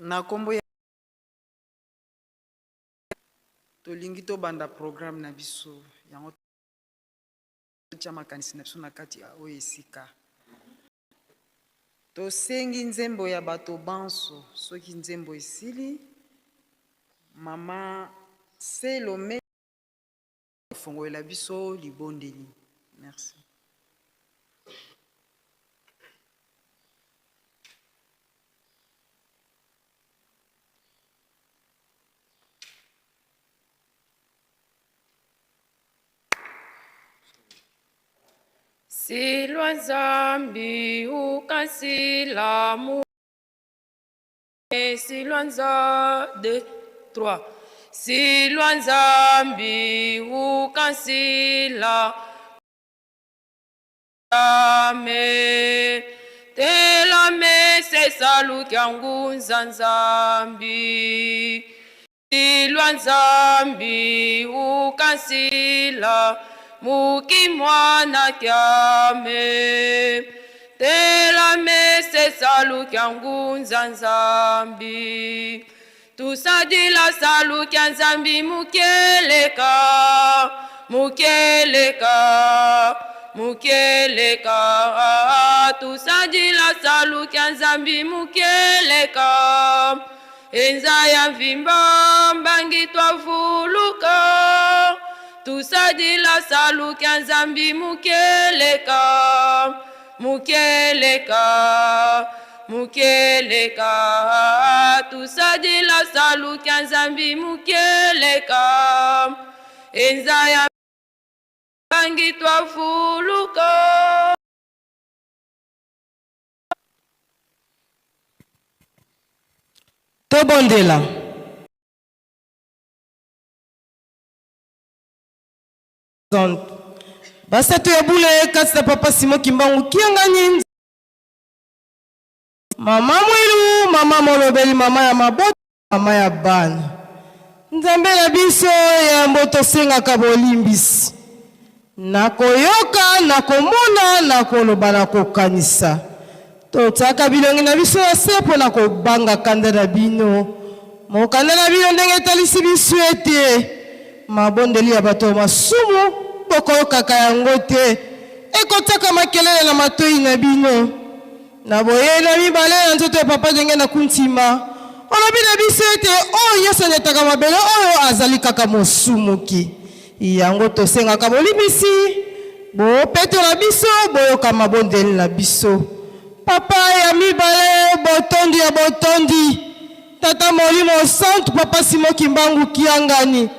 na kombo ya tolingi to banda programme na biso yango tia makanisi na biso na kati oyo esika tosengi nzembo ya bato banso soki nzembo esili mama Selome fongolela biso libondeli. Merci. Silwa Nzambi ukasila mu Silwa Nzambi 3 Silwa Nzambi ukasila ame telame sesalu kyangu Nzambi Silwa Nzambi ukasila mukimwana kyame telame sesalu kyangu Nzambi tusadila salu kya Nzambi mukeleka mukeleka mukeleka tusadila salu kya Nzambi mukeleka enza ya vimba mbangi twavuluka tusadila salu kya Nzambi mukeleka mukeleka mukeleka tusadila salu kya Nzambi mukeleka enza ya bangi twavuluka. Tobondela basatu ya bule kasi na papa Simo Kimbangu kiangani mama mwilu mama molobeli mama ya maboto mama ya bana Nzambe ya biso ya mboto sengaka bolimbisi nakoyoka nakomona nakoloba nakokanisa totaka bilongi na biso ya sepo nakobanga kanda na bino mokanda na bino ndenge etalisi biso ete mabondeli ya bato masumu bokoyokaka yango te ekotaka makelele na matoi na bino na boye na mibale na nzoto ya papa ndenge na kuntima olobi na biso ete oyo nyonso netaka mabele oyo azali kaka mosumuki yango tosengaka bolimbisi bopetola biso boyoka mabondeli na biso papa ya mibale botondi ya botondi tata molimo santu papa Simo Kimbangu kiangani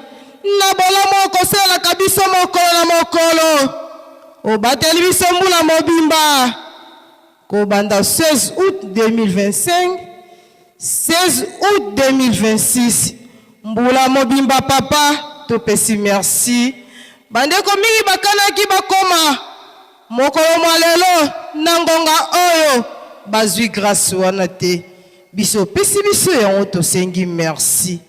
na bola moko selaka biso mokolo na mokolo obateli biso mbula mobimba kobanda 16 août 2025 16 août 2026 mbula mobimba papa topesi merci bandeko mingi bakanaki bakoma mokolo mwa lelo na ngonga oyo bazwi grâce wana te biso pesi biso yango tosengi merci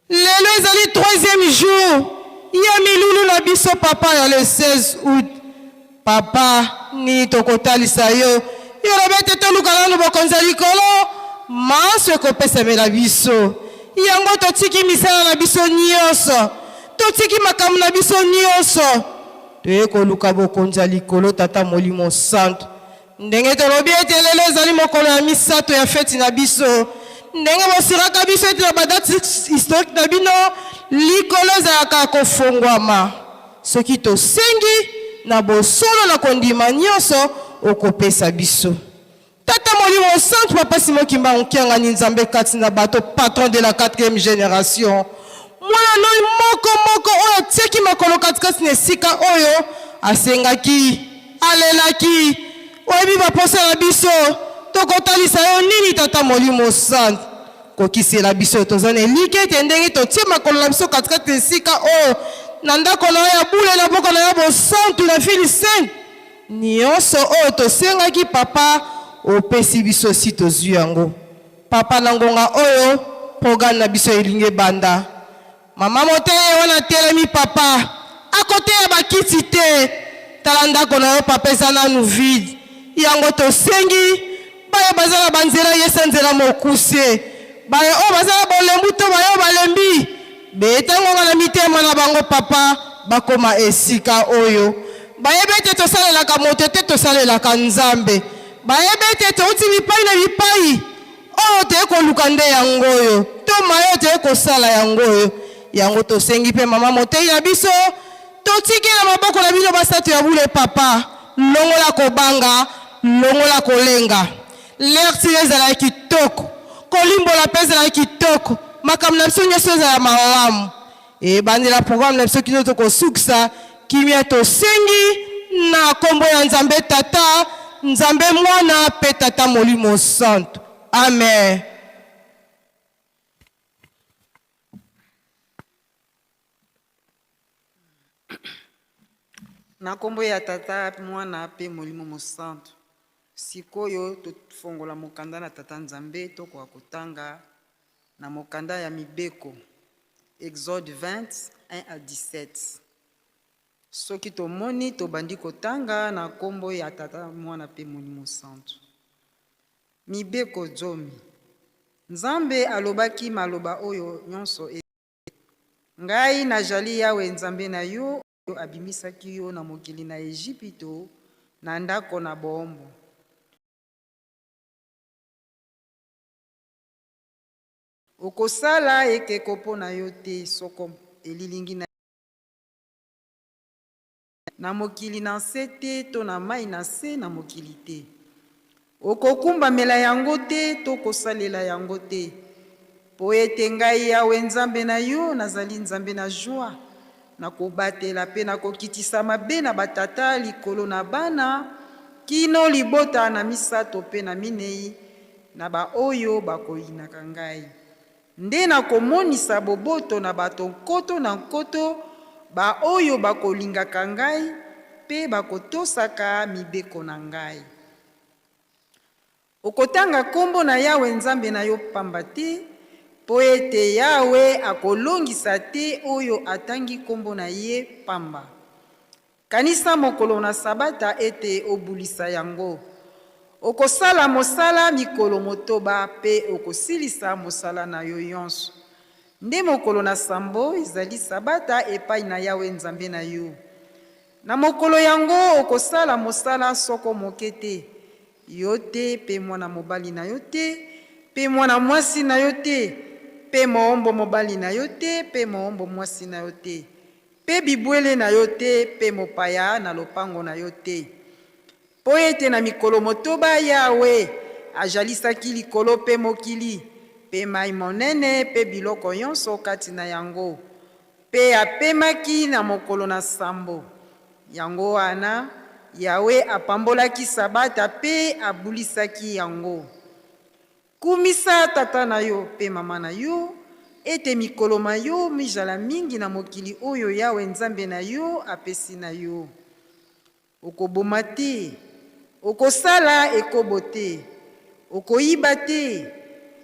lelo ezali 3e jour ya milulu na biso papa ya le 16 août papa ni tokotalisa yo yolobi ete toluka nanu bokonzi ya likolo maso ekopesamela biso yango totiki misala na biso nyonso totiki makambo na biso nyonso toye koluka bokonzi ya likolo tata molimo santo ndenge tolobi ete lelo ezali mokolo ya misato ya feti na biso ndenge bosiraka biso ete na badate historique na bino likolo ezalaka kofongwama soki tosengi na bosolo na kondima nyonso okopesa biso tata molimo santo papa Simo Kimbangu kiangani Nzambe kati na bato patron de la 4e génération mwana moko oyo tieki makolo katikati na esika oyo asengaki alelaki oyebi baposa na biso tokotalisa yo nini tata molimo santo kokisela biso tozana elike ete ndenge totie makolo na biso katikati esika oyo na ndako na yo ya bule na boko na yo bosantu na fili sainte nyonso oyo tosengaki papa opesi biso si tozwi yango papa na ngonga oyo programme na biso elingi ebanda mama moteye wana telemi papa akoteya bakiti te tala ndako na yo papa eza nanu vide yango tosengi baya baza na banzela yesa nzela mokuse baye o bazala bolembu to baye o balembi betangonga na mitema na bango papa bakoma esika oyo bayebe ete tosalelaka moto te tosalelaka nzambe bayebe ete touti bipai na bipai oyo toye koluka nde yango oyo to mayo toye kosala yango oyo yango tosengi mpe mama motei na biso totiki na maboko na bino basato ya bule papa longola kobanga longola kolenga lerti ezala kitoko kolimbola mpe ezala kitoko makambo na biso nyonso ezala malamu ebandela programme na biso kino tokosukisa kimia tosengi na kombo ya nzambe tata nzambe mwana mpe tata molimo santo amen. Na kombo ya tata mwana pe molimo mosantu sikoyo tofongola mokanda na tata nzambe tokoka kotanga na mokanda ya mibeko Exode 20 1 à 17 soki tomoni tobandi kotanga na kombo ya tata mwana pe molimo mosantu mibeko zomi nzambe alobaki maloba oyo nyonso ngai najali yawe nzambe na yo abimisaki yo na mokili na Ejipito na ndako na bombo okosala ekeko mpo na yo te soko elilingi na mokili na nse te to na mai na se na mokili te okokumbamela yango te to kosalela yango te po ete ngai yawe nzambe na yo nazali nzambe na joie na kobatela pe na kokitisa mabe na batata likolo na bana kino libota na misato pe na minei na baoyo bakoyinaka ngai nde na komonisa boboto na bato nkoto na nkoto baoyo bakolingaka ngai pe bakotosaka mibeko na ngai okotanga kombo na yawe nzambe na yo pamba te po ete yawe akolongisa te oyo atangi kombo na ye pamba kanisa mokolo na sabata ete obulisa yango okosala mosala mikolo motoba pe okosilisa mosala na yo yonso nde mokolo na sambo ezali sabata epai na yawe nzambe na yo na mokolo yango okosala mosala soko moke te yo te pe mwana mobali na yo te pe mwana mwasi na yo te pe moombo mobali na yo te pe moombo mwasi na yo te pe bibwele na yo te pe mopaya na lopango na yo te po ete na mikolo motoba yawe ajalisaki likolo pe mokili pe mai monene pe biloko nyonso kati na yango pe apemaki na mokolo na sambo yango wana yawe apambolaki sabata pe abulisaki yango kumisa tata na yo pe mama na yo ete mikolo ma yo mijala mingi na mokili oyo yawe nzambe na yo apesi na yo okoboma te okosala ekobo te okoyiba te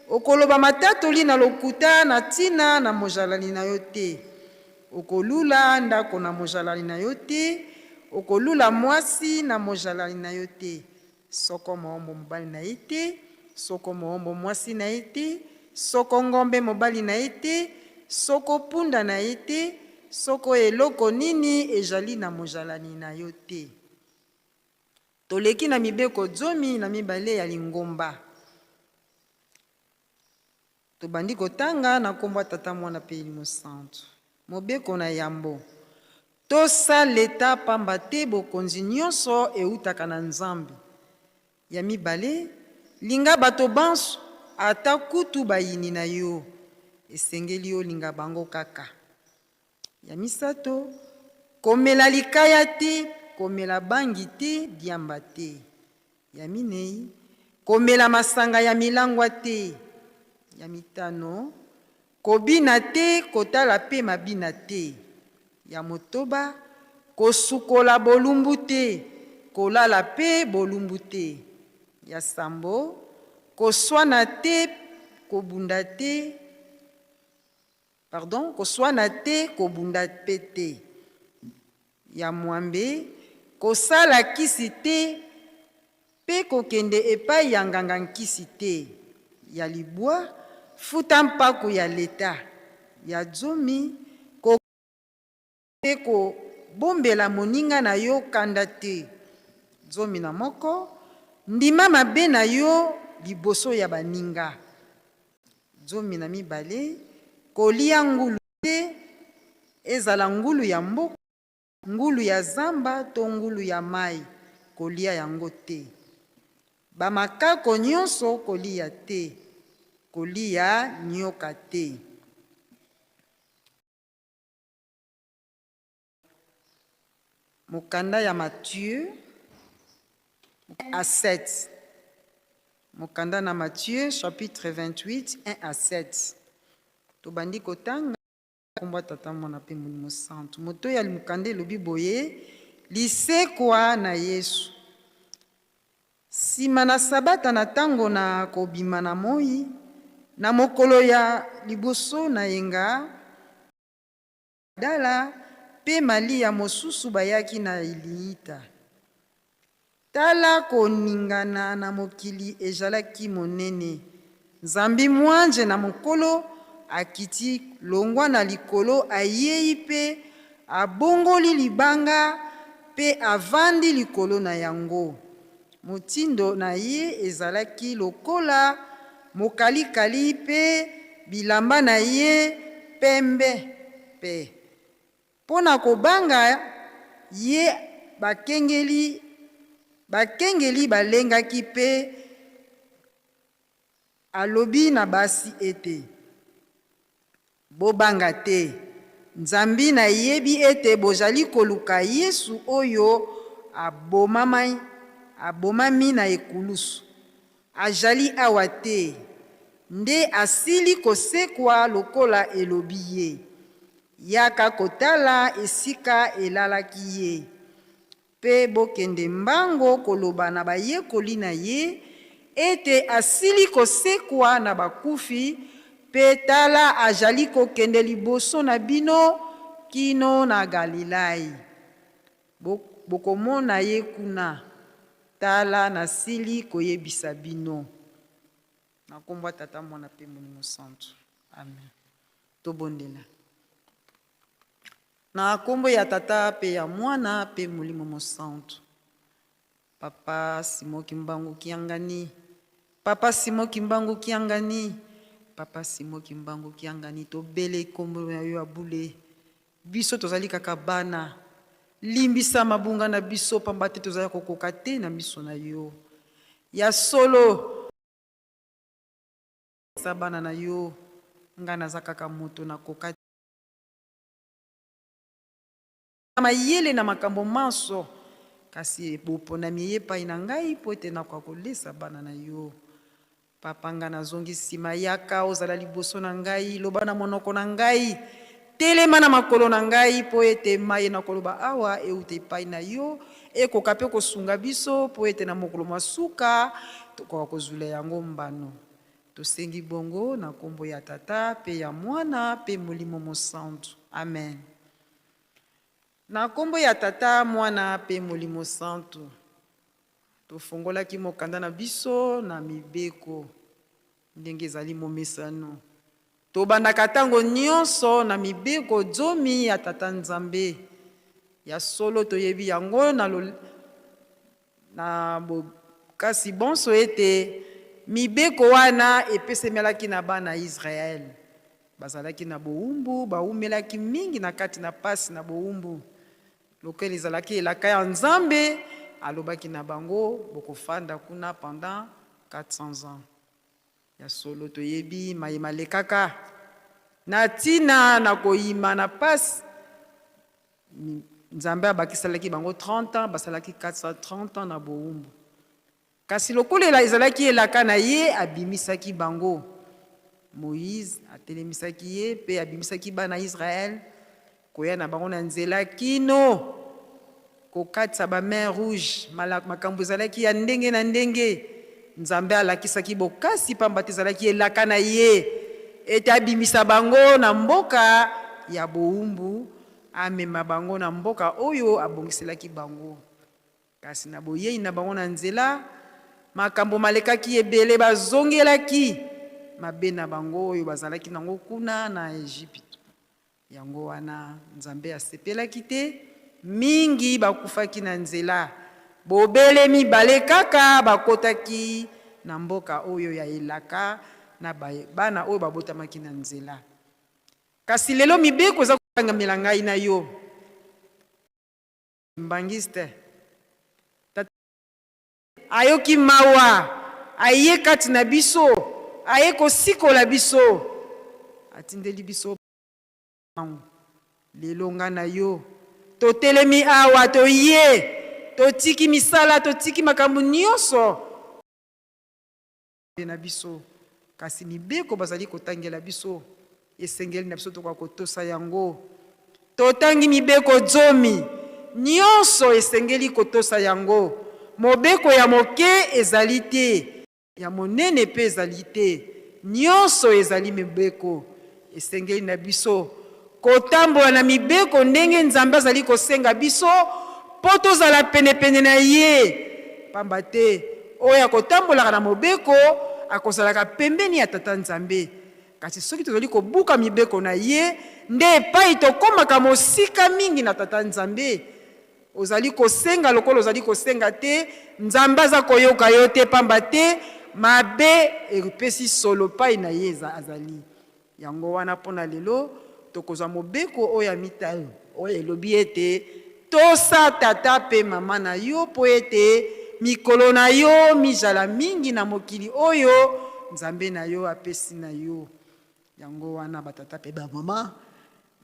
okoloba matatoli na lokuta na ntina na mojalali na yo te okolula ndako na mojalali na yo te okolula mwasi na mojalali na yo te soko moombo mobali na ye te soko moombo mwasi na ye te soko ngombe mobali na ye te soko punda na ye te soko eloko nini ezali na mojalani na yo te toleki na mibeko zomi na mibale ya lingomba tobandi kotanga na kombo ya tata mwana pe molimo santu mobeko na yambo tosaleta pamba te bokonzi nyonso eutaka na nzambe ya mibale linga bato banso ata kutu bayini na yo esengeli yo linga bango kaka ya misato komela likaya te komela bangi te diamba te ya minei komela masanga ya milangwa te ya mitano kobina te kotala pe mabina te ya motoba kosukola bolumbu te kolala pe bolumbu te ya sambo koswana te kobunda te koswana te kobunda pe te ya mwambe kosala kisi te pe kokende epai ya nganga nkisi te ya libwa futa mpako ya leta ya zomi ko bombela moninga na yo kanda te. Zomi na moko, ndima mabe na yo liboso ya baninga. Zomi na mibale, kolia ngulu te, ezala ngulu ya mboka, ngulu ya zamba to ngulu ya mai, kolia yango te. Bamakako nyonso kolia te, kolia nyoka te. Mokanda ya Matthieu à 7. Mokanda na Matthieu chapitre 28, 1 à 7. Tobandi kotanga komba tata mwana pe Molimo Santo. Moto ya mokanda elobi boye, lisekwa na Yesu. Sima na sabata na tango na kobima na moi, na mokolo ya liboso na yenga, dala pe Malia mosusu bayaki na Iliita. Tala koningana na mokili ezalaki monene. Nzambi mwanje na mokolo akiti longwa na likolo ayei pe abongoli libanga pe avandi likolo na yango. Motindo na ye ezalaki lokola mokalikali pe bilamba na ye pembe pe. Pona kobanga ye bakengeli balengaki pe alobi na basi ete bobanga te. Nzambi na yebi ete bozali koluka Yesu oyo abomami na ekulusu. Ajali awa te, nde asili kosekwa lokola elobi ye. Yaka kotala esika elalaki ye. Pe bokende mbango koloba na bayekoli na ye ete asili kosekwa na bakufi, pe tala ajali kokende liboso na bino kino na Galilai. Bokomona ye kuna. Tala nasili koyebisa bino. Na kombo tata mwana pe Molimo Santo. Amen. Tobondela. Na kombo ya tata pe ya mwana pe Molimo Santo. Papa Simoki Mbangu Kiangani. Papa Simoki Mbangu Kiangani. Papa Simoki Mbangu Kiangani. Tobele kombo ya yo abule. Biso tozali kaka bana. Limbisa mabunga na biso pamba te tozali kokoka te na miso na yo. Ya solo sabana na yo nga naza kaka moto na koka te. Mayele na makambo manso kasi boponami ye pai na ngai po ete na kolesa bana na yo. Papa nga nazongi sima yaka ozala liboso na ngai, loba na monoko na ngai, telema na makolo na ngai po ete maye na koloba awa eute pai na yo ekoka pe kosunga biso po ete na mokolo masuka tokoka kozula yango mbano. Tosengi bongo na kombo ya tata pe ya mwana pe Molimo Santo. Amen. Na kombo ya tata mwana pe Molimo Santo. Tofongolaki mokanda na biso na mibeko ndenge ezali momesano. Tobandaka tango nyonso na mibeko zomi ya tata Nzambe. Ya solo toyebi yango kasi bonso ete mibeko wana epesemelaki na bana Israel. Bazalaki na boumbu, baumelaki mingi na kati na pasi na boumbu. Lokel ezalaki elaka ya Nzambe, alobaki na bango bokofanda kuna pendant 400 ans. Ya solo toyebi mayema lekaka na tina na koyima na pasi. Nzambe abakisalaki bango 30 ans, basalaki 430 ans na boumbu. Kasi lokolela ezalaki elaka na ye abimisaki bango. Moïse atelemisaki ye pe abimisaki bana Israël koya na bango na nzela kino kokatisa ba mer rouge. Makambo ezalaki ya ndenge na ndenge. Nzambe alakisaki bokasi pamba te ezalaki elaka na ye ete abimisa bango na mboka ya boumbu, amema bango na mboka oyo abongiselaki bango. Kasi na boyei na bango na nzela makambo malekaki ebele bazongelaki mabe na bango oyo bazalaki nango kuna na Egypte. Yango wana Nzambe asepelaki te, mingi bakufaki na nzela. Bobele mibale kaka bakotaki na mboka oyo ya elaka na bana oyo babotamaki na nzela. Kasi lelo mibeko eza kotangamela ngai na yo. Mbangiste ayoki mawa, aye kati na biso, aye kosikola biso, atindeli biso lelo nga na yo. Totelemi awa, toye, totiki misala, totiki makambo nyonso na biso. Kasi mibeko bazali kotangela biso, esengeli na biso tokoka kotosa yango. Totangi mibeko zomi, nyonso esengeli kotosa yango. Mobeko ya moke ezali te, ya monene pe ezali te, nyonso ezali mibeko esengeli na biso. Kotambola na mibeko ndenge Nzambe azali kosenga biso, po tozala pene na ye. Pamba te oyo akotambolaka na mobeko akozalaka pembeni ya Tata Nzambe. Kasi soki tozali kobuka mibeko na ye, nde epai tokomaka mosika mingi na Tata Nzambe. Ozali kosenga lokolo ozali kosenga te, Nzambe aza koyoka yo te, pamba te mabe epesi solo pai na ye azali. Yango wana pona lelo tokozwa mobeko oyo ya mitalo oyo elobi ete tosa tata pe mama na yo po ete mikolo na yo mijala mingi na mokili oyo Nzambe na yo apesi na yo. Yango wana batata pe ba mama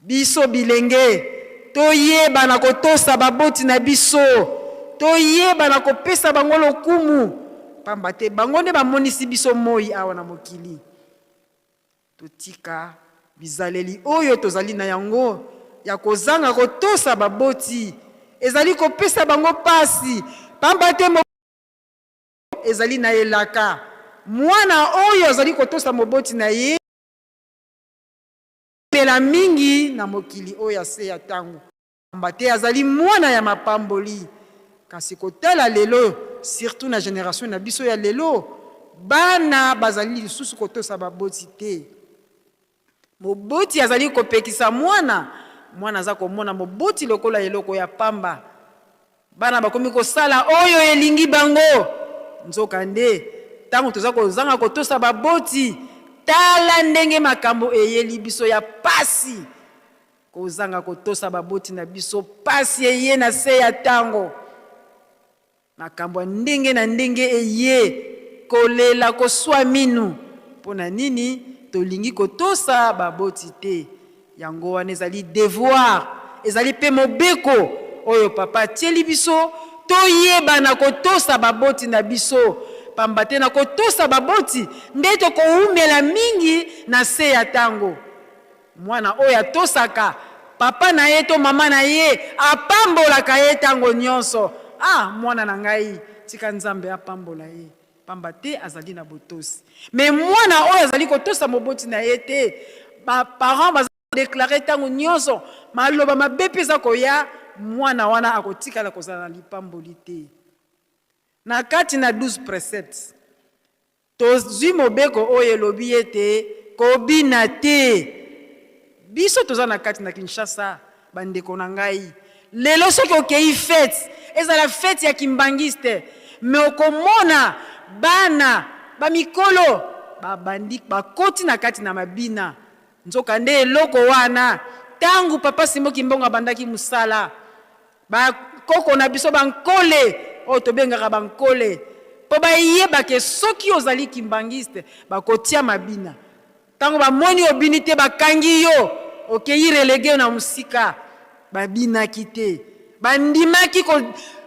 biso bilenge toyeba na kotosa baboti na biso, toyeba na kopesa bango lokumu, pamba te bango nde bamonisi biso moi awa na mokili. Totika bizaleli oyo tozali na yango ya kozanga kotosa baboti, ezali kopesa bango pasi, pamba te ezali na elaka. Mwana oyo azali kotosa moboti na ye mela mingi na mokili oyo ase ya tango, pamba te azali mwana ya mapamboli. Kasi kotala lelo, surtout na génération na biso ya lelo, bana bazali lisusu kotosa baboti te. Moboti azali kopekisa mwana, mwana aza komona moboti lokola eloko ya pamba. Bana bakomi kosala oyo elingi bango. Nzoka nde tango toza kozanga kotosa baboti, tala ndenge makambo eyeli biso ya pasi. Kozanga kotosa baboti na biso pasi eye na se ya tango. Makambo ndenge na ndenge eye, kolela koswa minu. Pona nini tolingi kotosa baboti te? Yango wana ezali devoir, ezali pe mobeko oyo papa tieli biso, toyeba na kotosa baboti na biso. Pamba te na kotosa baboti nde tokoumela mingi na se ya tango. Mwana oyo atosaka papa na ye to mama na ye apambolaka ye tango nyonso. Mwana na ngai tika Nzambe apambola ye, pamba te azali na botosi. Me mwana oyo azali kotosa moboti na ye te, ba parents bazali déclarer tango nyonso maloba mabe pesa koya, mwana wana akotikala kozala na lipamboli te. Na kati na 12 préceptes tozwi mobeko oyo elobi ete kobina te. Biso toza na kati na Kinshasa, bandeko na ngai, lelo soki okei fete, ezala fete ya kimbangiste, me okomona bana bamikolo babandi bakoti na kati na mabina. Nzoka nde eloko wana tangu papa Simbo Kimbongo abandaki musala, bakoko na biso bankole oyo tobengaka bankole, po bayebake soki ozali kimbangiste bakotia mabina. Tango bamoni obini te bakangi yo, okei relege na musika, babinaki te. Bandimaki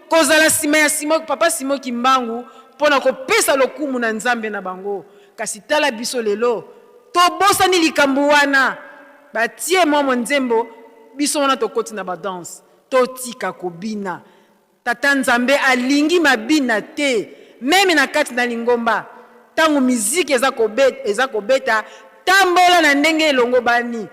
kozala sima ya papa Simon Kimbangu pona kopesa lokumu na Nzambe na bango. Kasi tala biso lelo tobosani likambo wana, batie mwa nzembo biso wana tokoti na badanse, totika kobina. Tata Nzambe alingi mabina te, meme na kati na lingomba. Tango miziki eza kobeta, tambola na ndenge elongo bani.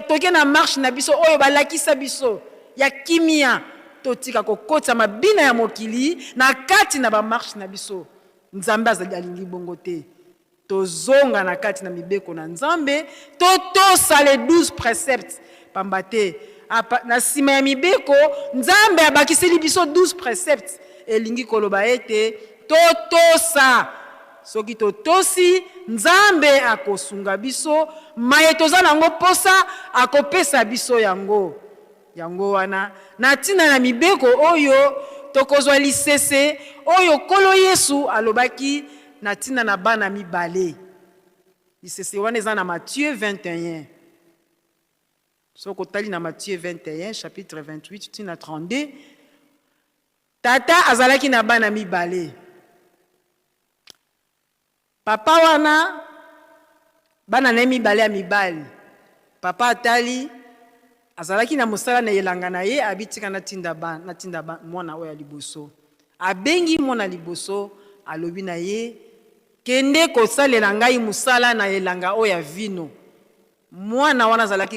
Toke na marche na biso oyo balakisa biso ya kimia, totika kokota mabina ya mokili na kati na ba marche na biso. Nzambe azali alingi bongo te. tozonga na kati na mibeko na Nzambe, totosa les 12 préceptes. Pambate, na sima ya mibeko, Nzambe abakiseli biso 12 préceptes. Elingi koloba ete, totosa. Soki totosi, Nzambe akosunga biso, maye toza nango posa, akopesa biso yango. Yango wana, na tina na mibeko oyo, tokozwa lisese, oyo kolo Yesu alobaki, na tina na bana mibale. Lisese wana eza na Matthieu 21. Soko tali na Matthieu 21, chapitre 28, tina 32. Tata azalaki na bana mibale. Papa wana, bana na mibale ya mibali. Papa atali, azalaki na mosala na yelanga na ye, abitika na tinda mwana oya liboso. Abengi mwana liboso, alobi na ye, kende kosalela ngai musala na yelanga oya vino. Mwana wana azalaki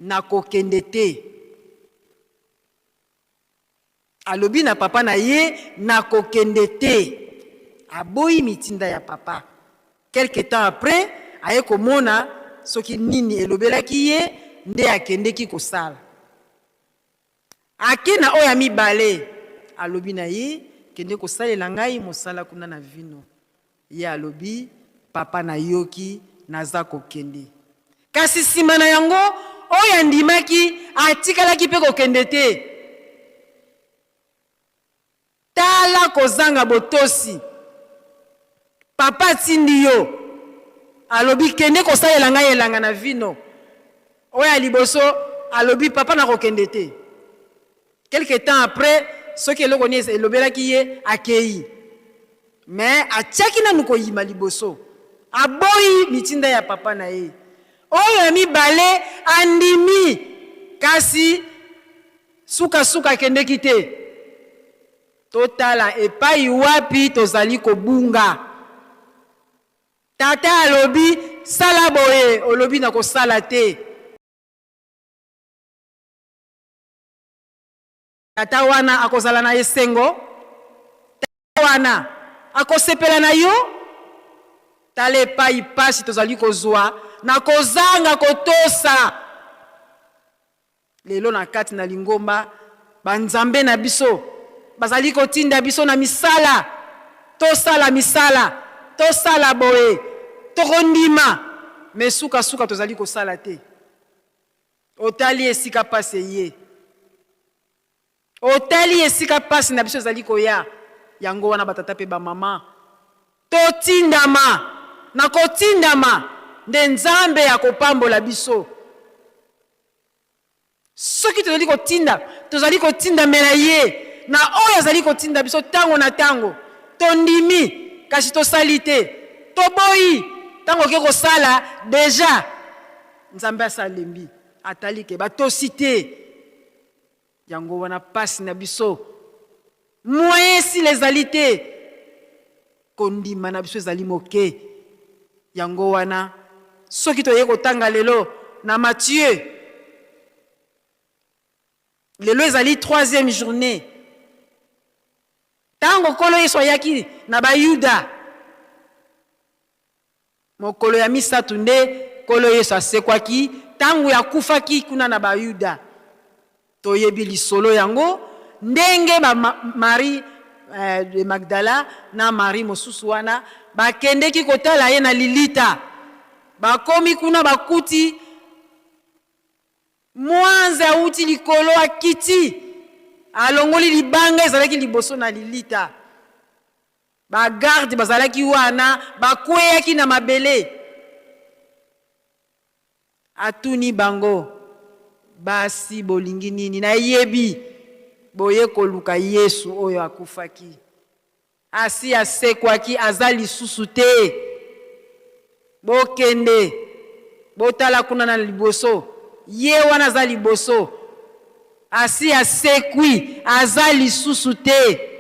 na kokende te. Alobi na papa na ye, na kokende te. Aboyi mitinda ya papa. Quelque temps après, aye komona soki nini elobelaki ye nde akendeki kosala. Akena oya mibale alobi na ye kende kosalela ngai mosala kuna na vino. Ye alobi papa na yoki naza kokende. Kasi sima na yango oya ndimaki atikalaki pe kokende te. Tala kozanga botosi. Papa tindi yo. Alobi kende kosalela ngai elanga na vino. Oya liboso alobi papa na kokende te. Quelque temps après, ce que l'on connaît, c'est l'obéla qui est accueilli. Mais à tchakina nous koyima liboso. A boyi mitinda ya papa na ye. Oya mi bale andimi kasi suka kende kite. Totala epai wapi tozali kobunga. Tata alobi sala boye, olobi na ko sala te. Tata wana akozala na esengo. Tata wana akosepela na yo. Tale epai pasi tozali kozwa na kozanga kotosa. Lelo na kati na lingomba banzambe na biso bazali kotinda biso na misala. Tosala misala. Tosala boye, tokondima, mais suka tozali kosala te. Otali esika pase ye. Otali esika pase na biso zali koya. Yango wana batata pe ba mama. Totindama, na kotindama, nde Nzambe ya kopambola biso. Soki tozali kotinda mena ye, na oyo zali kotinda biso tango na tango, tondimi. Kasi to salite, to boyi, tango ke kosala, deja, Nzambe asalembi, atalike, ba to cite, yango wana pasi na biso, moyen si les alite, kondima na biso ezali moke, yango wana, soki to ye kotanga lelo, na Matthieu, lelo ezali 3e journée, tango kolo yeso yaki na bayuda mokolo ya misatu nde kolo yeso asekwaki tango ya kufaki kuna na bayuda toyebi lisolo yango ndenge ba Marie de Magdala na Marie mosusu wana bakendeki kotala ye na lilita bakomi kuna bakuti mwanza uti likolo akiti alongoli libanga ezalaki liboso na lilita. Ba garde bazalaki wana bakweyaki na mabele. Atuni bango basi bolingi nini na yebi boye koluka Yesu oyo akufaki. Asi asekwaki azali susu te. Bokende botala kuna na liboso. Ye wana azali liboso. Asi asekwi azali susu te.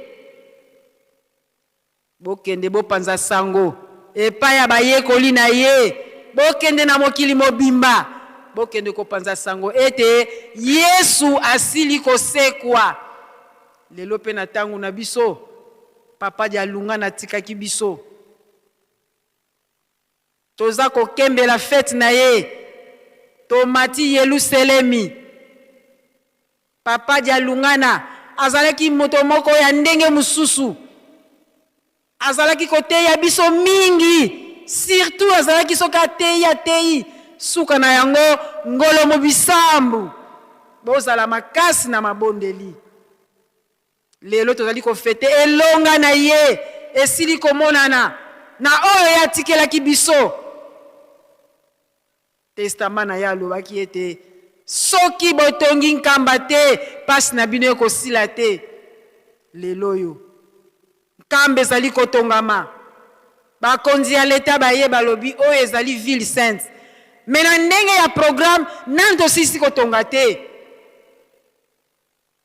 Bokende bopanza sango epai ya bayekoli na ye. Bokende na mokili mobimba. Bokende kopanza sango ete Yesu asili kosekwa. Lelo pe na tangu na biso papa dia lunga na tikaki biso. toza kokembela fête na ye tomati Yelusalemi. Papa dia Lungana azalaki moto moko ya ndenge mususu, azalaki koteya biso mingi, surtout azalaki soka teya teyi suka na yango ngolo mobisambu bozala makasi na mabondeli. Lelo tozali kofete elonga na ye esili komonana na oyo yatikelaki biso. Testament na ye alobaki ete soki botongi nkamba te pasi na bino ekosila te. Lelo yo nkambe ezali kotongama, bakonzi ya leta baye balobi oyo ezali ville sainte, me na ndenge ya programme nani tosisi kotonga te.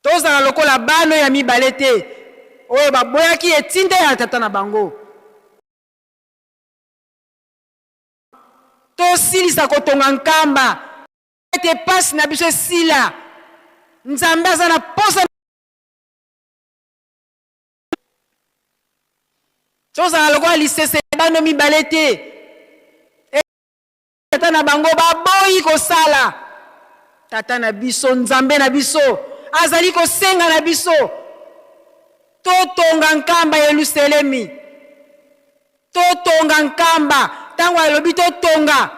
Tozala lokola bano ya mibale te oyo baboyaki etinde ya tata na bango. Tosilisa kotonga nkamba ete pasi na biso esila. Nzambe aza na posa. Tozala lokola lisese bano mibale te tata na bango baboyi kosala. Tata na biso Nzambe na biso azali kosenga na biso totonga nkamba Yelusalemi, totonga nkamba. Tango alobi totonga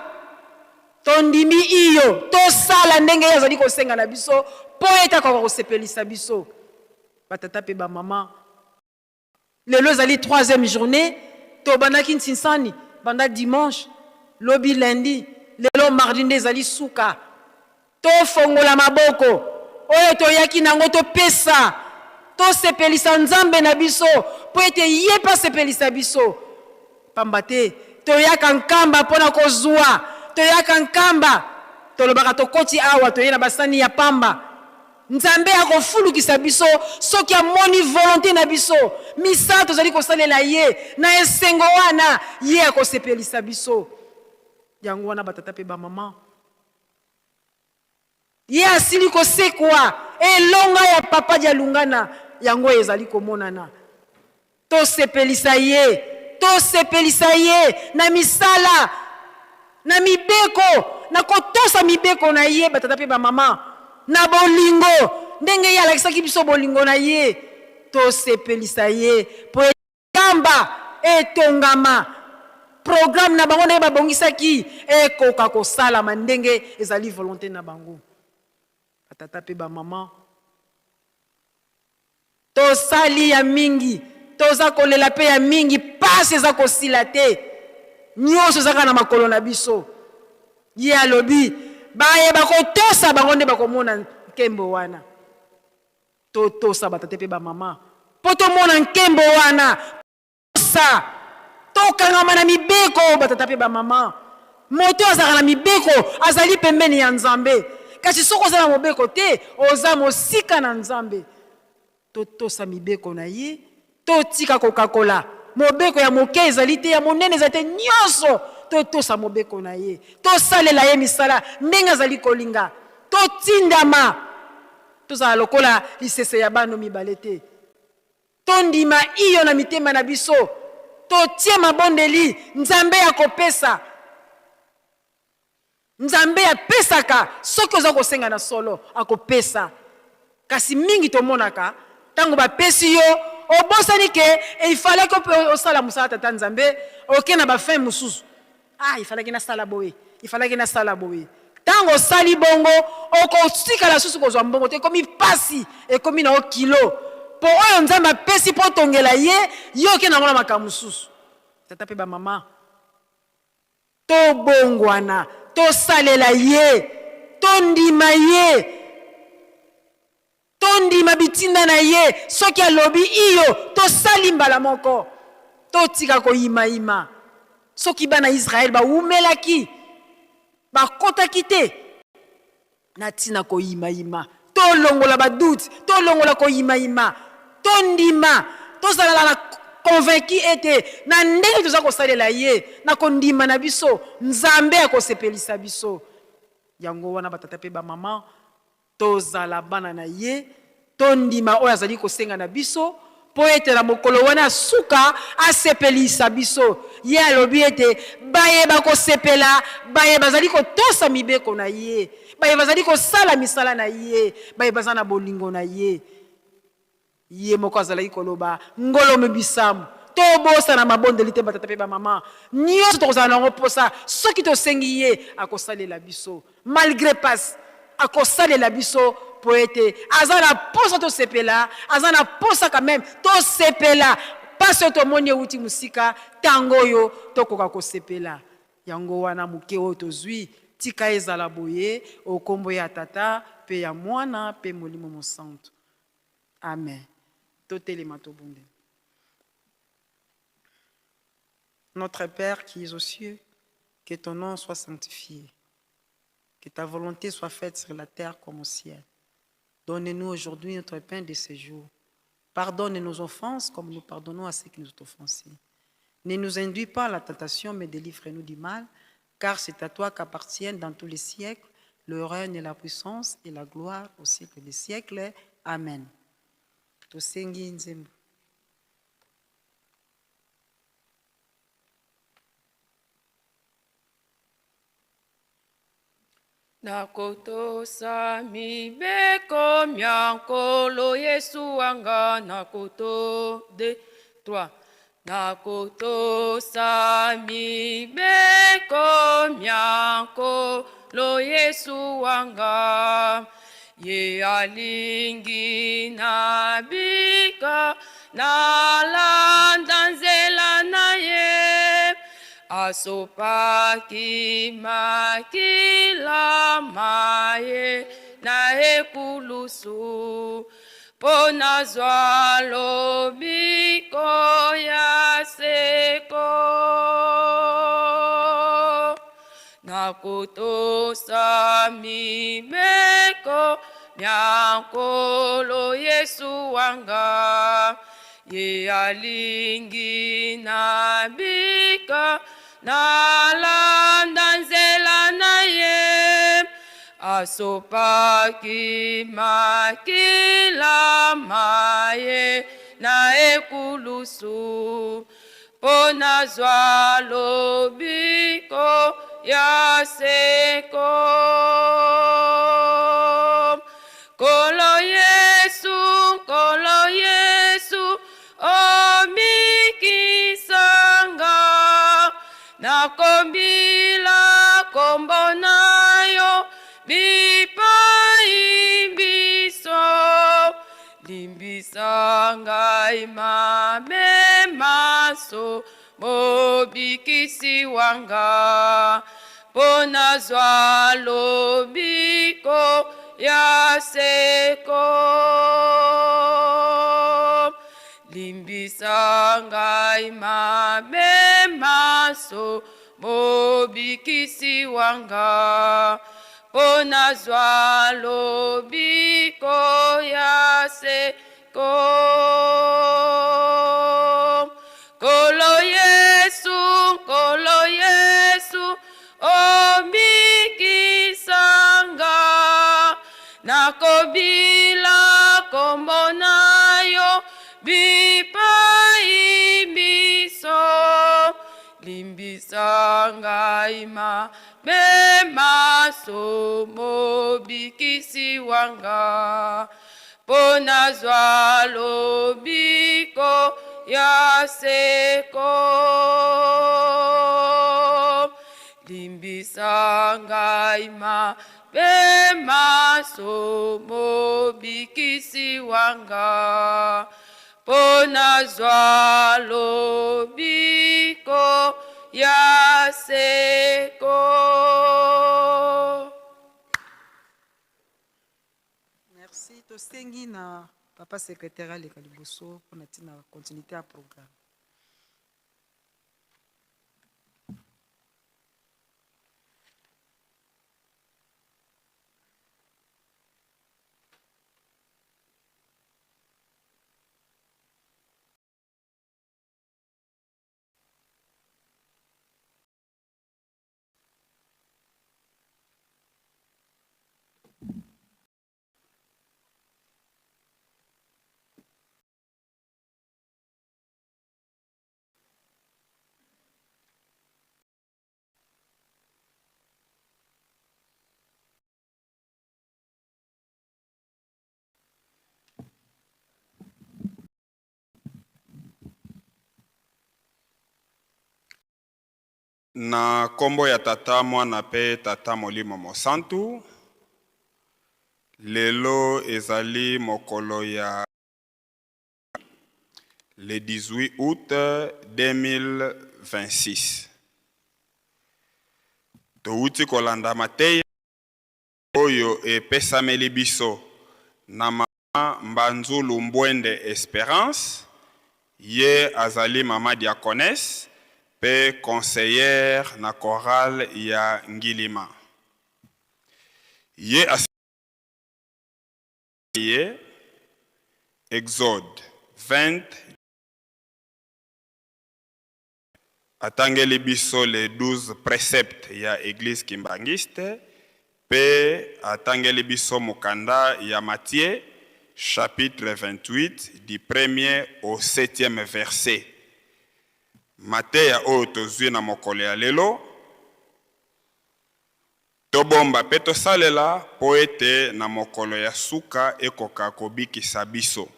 tondimi iyo tosala ndenge ye azali kosenga na biso po etaka kosepelisa biso. Batata pe ba mama, lelo ezali 3e journée tobandaki ntinsani banda dimanche lobi lundi, lelo mardi nde ezali suka. Tofongola maboko oyo toyaki nango topesa tosepelisa Nzambe na biso po ete ye pa sepelisa biso. Pamba te toyaka nkamba pona kozwa, toyaka nkamba tolobaka tokoti awa toye na basani ya pamba. Nzambe akofulukisa biso soki amoni volonté na biso. Misala tozali kosalela ye na esengo wana ye akosepelisa biso. Yango wana batata pe ba mama, ye asili kosekwa elonga ya papa dia Lungana yango ezali komonana. Tosepelisa ye, tosepelisa ye na misala, na mibeko, na kotosa mibeko na ye batata pe ba mama, na bolingo ndenge ye alakisaki biso bolingo na ye. Tosepelisa ye po kamba etongama, programme na bango na ye babongisaki ekoka kosalama ndenge ezali volonté na bango. Batata pe ba mama, tosali ya mingi, toza kolela pe ya mingi, pasi eza kosila te, nyonso ezaka na makolo na biso. Ye alobi baye bakotosa bango nde bakomona nkembo wana. Totosa batata pe ba mama po tomona nkembo wana. Tosa tokangama na mibeko batata pe ba mama. Moto azaka na mibeko azali pembeni ya Nzambe, kasi soko za na mobeko te oza mosika na Nzambe. Totosa mibeko na ye, totika kokakola mobeko ya moke ezali te, ya monene ezali te, nyonso totosa mobeko na ye. Tosalela ye misala ndenge azali kolinga. Totindama tozala lokola lisese ya bano mibale te. Tondima iyo na mitema na biso, totie mabondeli Nzambe ya kopesa. Nzambe apesaka soki oza kosenga na solo akopesa. Kasi mingi tomonaka tango bapesi yo obosani ke il fallait que osala musala tata Nzambe oke na ba fin mususu. Il fallait que na sala boye, il fallait que na sala boye. Tango sali bongo okotika la susu kozwa mbongo te komi pasi e komi na o kilo. Po oyo Nzambe apesi po tongela ye yo ke na ngona makamususu. Tata pe ba mama, to bongwana, to salela ye, to ndima ye, to ndima bitinda na ye, soki alobi iyo, to sali mbala moko, to tika ko ima. Soki bana Israël ba umelaki, ba kotaki te, na tina ko ima. To longola ba doute, to longola ko ima. To ndima, to salala na convaincu ete na ndenge toza kosalela ye na kondima na biso Nzambe akosepelisa biso. Yango wana batata pe ba mama tozala bana na ye, tondima oyo azali kosenga na biso po ete na mokolo wana suka asepelisa biso. Ye alobi ete bayeba kosepela, bayeba bazali kotosa mibeko na ye, bayeba bazali kosala misala na ye, bayeba baza na bolingo na ye. Ye moko azalaki koloba ngolo mebisamu tobosa na mabondeli te batata pe ba mama nyonso tokozala nango mposa soki tosengi ye akosalela biso malgré passe akosalela biso po ete aza na posa tosepela, aza na posa quand même tosepela pasi oyo tomoni euti mosika ntango oyo tokoka kosepela. Yango wana moke oyo tozwi tika ezala boye okombo ya tata pe ya mwana pe molimo mosantu. Amen. Notre Père qui es aux cieux, que ton nom soit sanctifié, que ta volonté soit faite sur la terre comme au ciel. Donne-nous aujourd'hui notre pain de ce jour. Pardonne nos offenses comme nous pardonnons à ceux qui nous ont offensés. Ne nous induis pas à la tentation, mais délivre-nous du mal, car c'est à toi qu'appartiennent dans tous les siècles le règne et la puissance et la gloire au siècle des siècles. Amen. Tosengi nzembo. Nakotosa mibeko miankolo Yesu wanga nakoto de 3. Nakotosa mibeko miankolo Yesu wanga ye alingi nabika nalanda nzela na ye asopaki makila maye na ekulusu po nazwa lobiko ya seko nakotosa mibeko miankolo Yesu wanga ye alingi nabika nalanda nzela na ye asopaki makila maye na ekulusu po nazwa lobiko ya seko kolo Yesu omikisanga nakombila kombo nayo bipai biso limbisanga imame maso mobikisi wanga po nazwa lobiko ya seko limbisanga imame maso mobikisi wanga po nazwa lobiko ya seko kolo Yesu omikisanga nakobila kombo nayo bipai biso limbisanga imame maso mobikisi wanga po nazwa lobiko ya seko limbisanga imame maso mobikisi wanga po nazwa lobiko ya seko. Merci. Tosengi na papa secrétaire aleka liboso mpona ntina continuité ya programme. Na kombo ya tata mwana pe tata molimo mosantu. Lelo ezali mokolo ya le 18 août 2026. Touti kolanda mateya oyo epesameli biso na mama Mbanzulu Mbwende Espérance, ye azali mama diaconesse pe conseillère na chorale ya Ngilima. Ye Exode 20 atangeli biso les 12 préceptes ya église kimbangiste pe atangeli biso mukanda ya Matthieu chapitre 28 du 1er au 7e verset. Mateya oyo tozwi na mokolo ya lelo tobomba pe tosalela po ete na mokolo ya suka ekoka kobikisa biso.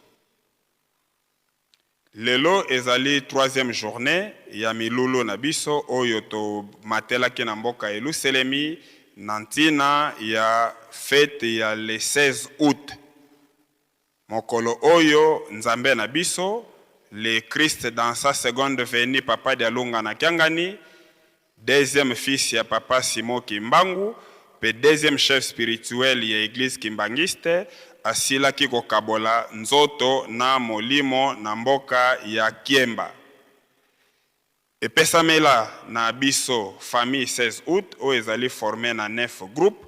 Lelo ezali 3e journée ya milulu na biso oyo to matelaki na mboka Yelusalemi na ntina ya fete ya le 16 août. Mokolo oyo nzambe na biso, le Christ dans sa seconde venue, papa Dialunga na Kiangani, deuxième fils ya papa Simon Kimbangu, pe deuxième chef spirituel ya église kimbangiste, asila kiko kabola nzoto na molimo na mboka ya Kiemba. Epesamela na biso famille 16 août o ezali formé na 9 groupes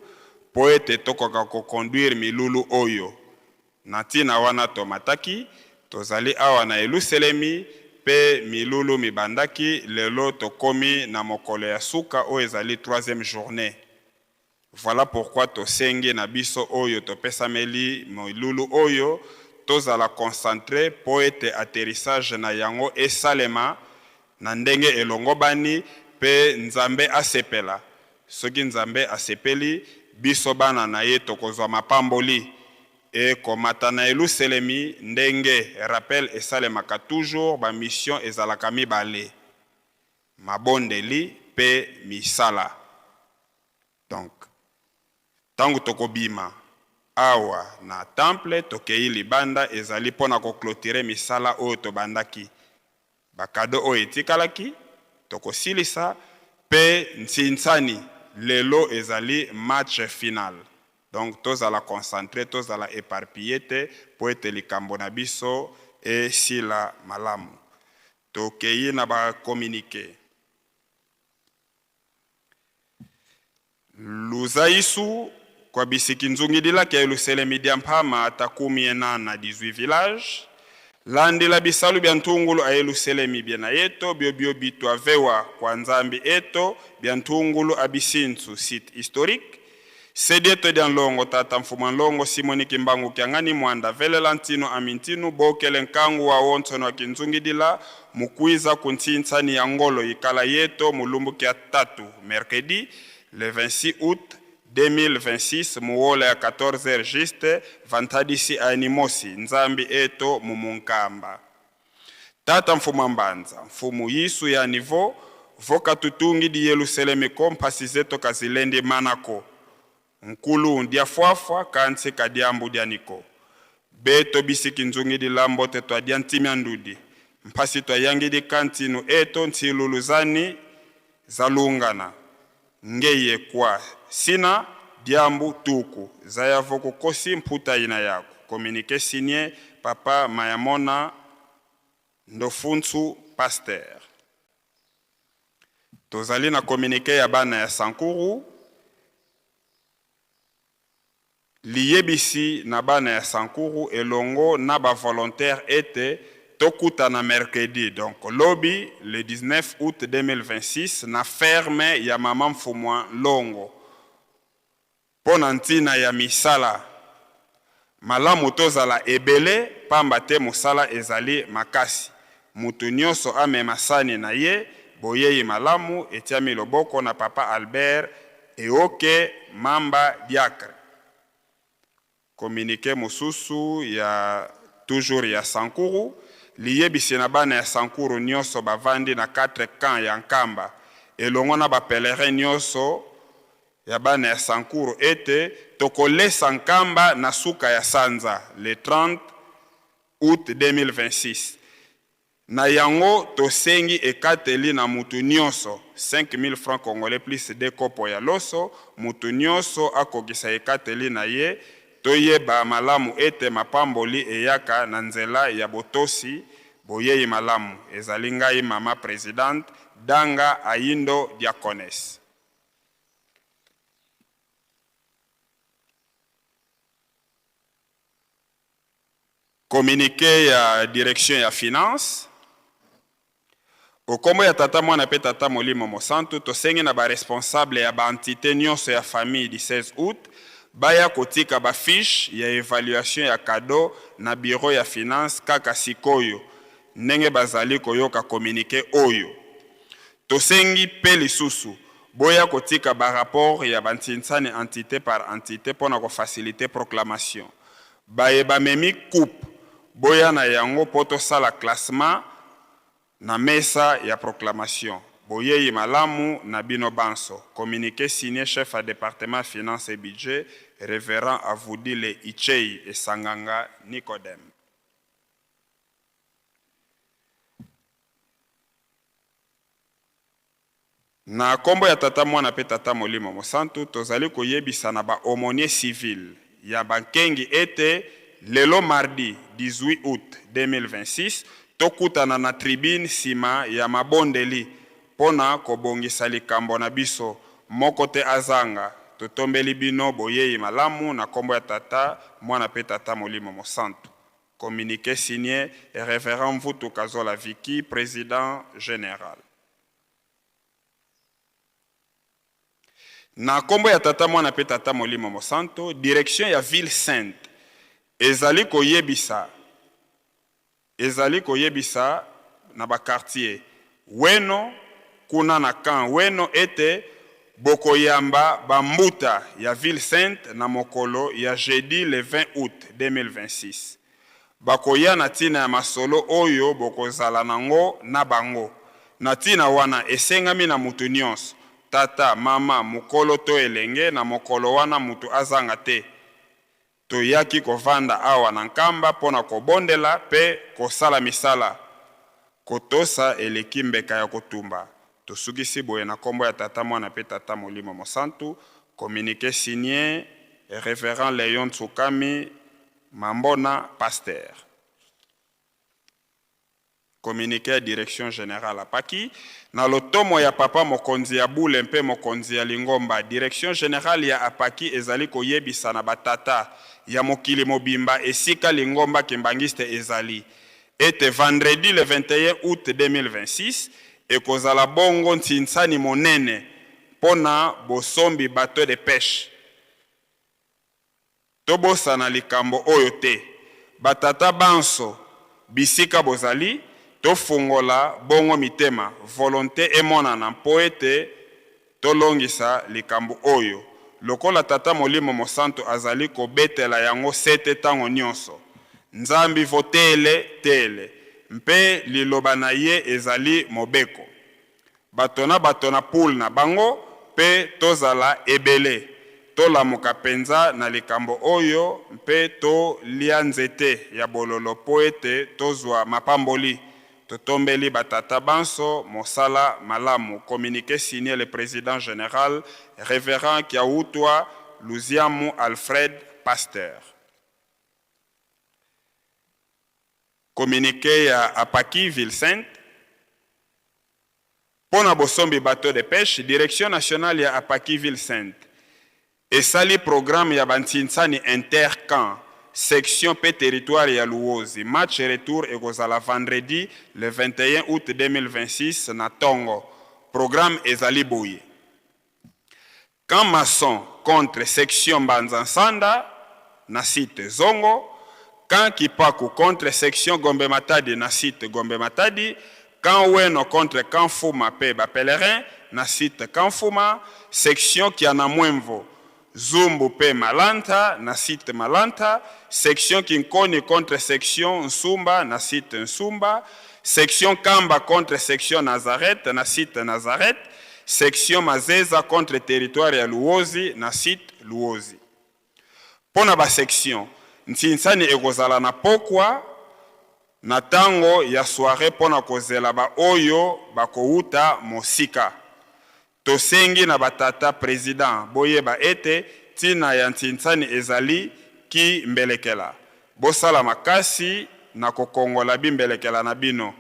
po ete tokoka ko conduire milulu oyo. Natina wana tomataki tozali awa na Yelusalemi pe milulu mibandaki lelo tokomi na mokolo ya suka o ezali 3e journée. Voilà pourquoi tosengi na biso oyo topesameli milulu oyo tozala concentré po ete atterrissage na yango esalema na ndenge elongobani pe nzambe asepela. Soki nzambe asepeli biso bana na ye tokozwa mapamboli e komata na Yelusalemi ndenge rappel esalemaka toujours ba mission ezalaka mibale mabondeli pe misala. Donc tangu tokobima awa na temple tokei libanda ezali pona ko clôturer misala oyo tobandaki. Bakado oyo etikalaki tokosilisa pe ntsinsani lelo ezali match final. Donc tozala concentré, tozala éparpillé te po ete likambo na biso esila malamu. Tokei na ba communiqué. Luzaisu kwa bisiki nzungidila kia Yelusalemi diampama atakumi na 18 villages. Landi la bisalu biantungulu a Yelusalemi biena yeto biobio bitu avewa kwa nzambi eto biantungulu abisintu site historique. Sedieto dian longo tata mfuma longo Simoni Kimbangu kiangani mwanda vele lantino amintinu bokele nkangu wa ontono wa kinzungidila mukwiza kuntinsani ya ngolo ikala yeto mulumbu kia 3 mercredi le 26 août 2026 muwola ya 14h juste vantadisi animosi nzambi eto mumunkamba. Tata mfuma mbanza mfumu yisu ya nivo voka tutungi di Yelusalemi kompasi zeto kazilendi manako. Nkulu ndia fuafua kanse kadiambu dianiko. Beto bisiki nzungi di lambo te toa diantimi andudi. Mpasi toa yangi di kantinu eto ntiluluzani zalungana. Ngeye kwa sina diambu tuku. Zaya voko kosi mputa ina yako. Communiqué signé papa Mayamona Ndofunsu Pasteur. Tozali na communiqué ya bana ya Sankuru. Liyebisi na bana ya Sankuru elongo na ba volontaire ete tokuta na mercredi. Donc lobby le 19 août 2026 na ferme ya mama mfumwa longo. Pona ntina ya misala. Malamu tozala ebele pamba te musala ezali makasi. Mutu nyonso amema sani na ye boyeyi malamu etiami loboko na papa Albert eoke mamba diacre. Communiqué mususu ya toujours ya Sankuru liyebisi na bana ya Sankuru nyonso bavandi na 4 camps ya Nkamba elongo na bapelerin nyonso ya bana ya Sankuru ete tokolesa nkamba na suka ya sanza le 30 août 2026. Na yango tosengi ekateli na mutu nyonso 5000 francs congolais plus de kopo ya loso, mutu nyonso akokisa ekateli na ye, toyeba malamu ete mapamboli eyaka na nzela ya botosi boyei malamu. Ezali ngai mama présidente Danga Ayindo Diaconesse. Communiqué ya direction ya finance. Okombo ya tata mwana pe tata molimo mosantu tosengi na ba responsable ya ba entité nyonso ya famille du 16 août baya kotika ba fiche ya évaluation ya cadeau na bureau ya finance kaka sikoyo ndenge bazali koyoka communiqué oyo. Tosengi pe lisusu boya kotika ba rapport ya bantinsani entité par entité pona ko faciliter proclamation. Baye ba memi coupe boya na yango poto sala classement na mesa ya proclamation. Boyei malamu na bino banso. Communiqué signé chef à département finance et budget, révérend Avoudile Ichei et Sanganga Nicodème. Na kombo ya tata mwana pe tata molimo mosantu tozali koyebisa na ba aumônier civil ya bankengi ete lelo mardi 18 août 2026 tokutana na tribune sima ya mabondeli pona kobongisa likambo na biso moko te azanga. Totombeli bino boyei malamu na kombo ya tata mwana pe tata molimo mosantu. Communiqué signé révérend Mvutu Kazola Viki, président général. Na kombo ya tata mwana pe tata molimo mosantu, direction ya ville sainte ezali koyebisa na ba quartier weno kuna na kan weno ete bokoyamba bambuta ya ville sainte na mokolo ya jeudi le 20 août 2026. Bakoya na tina ya masolo oyo bokozala nango na bango. Na tina wana esengami na mutu nyonso, tata, mama, mukolo to elenge na mokolo wana mutu azanga te. Toyaki kovanda awa na nkamba pona kobondela pe kosala misala. Kotosa eleki mbeka ya kotumba. Tosukisi boye na kombo ya tata mwana pe tata molimo mosantu. Communiqué signé révérend Léon Tsukami Mambona Pasteur. Communiqué à direction générale à Paki. Na lotomo ya papa mokonzi ya bule mpe mokonzi ya lingomba. Direction générale ya Apaki ezali koyebisa na batata ya mokili mobimba esika lingomba kimbangiste ezali. Ete vendredi le 21 août 2026 ekozala bongo ntinsani monene pona bosombi bateau de pêche. Tobosa na likambo oyo te. Batata banso bisika bozali tofungola bongo mitema volonté emonana mpo ete tolongisa likambo oyo. Lokola tata molimo mosantu azali kobetela yango sete tango nyonso. Nzambi votele tele. Mpe liloba na ye ezali mobeko. Batona poule na bango pe tozala ebele. Tolamuka penza na likambo oyo mpe to lia nzete ya bololo po ete tozwa mapamboli. Totombeli batata banso mosala malamu. Communiqué signé le président général révérend Kiautwa Luziamu Alfred Pasteur. Communiqué à Apaki Ville Sainte. Pona bosombi bateau de pêche, direction nationale ya Apaki Ville Sainte. Et sali programme ya bantinsani intercamp, section pe territoire ya Luozi. Match retour ekozala vendredi le 21 août 2026 na Tongo. Programme ezali boye. Camp maçon contre section Banzansanda na site Zongo. Camp Kipaku contre section Gombe Matadi na site Gombe Matadi. Camp Weno contre Camp Fuma pe Bapelerin na site Camp Fuma. Section Kianamwemvo Zumbu pe Malanta na site Malanta. Section Kinkoni contre section Nsumba na site Nsumba. Section Kamba contre section Nazareth na site Nazareth. section Mazeza contre territoire ya Luozi na site Luozi. Pona ba section Ntinsani ekozala na pokwa na tango ya soirée pona kozela ba oyo bakouta mosika. Tosengi na batata président boyeba ete tina ya Ntinsani ezali ki mbelekela. Bosala makasi na kokongola bimbelekela na bino.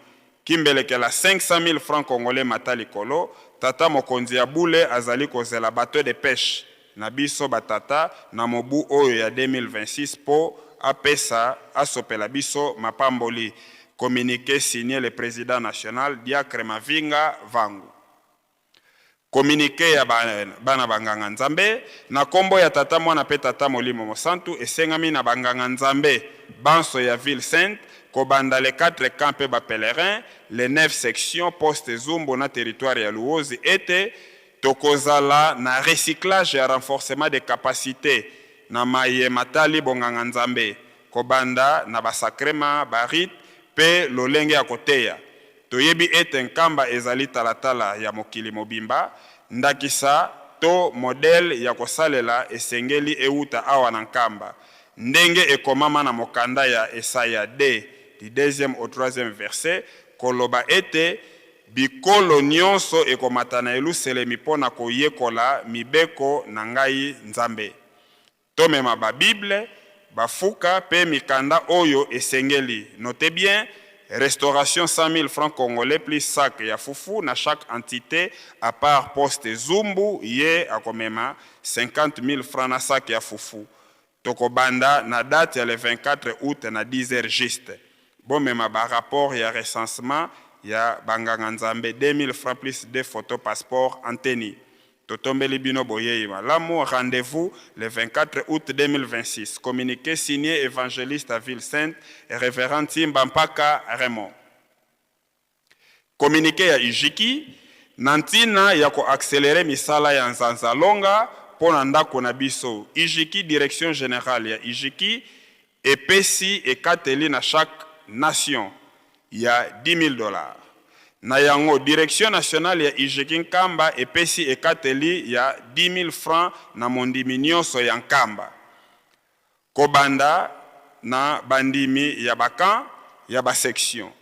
Ki mbelekela 500,000 francs congolais matali kolo. Tata mokonzi ya bule azali kozela bateau de pêche. Na biso batata na mobu oyo ya 2026 po apesa asopela biso mapamboli. Communiqué signé le président national Diacre Mavinga Vangu. Communiqué ya bana banganga nzambe na kombo ya tata mwana pe tata molimo mosantu esengami na banganga nzambe banso ya ville sainte kobanda les 4 camps pe ba pèlerins les 9 sections poste Zumbo na territoire ya Luozi ete tokozala na recyclage et renforcement des capacités na maye matali bonganga nzambe kobanda na basakrema barit pe lolenge ya koteya. Toyebi ete nkamba ezali talatala ya mokili mobimba, ndakisa to modèle ya kosalela esengeli euta awa na nkamba. Ndenge ekomama na mokanda ya Esaya D, du 2e au 3e verset, koloba ete bikolo nyonso ekomata na Yelusalemi pona koyekola mibeko na ngai nzambe. Tomema ba Bible, bafuka pe mikanda oyo esengeli. Notez bien, restauration 100,000 francs congolais plus sac ya fufu na chaque entité à part poste Zumbu ye akomema 50,000 francs na sac ya fufu. Tokobanda na date ya le 24 août na 10h juste. Bon mema ba rapport ya recensement ya banganga nzambe 2,000 francs plus 2 photos passeport anteni. Totombeli bino boyei malamu, rendez-vous le 24 août 2026. Communiqué signé évangéliste à Ville Sainte et révérend Timbampaka Raymond. Communiqué ya Ijiki, nantina ya ko accélérer misala ya nzanzalonga pona ndako na biso. Ijiki, direction générale ya Ijiki, epesi et kateli na chaque nation. Il y a $10,000. Na yango direction nationale ya Ijiki Nkamba epesi ekateli ya 10,000 francs na mondimi nyonso ya Nkamba. Kobanda na bandimi ya bakan ya ba section.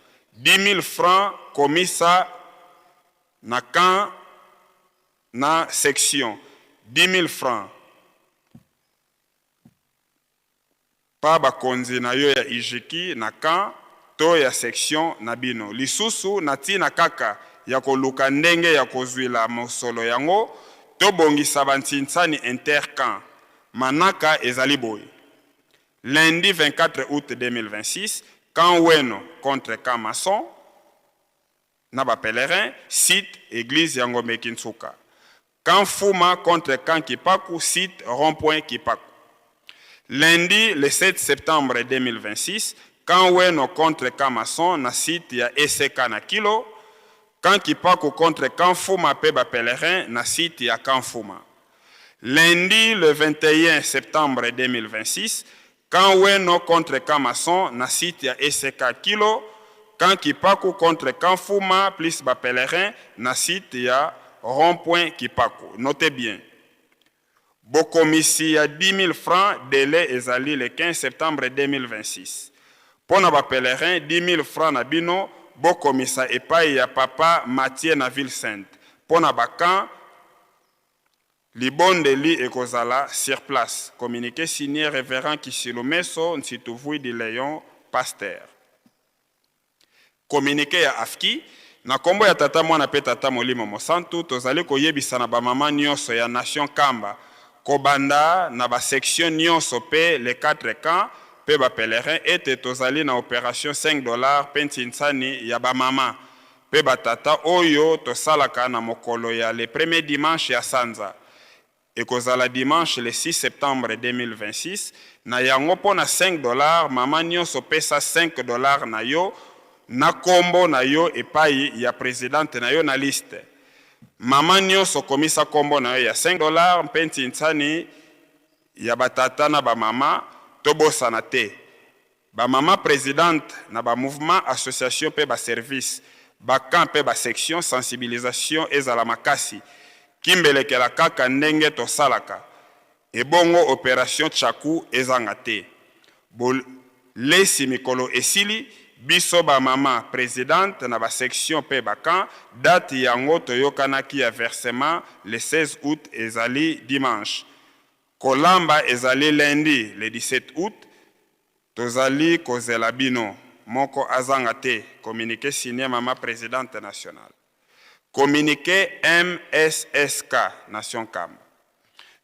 10,000 francs komisa na kan na section. 10,000 francs. Pa bakonzi na yo ya Ijiki na kan to ya section na bino. Lisusu na tina kaka ya koluka ndenge ya kozwila mosolo yango to bongisa bantinsani intercamp. Manaka ezali boy. Lundi 24 août 2026, camp Weno contre camp Maçon na ba pèlerin, site église Yangombe Kinsuka. Camp Fuma contre camp Kipaku, site rond-point Kipaku. Lundi le 7 septembre 2026, camp Weno contre camp Maçon na site ya ECK na Kilo. Camp Kipaku contre camp Fuma pe ba pèlerin na site ya camp Fuma. Lundi le 21 septembre 2026, camp Weno contre camp Maçon na site ya ECK Kilo. Camp Kipaku contre camp Fuma plus ba pèlerin na site ya rond-point Kipaku. Notez bien. Bokomisi ya 10,000 francs délai ezali le 15 septembre 2026. Pona ba pèlerin 10,000 francs na bino bokomisa epai ya papa Mathieu na Ville Sainte. Pona bakan libondeli ekozala sur place. Communiqué signé révérend Kisilumeso Nsituvui di Léon Pasteur. Communiqué ya Afki na kombo ya tata mwana pe tata molimo mosantu tozali koyebisa na ba mama nyonso ya nation Kamba kobanda na ba section nyonso pe les 4 camps pe ba pèlerin ete tozali na opération $5 pensinsani ya ba mama pe ba tata oyo tosalaka na mokolo ya le premier dimanche ya sanza. Ekozala dimanche le 6 septembre 2026 na yango pona $5 mama nyonso pesa $5 na yo na kombo na yo epai ya présidente na yo na liste. Mama nyonso komisa kombo na yo ya $5 mpenti nsani ya batata na ba mama tobosa na te. Ba mama présidente na ba mouvement association pe ba service bakamp mpe basection sensibilisation ezala makasi kimbelekela kaka ndenge tosalaka ebongo opération tchaku ezanga te bolesi mikolo esili biso bamama présidente na basection mpe bakamp date yango toyokanaki ya versement le 16 août ezali dimanche kolamba ezali lundi le 17 août tozali kozela bino moko azanga te communiqué signé mama présidente nationale communiqué MSSK Nation Kamba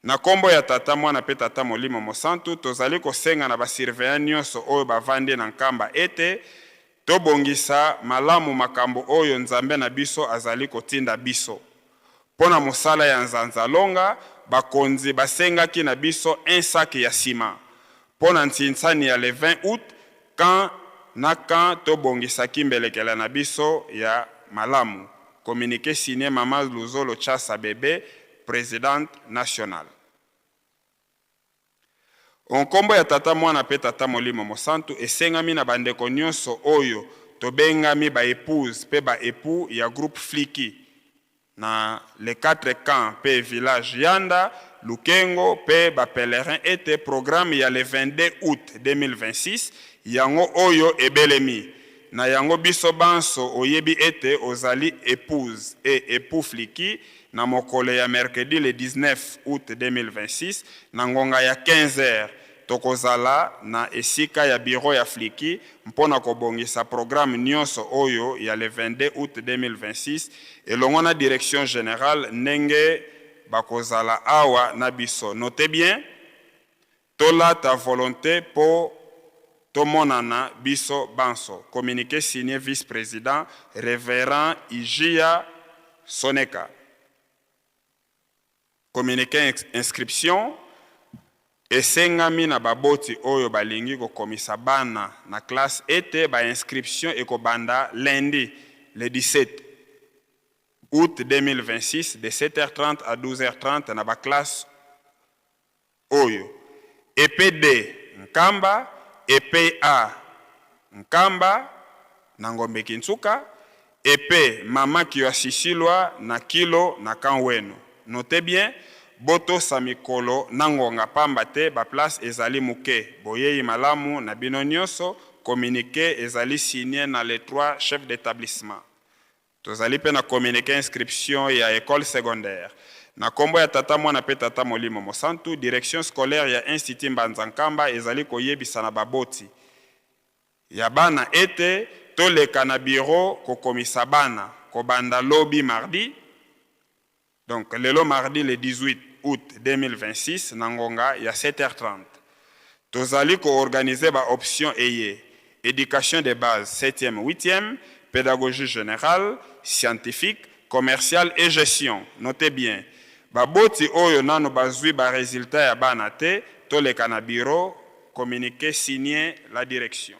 na kombo ya tata mwana pe tata molimo mosantu tozali kosenga na basurveillant nyonso oyo bavandi na Nkamba ete tobongisa malamu makambo oyo nzambe na biso azali kotinda biso pona mosala ya nzanza longa bakonzi basengaki na biso un sac ya sima pona ntinsani ya le 20 août quand tobongisaki mbelekela na biso ya malamu communiqué signé mama Luzolo Chasa Bebe présidente nationale onkombo ya tata mwana pe tata molimo mosantu esengami na bandeko nyonso oyo tobengami ba épouse pe ba époux ya groupe Fliki na les 4 camps pe village Yanda Lukengo pe ba pèlerin ete programme ya le 22 août 2026 yango oyo ebelemi na yango biso banso oyebi ete ozali épouse et époux Fliki na mokolo ya mercredi le 19 août 2026 na ngonga ya 15h tokozala na esika ya bureau ya Fliki mpona kobongisa programme nyonso oyo ya le 22 août 2026 elongo na direction générale ndenge bakozala awa na biso. Notez bien, tola ta volonté pour tomonana biso banso. Communiqué signé vice-président révérend Ijia Soneka. Communiqué inscription esengami na baboti oyo balingi ko komisa bana na classe ete ba inscription ekobanda lundi le 17 août 2026 de 7h30 à 12h30 na ba classe oyo EPD Nkamba EPA Nkamba na Ngombe Kintsuka EP Mama Kiwasisilwa na Kilo na Kanweno. Notez bien, boto samikolo nangonga pamba te ba place ezali muke boyei malamu na bino nyonso communiqué ezali signé na les 3 chefs d'établissement. Tozali pe na communiqué inscription ya école secondaire. Na kombo ya tata mwana pe tata molimo mosantu direction scolaire ya Institut Mbanzankamba ezali koyebisa na baboti. Ya bana ete toleka na bureau ko komisa bana ko banda lobby mardi. Donc lelo mardi le 18 août 2026 nangonga ya 7h30. Tozali ko organiser ba option eye éducation de base 7e 8e, pédagogie générale, scientifique, commerciale et gestion. Notez bien. Ba boti oyo nano bazui ba résultat ya bana te toleka na bureau communiqué signé la direction.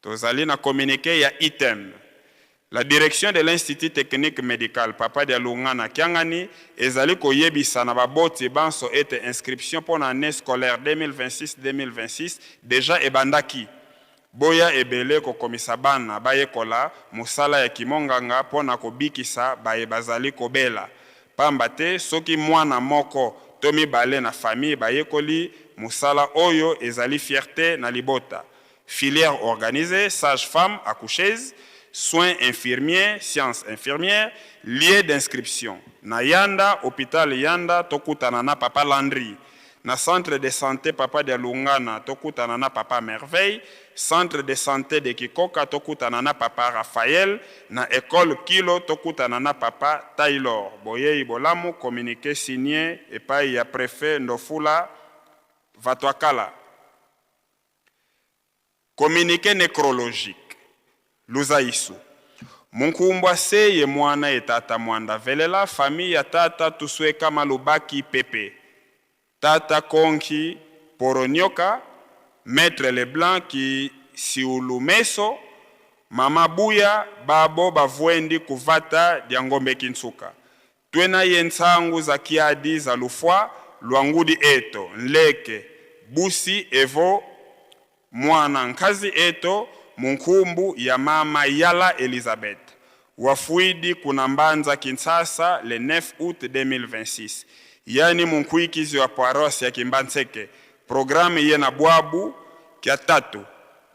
Tozali na communiqué ya item. La direction de l'Institut technique médical Papa de Lungana Kiangani ezali koyebisa na baboti banso ete inscription pour l'année scolaire 2026-2026 déjà ebandaki. Boya ebele ko komisa bana bayekola musala ya kimonganga pona kobikisa baye bazali kobela. Pamba te soki mwana moko tomi bale na famille bayekoli musala oyo ezali fierté na libota. Filière organisée, sage-femme, accoucheuse, soins infirmiers, sciences infirmières, lieu d'inscription. Na Yanda, hôpital Yanda, tokutana na Papa Landry. Na centre de santé Papa de Lungana, tokutana na Papa Merveille. Centre de santé de Kikoka, tokutana na Papa Raphaël. Na école Kilo, tokutana na Papa Taylor. Boye ibolamu, communiqué signé, et pa ya préfet Ndofula Vatwakala. Communiqué nécrologique. Luzaisu. Munkumbwa seye mwana etata mwanda velela famille ya tata tusweka malubaki pepe. Tata konki poronyoka, maître Leblanc ki siulumeso, mama buya babo bavwendi kuvata diangombe Kintsuka. Twena yensangu za kiadi za lufwa, luangudi eto, nleke, busi evo, mwana nkazi eto, munkumbu ya mama Yala Elizabeth. wafuidi kuna Mbanza Kinshasa le 9 août 2026. Yani munkuikizi wa paroisse ya Kimbanseke. Programme yena Bwabu kia tatu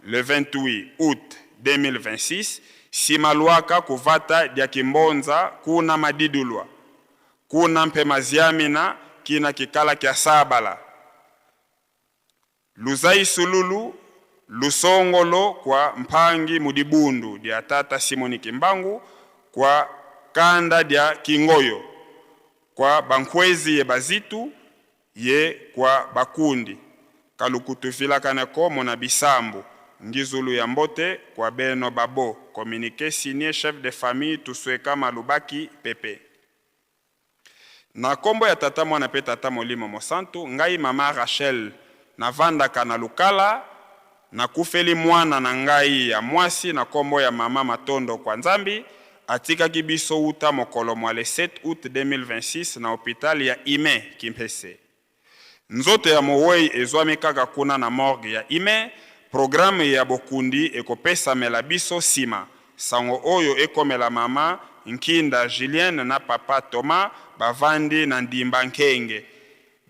le 28 août 2026. Simaluaka kuvata dia Kimbonza kuna Madidulwa. Kuna Mpemaziamina kina Kikala kia Sabala. Luzai Sululu Lusongolo kwa Mpangi Mudibundu dia Tata Simoni Kimbangu kwa Kanda dia Kingoyo kwa Bankwezi ye Bazitu ye kwa Bakundi Kalukutufila Kaneko Mona Bisambu Ngizulu ya Mbote kwa Beno Babo communiqué signé chef de famille Tusweka Malubaki Pepe. Na kombo ya tata mwana pe tata Molimo Mosantu ngai mama Rachel na vanda kana Lukala na kufeli mwana na ngai ya mwasi na kombo ya mama Matondo kwa Nzambi atika kibiso uta mokolo mwale 7 août 2026 na hôpital ya Ime Kimpese. Nzoto ya mowei ezwami kaka kuna na morgue ya Ime. Programme ya Bokundi ekopesa melabiso sima sango oyo ekomela mama Nkinda Julienne na papa Thomas bavandi na ndimba nkenge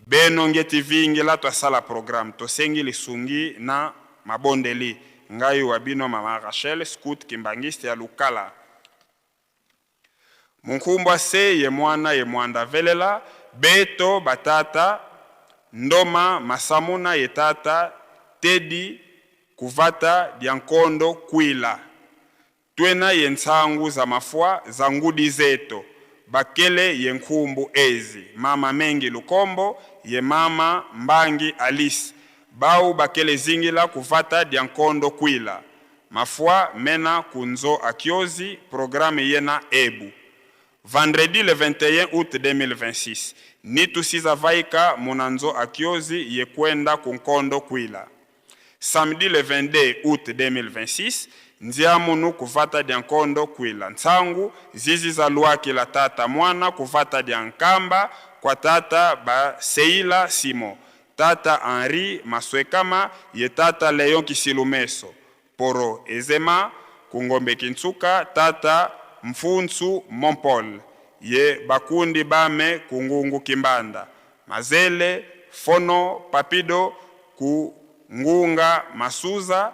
beno ngeti vingi la twasala programme tosengi lisungi na mabondeli ngai wabino mama Rachel scout kimbangiste ya Lukala. Munkumbwa se ye mwana ye mwanda velela beto batata ndoma masamuna ye tata Tedi kuvata diankondo kwila twena yentsangu za mafua za ngudi zeto bakele yenkumbu ezi mama Mengi Lukombo ye mama Mbangi Alice bau bakele zingila kuvata diankondo kwila mafua mena kunzo akiozi programme yena ebu. Vendredi le 21 août 2026 nitu siza vaika munanzo akiozi ye kwenda kunkondo kwila. Samedi le 22 août 2026 nziamunu kuvata diankondo kwila nsangu zizi za luaki la tata mwana kuvata diankamba kwa tata ba Seila Simo tata Henri Maswekama ye tata Leon Kisilumeso poro ezema kungombe Kintsuka tata Mfunsu Mompol ye bakundi bame kungungu Kimbanda Mazele Fono Papido ku Ngunga Masuza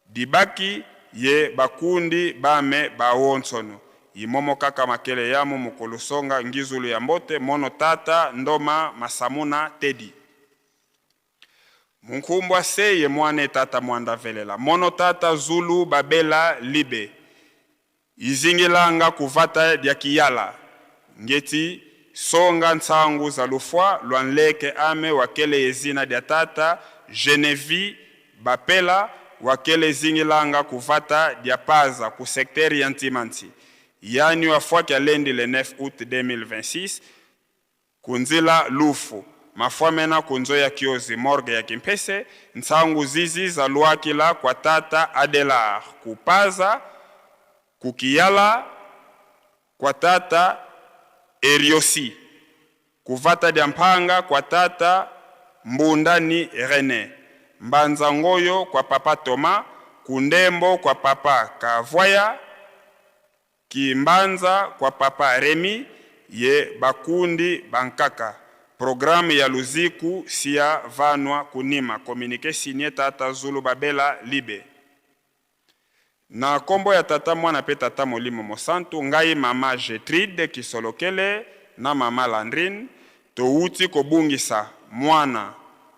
Dibaki ye bakundi bame bawonsono imomo kaka makele yamu mukulusonga Ngizulu ya Mbote mono tata Ndoma Masamuna Tedi. Munkumbwa se ye mwane tata mwanda velela mono tata Zulu Babela Libe izingilanga kuvata dia Kiyala ngeti songa nsangu za lufwa lwanleke ame wakele yezina dia tata Genevieve Bapela wakele zingilanga kuvata diapaza ku sekteri ya Ntimanti. Yani wafwa kia lendi le 9 août 2026 kunzila lufu. Mafwa mena kunzo ya kiozi morgue ya Kimpese nsangu zizi za luakila kwa tata Adelar kupaza kukiyala kwa tata Eriosi kuvata diampanga kwa tata Mbundani Rene Mbanza Ngoyo kwa papa Toma Kundembo kwa papa Kavoya Kimbanza kwa papa Remi ye bakundi bankaka. Programme ya luziku siya vanwa kunima communiqué signé tata Zulu Babela Libe. Na kombo ya tata mwana pe tata Molimo Mosantu ngai mama Jetride Kisolokele na mama Landrine touti kobungisa mwana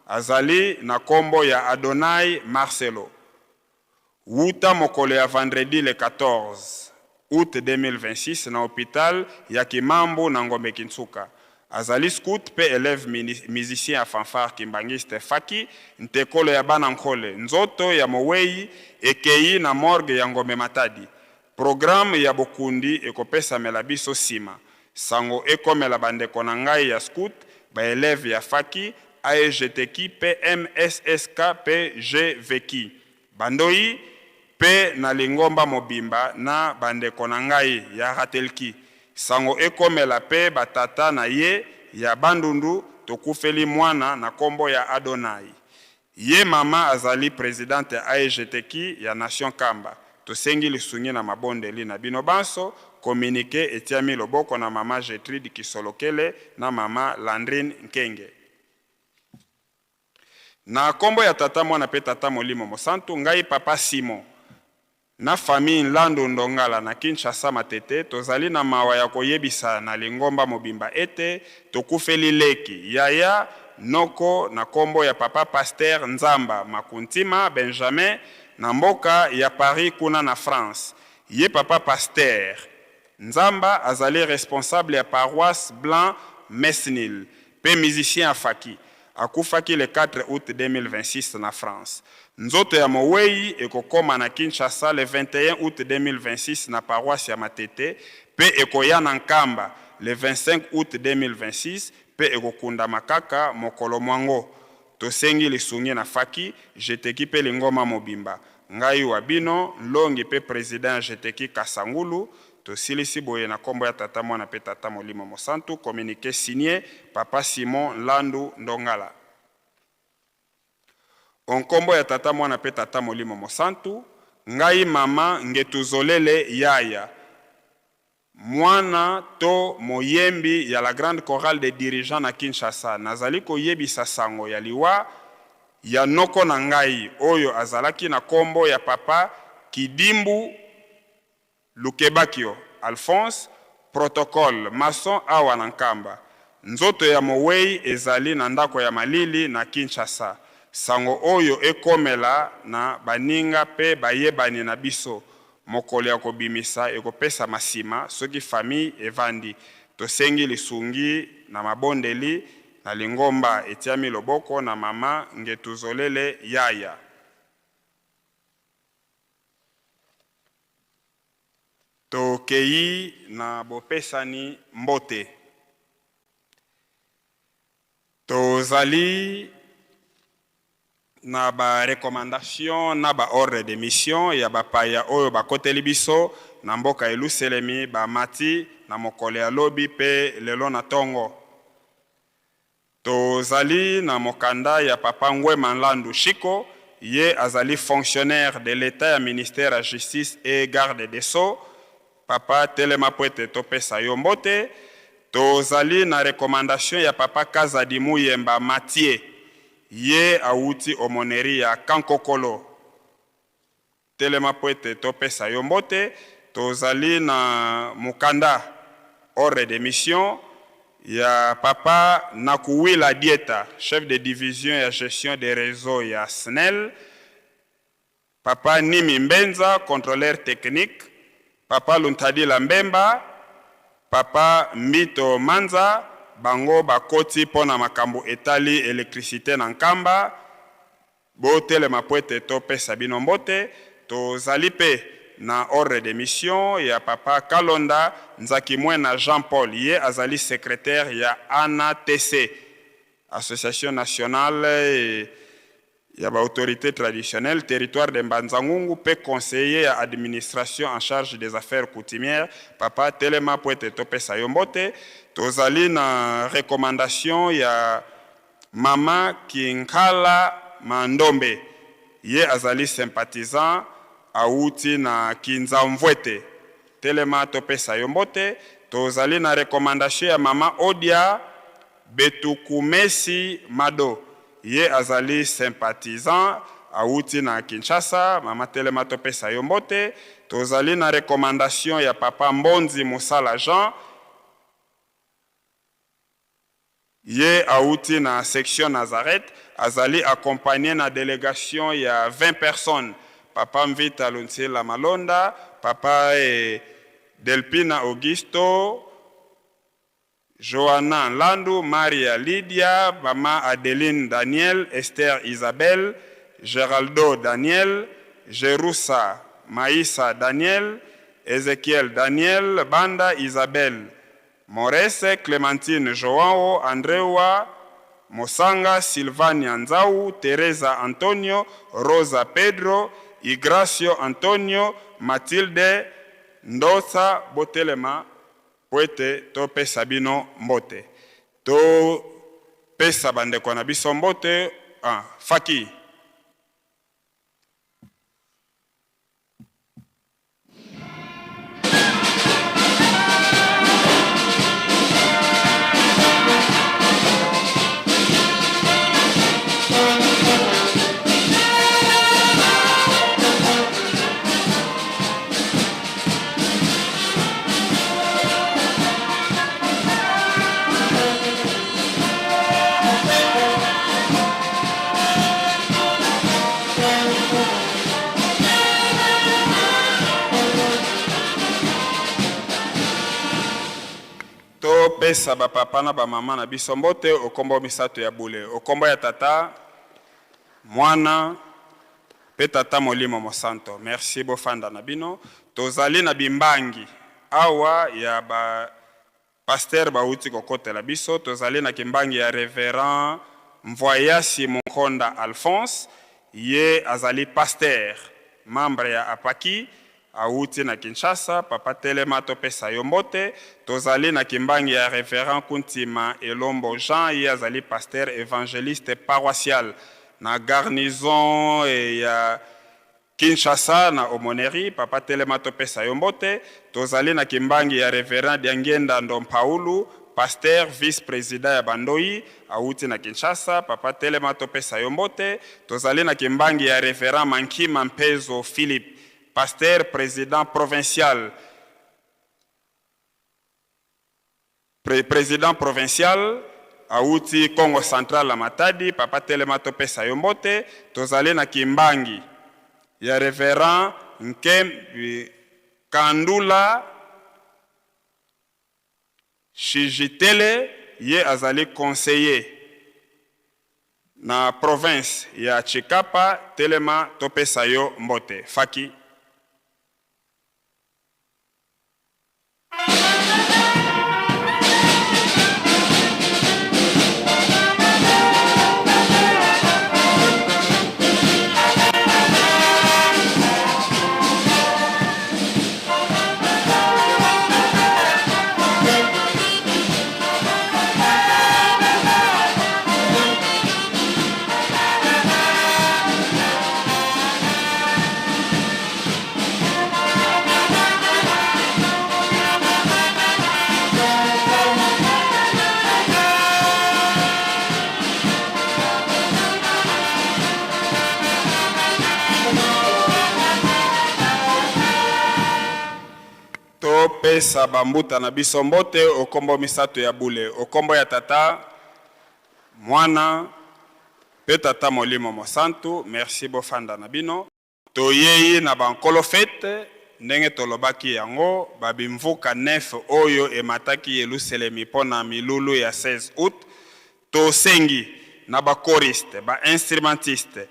azali na kombo ya Adonai Marcelo. Wuta mokolo ya vendredi le 14 août 2026 na hôpital ya Kimambo na Ngombe Kintsuka. Azali scout pe élève musicien à fanfare kimbangiste Faki ntekolo ya bana nkole nzoto ya mowei ekei na morgue ya Ngombe Matadi. Programme ya Bokundi ekopesa melabiso sima sango ekomela bandeko na ngai ya scout ba élève ya Faki AEGTK PMSSK PGVK bandoi pe na lingomba mobimba na bandeko na ngai ya Ratelki sango ekomela pe batata na ye ya bandundu tokufeli mwana na kombo ya Adonai. Ye mama azali présidente AEGTK ya Nation Kamba. tosengi lisungi na mabondeli na bino banso. Communiqué etiami loboko na mama Gertrude Kisolokele na mama Landrine Nkenge. Na kombo ya tata mwana pe tata Molimo Mosantu, ngai papa Simon na famille Nlandu Ndongala na Kinshasa Matete, tozali na mawa ya koyebisa na lingomba mobimba ete tokufeli leki yaya noko na kombo ya papa Pasteur Nzamba Makuntima Benjamin na mboka ya Paris kuna na France. Ye papa Pasteur Nzamba azali responsable ya paroisse Blanc Mesnil pe musicien afaki. Akufaki le 4 août 2026 na France. Nzoto ya Mowei ekokoma na Kinshasa le 21 août 2026 na paroisse ya Matete pe ekoya na Nkamba le 25 août 2026 pe ekokunda makaka mokolo mwango. Tosengi lisungi na faki jeteki pe lingoma mobimba. Ngai wabino longi pe président jeteki Kasangulu. Tosilisi boye na kombo ya tata mwana pe tata Molimo Mosantu, communiqué signé papa Simon Landu Ndongala. On kombo ya tata mwana pe tata Molimo Mosantu, ngai mama Ngetuzolele Yaya, mwana to moyembi ya la grande chorale des dirigeants na Kinshasa. Nazali koyebisa sango ya liwa ya noko na ngai oyo azalaki na kombo ya papa Kidimbu Lukebakio Alphonse, protocole mason awa na Nkamba. Nzoto ya Mowei ezali na ndako ya Malili na Kinshasa. Sango oyo ekomela na baninga pe bayebani na biso. Mokolo ya kobimisa ekopesa masima soki famille evandi. Tosengi lisungi na mabondeli na lingomba etiami loboko na mama Ngetuzolele Yaya. Tokei na bopesani mbote. Tozali na ba recommandation na ba ordre de mission ya bapaya oyo bakoteli biso na mboka Eluselemi ba mati na mokole ya lobi pe lelo na tongo. Tozali na mokanda ya papa Ngwema Nlandu Shiko, ye azali fonctionnaire de l'État ya ministère ya justice et garde des sceaux. Papa Telema Pwete topesa yo mbote. Tozali na recommandation ya papa Kazadi Muyemba Mathieu, ye auti omoneri ya Kankokolo. Telema Pwete topesa yo mbote. Tozali na mukanda ordre de mission ya papa Nakuwila Dieta, chef de division ya gestion des réseaux ya SNEL. Papa Nimi Mbenza, contrôleur technique. Papa Luntadi Lambemba, papa Mito Manza, bango bakoti pona makambo etali électricité na Nkamba. Bo Telema Pwete topesa bino mbote. Tozali pe na ordre de mission ya papa Kalonda Nzakimwena Jean-Paul, ye azali secrétaire ya ANATC, Association nationale ya ba autorité traditionnelle territoire de Mbanzangungu, pe conseiller ya administration en charge des affaires coutumières. Papa Telema Pwete topesa yo mbote. Tozali na recommandation ya mama Kinkala Mandombe, ye azali sympathisant auti na Kinzamvwete. Telema topesa yo mbote. Tozali na recommandation ya mama Odia Betukumesi Mado, ye azali sympathisant auti na Kinshasa. Mama Telema topesa yo mbote. Tozali na recommandation ya papa Mbonzi Musala Jean, ye auti na section Nazareth, azali accompagné na délégation ya 20 personnes. Papa Mvita Lunsila Malonda, papa Delpina Augusto, Johanna Landu, Maria Lydia, mama Adeline Daniel, Esther Isabelle, Geraldo Daniel, Jerusa Maïsa Daniel, Ezekiel Daniel, Banda Isabelle, Morese Clémentine Joao, Andrewa Mosanga, Silvania Nzau, Teresa Antonio, Rosa Pedro, Igracio Antonio, Matilde Ndosa. Botelema Pwete topesa bino mbote. To pesa bandeko na biso mbote. Faki. pesa ba papa na ba mama na biso mbote okombo misato ya bule okombo ya tata mwana pe tata molimo mosanto. Merci bofanda na bino. Tozali na bimbangi awa ya ba pasteur bauti kokotela biso. Tozali na kimbangi ya révérend Mvoyasi Monkonda Alphonse, ye azali pasteur membre ya Apaki auti na Kinshasa. Papa telema topesa yo mbote. Tozali na kimbangi ya révérend Kuntima Elombo Jean, ye azali pasteur évangéliste paroissial na garnison ya Kinshasa na Omoneri. Papa telema topesa yo mbote. Tozali na kimbangi ya révérend Diangenda Ndompaulu, pasteur vice-président ya Bandoi auti na Kinshasa. Papa telema topesa yo mbote. Tozali na kimbangi ya révérend Mankima Mpezo Philippe, pasteur président provincial président provincial auti Congo Central la Matadi. Papa telema topesa yo mbote. Tozali na kimbangi ya révérend Nkem Kandula Shijitele, ye azali conseiller na province ya Chikapa. Telema topesa yo mbote. Faki. Pesa bambuta na biso mbote okombo misato ya bule okombo ya tata mwana pe tata molimo mosantu. Merci bofanda na bino. Toyei na bankolo fete ndenge tolobaki yango babimvuka 9 oyo emataki Yerusalemi pona milulu ya 16 août. Tosengi na ba choriste, ba instrumentiste,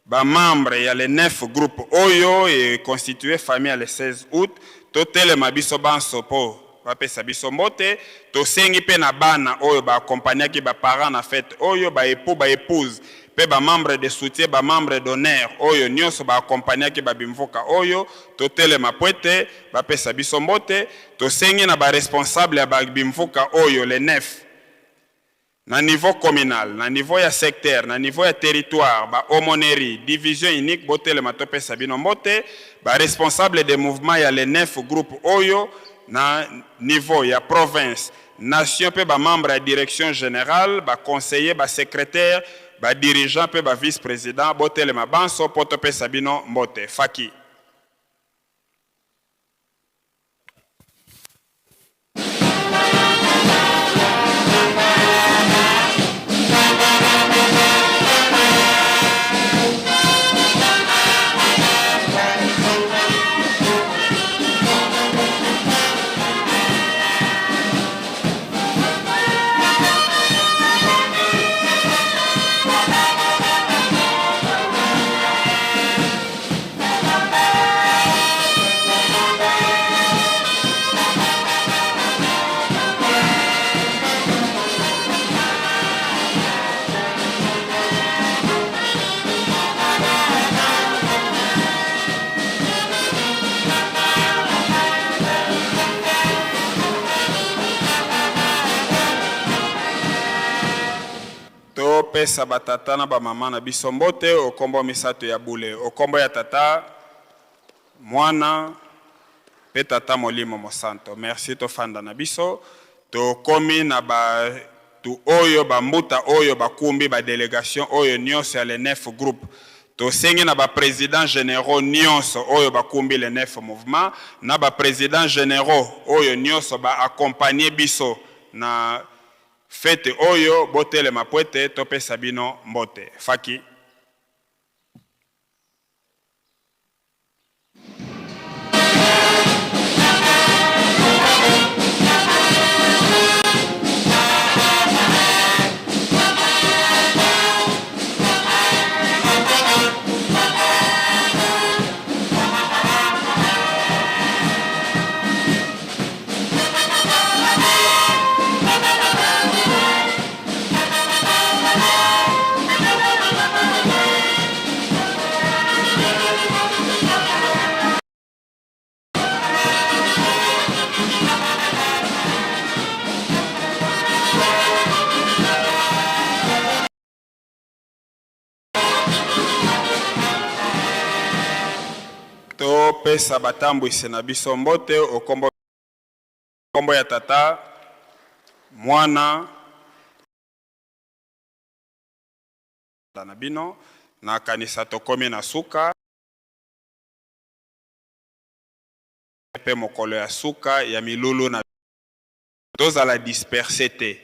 ba membre ya les 9 groupes oyo e constitué famille le 16 août. Totelema biso banso po bapesa biso mbote. Tosengi pe na bana oyo ba accompagnaki ba parents na fête oyo ba époux ba épouse pe ba membre de soutien ba membre d'honneur oyo nyonso ba accompagnaki ba bimvoka oyo. Totelema pwete bapesa biso mbote. Tosengi na ba responsable ya ba bimvoka oyo les 9 na niveau communal, na niveau ya secteur, na niveau ya territoire, ba homonnerie, division unique, botelema topesa bino mbote. Ba responsable des mouvements ya les 9 groupes oyo na niveau ya province, nation pe ba membre ya direction générale, ba conseiller, ba secrétaire, ba dirigeant pe ba vice-président, botelema banso po topesa bino mbote. Faki. Pesa batata na ba mama na biso mbote okombo misato ya bule okombo ya tata mwana pe tata molimo mosanto. Merci tofanda na biso. Tokomi na ba tu oyo bambuta oyo bakumbi ba délégation oyo nyonso ya les 9 groupes. Tosengi na ba président généraux nyonso oyo bakumbi les 9 mouvements na ba président généraux oyo nyonso ba accompagner biso na fete oyo botelema pwete topesa bino mbote. Faki. to pesa batambwisi na biso mbote okombo ya tata mwana na bino na kanisa tokomi na suka pe mokolo ya suka ya milulu na tozala disperse te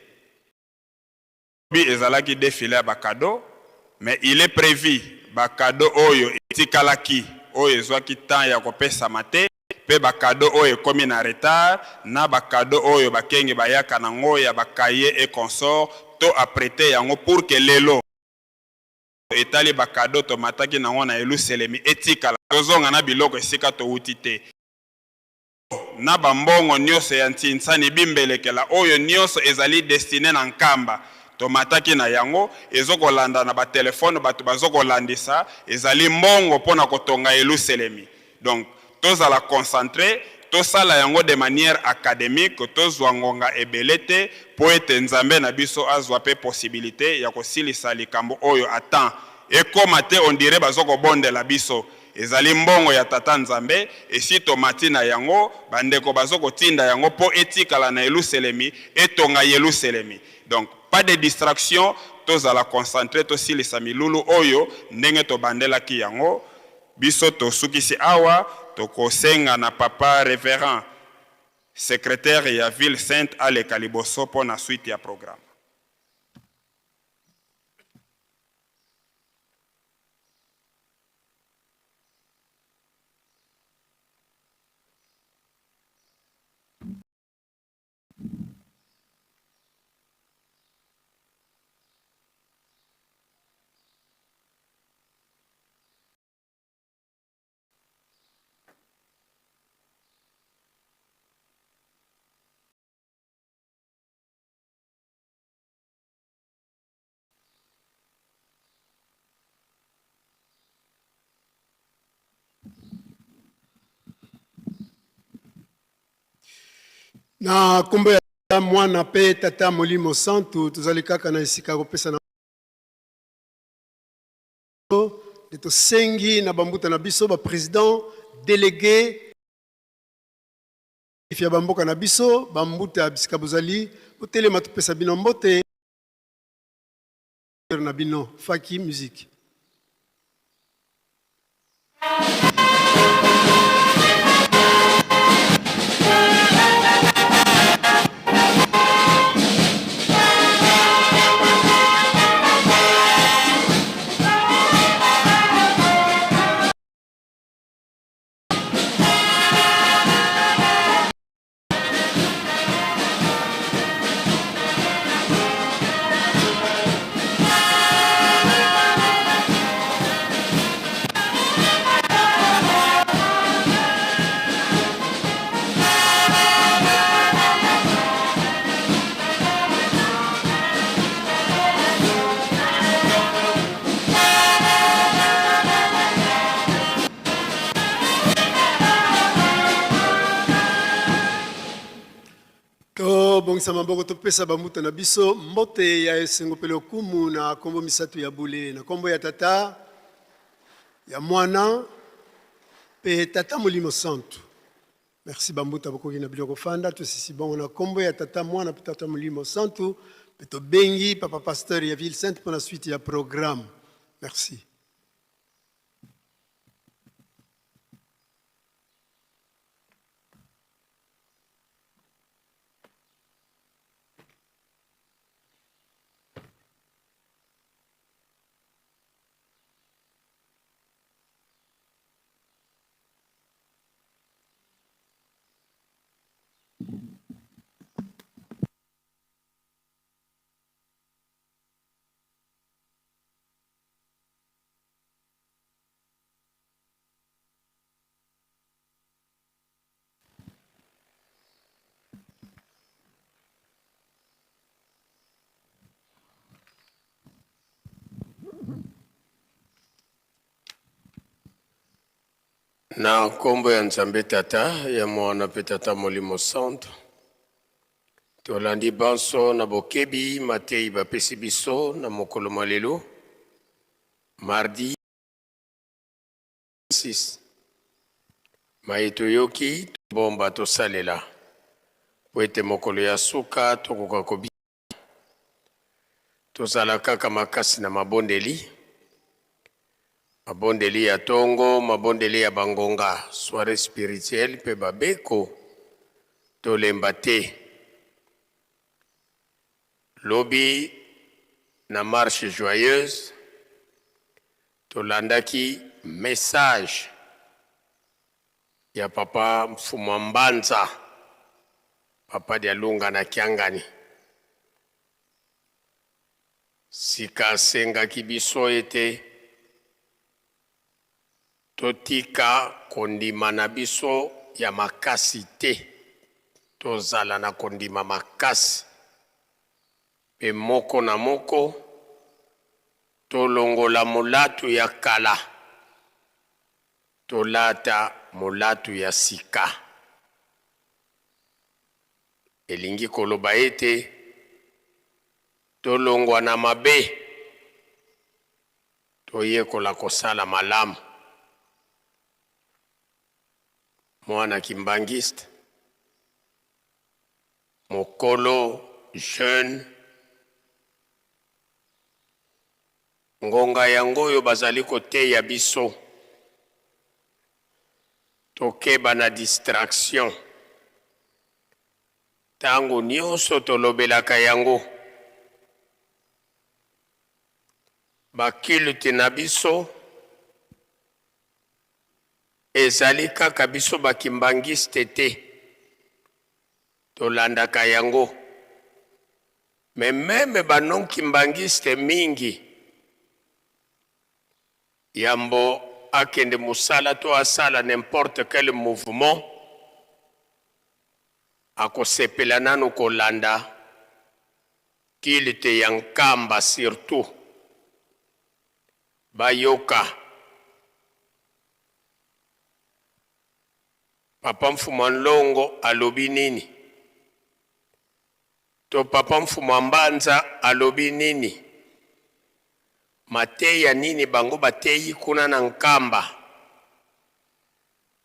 bi ezalaki défilé ya bakado mais il est prévu bakado oyo etikalaki oyo ezwaki temps ya kopesama te pe bakado oyo ekomi na retard na bakado oyo bakenge bayaka nango ya bakaye et consort to apprêter yango pour que lelo etali bakado tomataki nango na Yelusalemi etikala tozonga na biloko esika touti te na bambongo nyonso ya ntinsani bimbelekela oyo nyonso ezali destiné na nkamba tomataki na yango ezokolanda na batelefone bato bazokolandisa ezali mbongo mpona kotonga Yelusalemi. Donc tozala concentré tosala yango de manière académique tozwa ngonga ebele te po ete nzambe na biso azwa pe possibilité ya kosilisa likambo oyo atan ekoma te on dirait bazokobondela biso ezali mbongo ya tata nzambe esi tomati na yango bandeko bazokotinda yango po etikala na Yelusalemi etonga Yelusalemi. Donc pas de distraction tozala concentré tosilisa milulu oyo ndenge tobandelaki yango biso tosukisi awa tokosenga na papa révérend secrétaire ya ville sainte aleka liboso po na suite ya programme. Na kombo ya mwana pe tata molimo santu tozali kaka na esika kopesa na de tosengi na bambuta na biso ba président délégué ifia bamboka na biso bambuta bisika bozali botelema topesa bino mbote na bino faki musique. Bongisa maboko topesa bamuta na biso mbote ya esengopele okumu na kombo misatu ya bule na kombo ya tata ya mwana pe tata molimo santu. Merci bambuta bokoki na biloko fanda tosisi bongo na kombo ya tata mwana pe tata molimo santu pe tobengi papa pasteur ya ville sainte pour la suite ya programme. Merci. Na kombo ya nzambe tata ya mwana pe tata molimo santu tolandi banso na bokebi matei bapesi biso na mokolo malelo mardi 6 Maitoyoki bomba to salela. Poete mokolo ya suka tokoka kobi. Tozala kaka makasi na mabondeli. Mabondeli ya tongo, mabondeli ya bangonga, soirée spirituelle pe babeko tolemba te. Lobi na marche joyeuse tolandaki message ya papa Mfuma Mbanza, papa dia lunga na kiangani. Sika senga kibiso ete totika kondima na biso ya makasi te. Tozala na kondima makasi. Pe moko na moko tolongola mulatu ya kala. Tolata mulatu ya sika. Elingi koloba ete tolongwa na mabe. Toyekola kosala malamu. Mwana kimbangiste. Mokolo jeune. Ngonga yango yo bazali kote ya biso. Tokeba na distraction. Tango nyonso tolobelaka yango. Bakiluti na biso. Ezali kaka biso bakimbangiste te. Tolandaka yango. Meme banon kimbangiste mingi. Yambo akende musala to asala n'importe quel mouvement. Ako sepela nanu kolanda. Kilite yankamba surtout. Bayoka. Papa Mfuma Nlongo alobi nini? To Papa Mfuma Mbanza alobi nini? Mateya nini bango bateyi kuna na nkamba?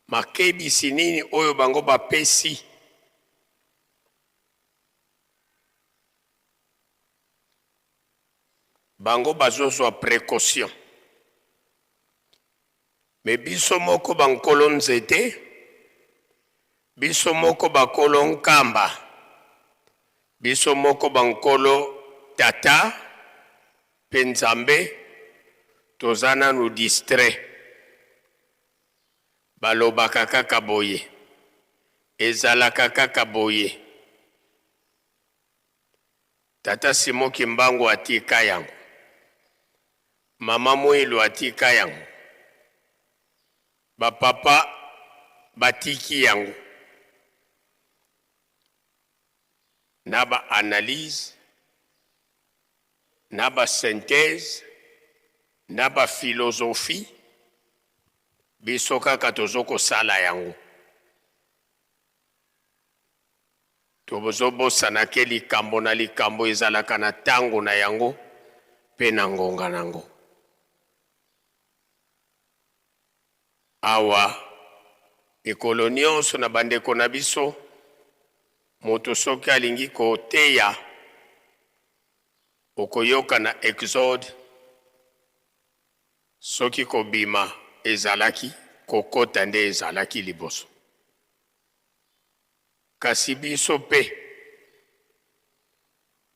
Makebisi nini oyo bango bapesi? Bango bazozwa précaution. Me biso moko bankolo nzete, biso moko bakolo nkamba, biso moko bankolo tata, penzambe, tozana nu distrait. Balobaka kaka boye, ezalaka kaka boye. Tata Simo Kimbangu atika yangu. Mama Mwilu atika yangu. Bapapa batiki yangu. Naba analyse, naba synthèse, naba philosophie, biso kaka tozoko sala yangu. Tobozobosa na ke likambo na likambo ezalaka na tango na yango pe na ngonga nango. Awa ekolo nyonso na bandeko na biso moto soki alingi koteya okoyoka na Exode soki kobima ezalaki kokota nde ezalaki liboso. Kasi biso pe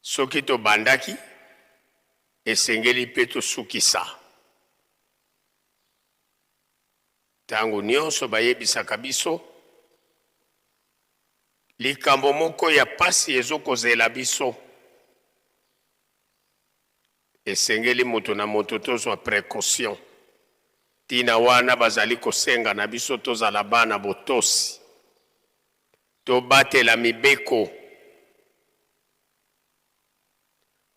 soki to bandaki esengeli pe to sukisa. Tango nyonso bayebisaka biso likambo moko ya pasi ezokozela biso. Esengeli moto na moto tozwa précaution. Tina wana bazali kosenga na biso tozala bana botosi. Tobatela mibeko.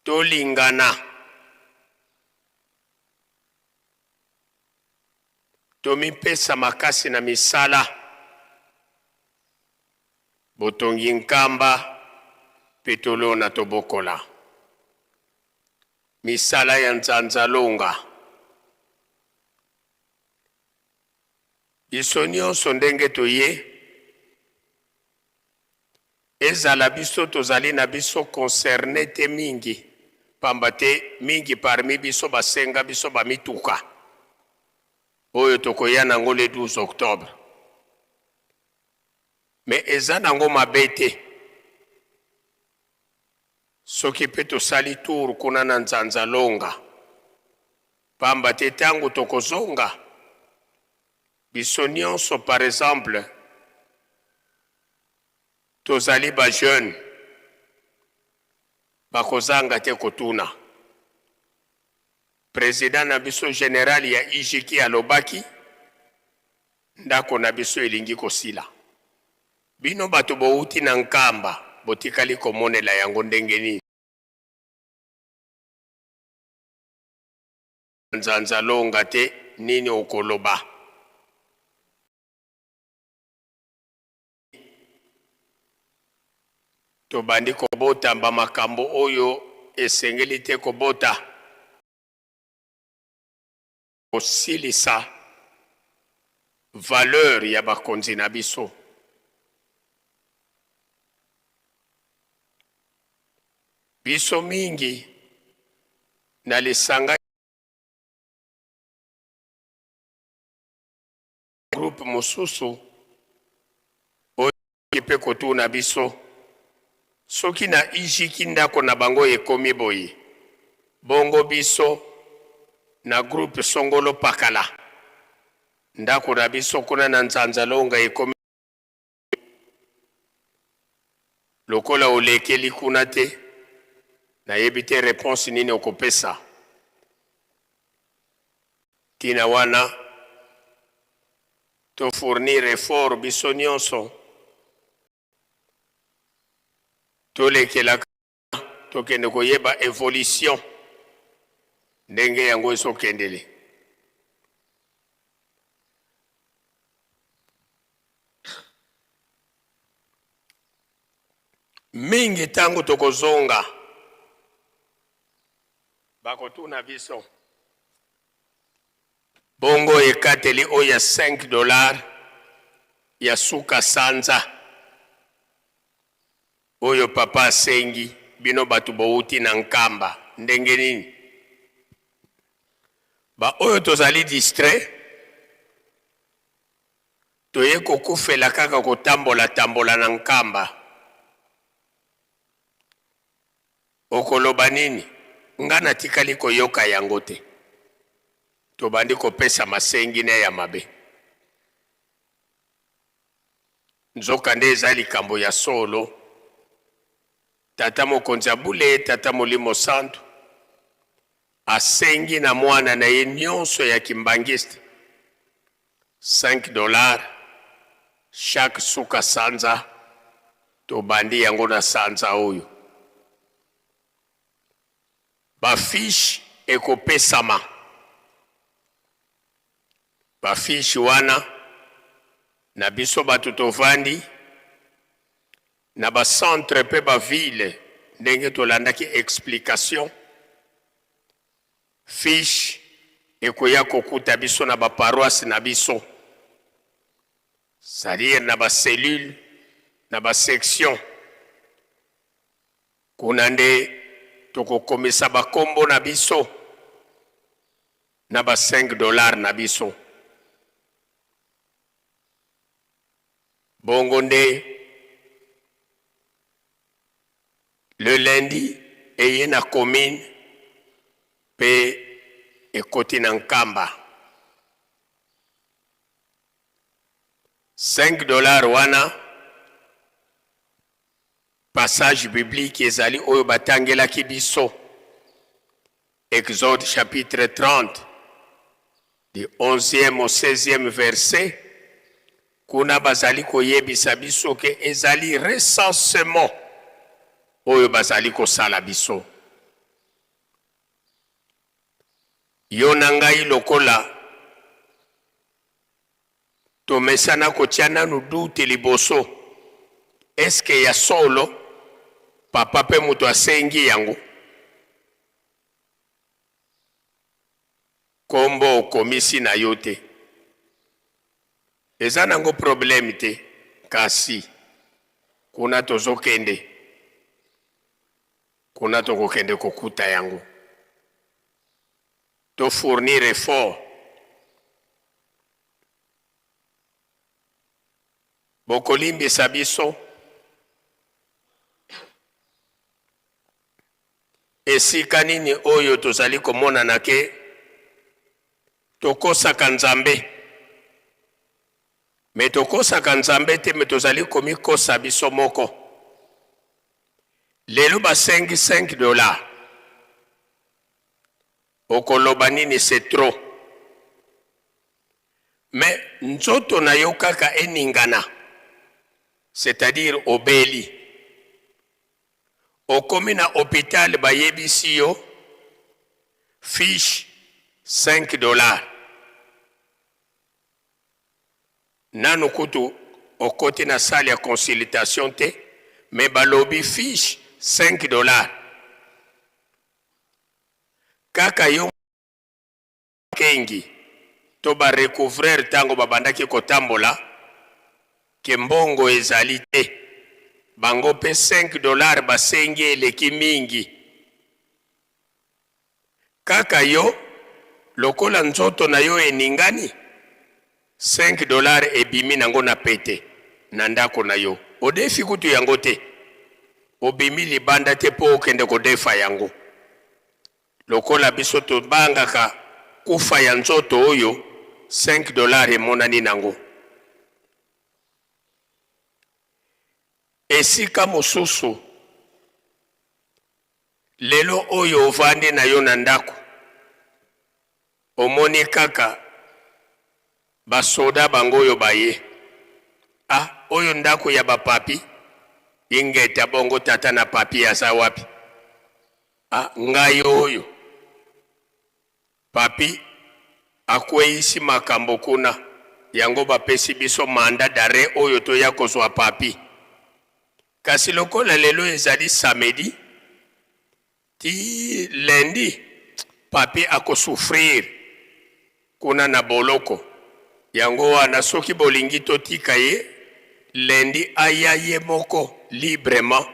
Tolingana. Tomipesa makasi na misala. Botongi nkamba petolo na tobokola. Misala ya nzanzalonga. biso nyonso ndenge toye ezala biso tozali na biso concerné te mingi pamba te mingi parmi biso basenga biso bamituka oyo tokoya nango le 12 octobre mais eza nango mabe te soki mpe tosali tour kuna na Nzanzalonga pamba te ntango tokozonga biso nyonso par exemple tozali ba jeune bakozanga te kotuna président na biso général ya IJK alobaki ndako na biso elingi kosila bino bato bouti na nkamba botikali komonela yango ndenge nini Nzanzalonga te nini okoloba tobandi kobota mba makambo oyo esengeli te kobota kosilisa valeur ya bakonzi na biso biso mingi na lisanga groupe mosusu oyo mpe kotuna biso soki na IJK ndako na bango ekomi boye bongo biso na groupe Songolo Pakala ndako na biso kuna na Nzanzalonga ekomi lokola olekeli kuna te na yebite réponse nini okopesa tina wana to fournir effort biso nyonso tolekela tokende koyeba évolution ndenge yango esokendele mingi tango tokozonga bakotuna biso bongo ekateli oya $5 ya suka sanza oyo papa asengi bino batu bouti na nkamba ndenge nini ba oyo tozali distrait toye kokufela kaka kotambola na nkamba okoloba nini nga natikali koyoka yango te tobandi kopesa masengi na ya mabe nzoka nde eza likambo ya solo tata mokonzi abule tata molimo santu asengi na mwana na ye nyonso ya kimbangiste $5 chaque suka sanza tobandi yango na sanza oyo bafiche ekopesama bafiche wana na biso batu tovandi na ba centre pe ba ville ndenge tolandaki explication fiche ekoya kokuta biso na ba paroisse na biso c'est-à-dire na ba cellule na ba section kuna nde tokokomisa bakombo na biso na ba $5 na biso bongo nde le lundi eye na commune pe ekoti na nkamba $5 wana passage biblique ezali oyo batangelaki biso Exode chapitre 30 du 11e au 16e verset kuna bazali koyebisa biso ke ezali recensement oyo bazali kosala biso yo na ngai lokola tomesana kotia nanu dute liboso eske ya solo papa pe mutu asengi yango kombo okomisi na yo te eza nango problème te kasi kuna tozokende kuna tokokende kokuta yango to fournir effort bokolimbisa biso esika nini oyo tozali komona ke tokosaka Nzambe me tokosaka Nzambe te me tozali komikosa biso moko lelo basengi $5 okoloba nini c'est trop mais nzoto na yo kaka eningana c'est-à-dire obeli okomi na hôpital bayebisi yo fiche $5 nanu kutu okoti na salle ya consultation te me balobi fiche $5 kaka yo kengi to ba recouvrer tango babandaki kotambola ke mbongo ezali te bango pe $5 basengi eleki mingi kaka yo lokola nzoto na yo eningani $5 ebimi nango na pete na ndako na yo odefi kutu yango te obimi libanda te po okende kodefa yango lokola biso tobangaka kufa ya nzoto oyo $5 emonani nango esika mosusu lelo oyo ovandi na yo na ndako omoni kaka basoda bango oyo baye oyo ndako ya bapapi ingeta bongo tata na papi aza wapi ngai oyo papi akweisi makambo kuna yango bapesi biso manda dare oyo toya kozwa papi kasi lokola lelo ezali samedi ti lundi papi akosouffrir kuna na boloko yango wana soki bolingi totika ye lundi aya ye moko librement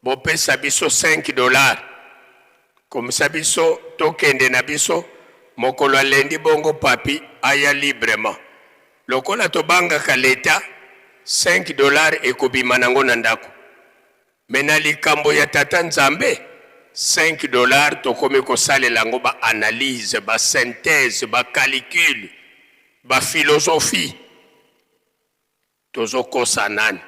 bopesa biso $5 komisa biso tokende na biso mokolo lundi bongo papi aya librement lokola tobangaka leta $5 ekobima nango na ndako mena likambo ya tata Nzambe $5 tokomi kosalela yango ba analyse ba synthèse ba calcul ba philosophie tozokosa nani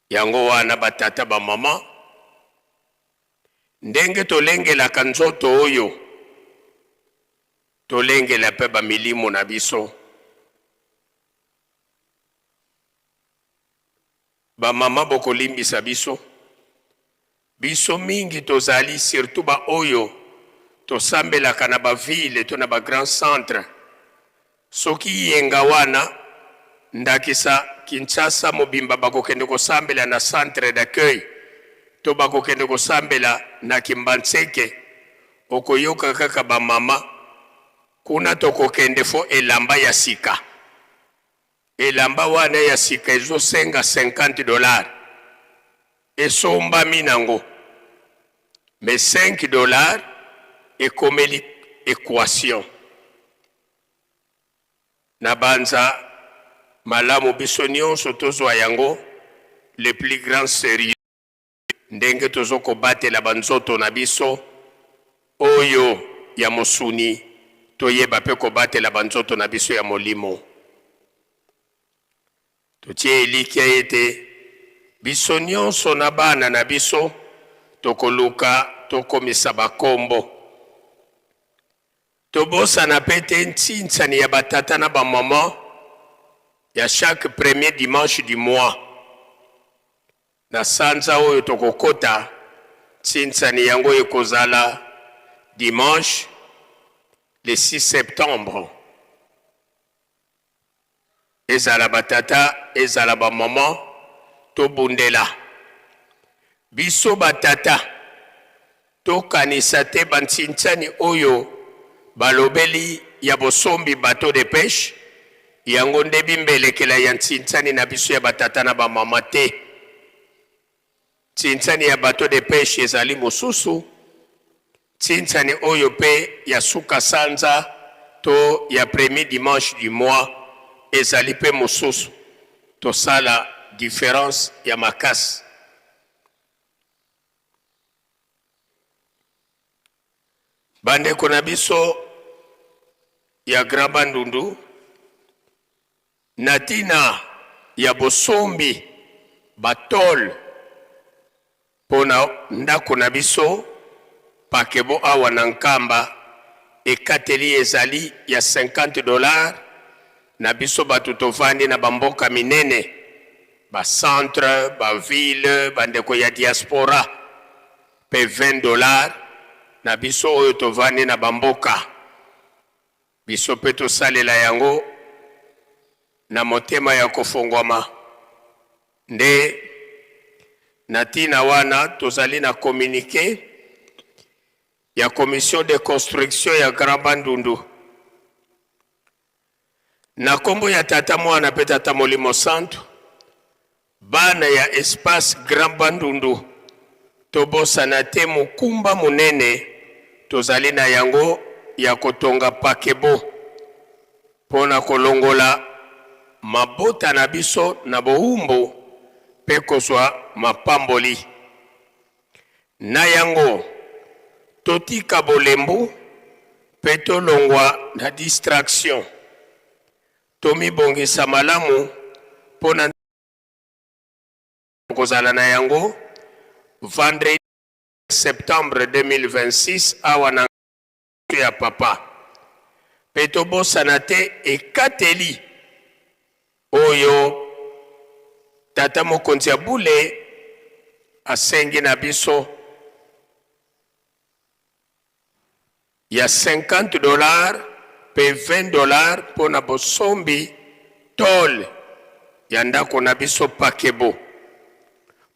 yango wana batata ba mama ndenge tolengelaka nzoto oyo tolengela pe ba milimo na biso ba mama bokolimbisa biso biso mingi tozali surtout ba oyo tosambelaka na ba ville to na ba grand centre soki yenga wana ndakisa Kinshasa mobimba bakokende kosambela na centre d'accueil to bakokende kosambela na Kimbanseke okoyoka kaka ba mama kuna tokokende fo elamba ya sika elamba wana ya sika ezosenga $50 esomba minango mais $5 ekomeli équation na banza malamu biso nyonso tozwa yango le plus grand sérieux ndenge tozoko batela banzoto na biso oyo ya mosuni toyeba pe ko batela banzoto na biso ya molimo totie elikia ete biso nyonso na bana na biso tokoluka tokomisa bakombo tobosana pete ntinsani ya batata na bamama ya chaque premier dimanche du mois na sanza oyo tokokota ntinsani yango ekozala dimanche le 6 septembre ezala batata ezala bamama tobundela biso batata tokanisa te bantintsani oyo balobeli ya bosombi bateau de pêche yango nde bimbelekela ya ntsintsani na biso ya batata na bamama te. Ntsintsani ya bateau de pêche ezali mosusu, ntsintsani oyo pe ya suka sanza to ya premier dimanche du mois ezali pe mosusu. Tosala différence ya makasi. Bandeko na biso ya Grand Bandundu, natina ya bosombi batol pona ndako na biso pakebo awa na nkamba ekateli ezali ya $50 na biso batu tovandi na bamboka minene, ba centre, ba ville, bandeko ya diaspora pe $20 na biso oyo tovandi na bamboka. Biso pe tosalela yango na motema ya kofongwama. Nde natina wana tozali na communiqué ya commission de construction ya Grand Bandundu. Na kombo ya tata mwana pe tata Molimo Santo, bana ya espace Grand Bandundu tobosana te mukumba munene tozali na yango ya kotonga pakebo pona kolongola mabota na biso na boumbo pe kozwa mapamboli. Na yango totika bolembu pe tolongwa na distraction. Tomi bongisa malamu pona kozala na yango vendredi septembre 2026 awa na ya papa. Peto bosana te ekateli oyo tata mokonzi ya bule asengi na biso ya $50 pe $20 pona bosombi tol ya ndako na biso pakebo.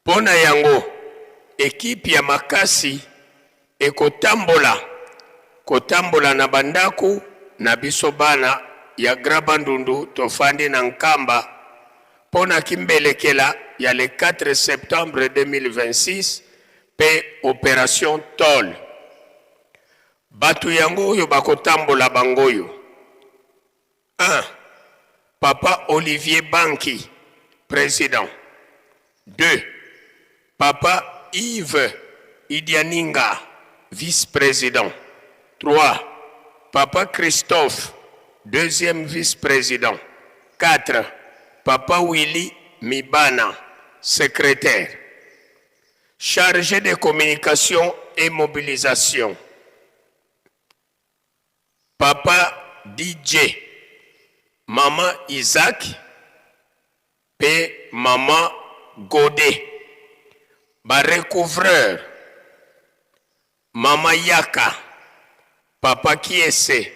Pona yango ekipi ya makasi kotambola na bandaku na biso bana ya Grand Bandundu tofandi na nkamba pona kimbelekela ya le 4 septembre 2026 pe opération tol. Batu yango oyo bakotambola bangoyo: 1. Papa Olivier Banki, président. 2. Papa Yves Idianinga, vice-président. 3. Papa Christophe, deuxième vice-président. 4. Papa Willy Mibana, secrétaire. Chargé de communication et mobilisation: Papa DJ, Maman Isaac, et Maman Godet. Recouvreur: Maman Yaka, Papa Kiese,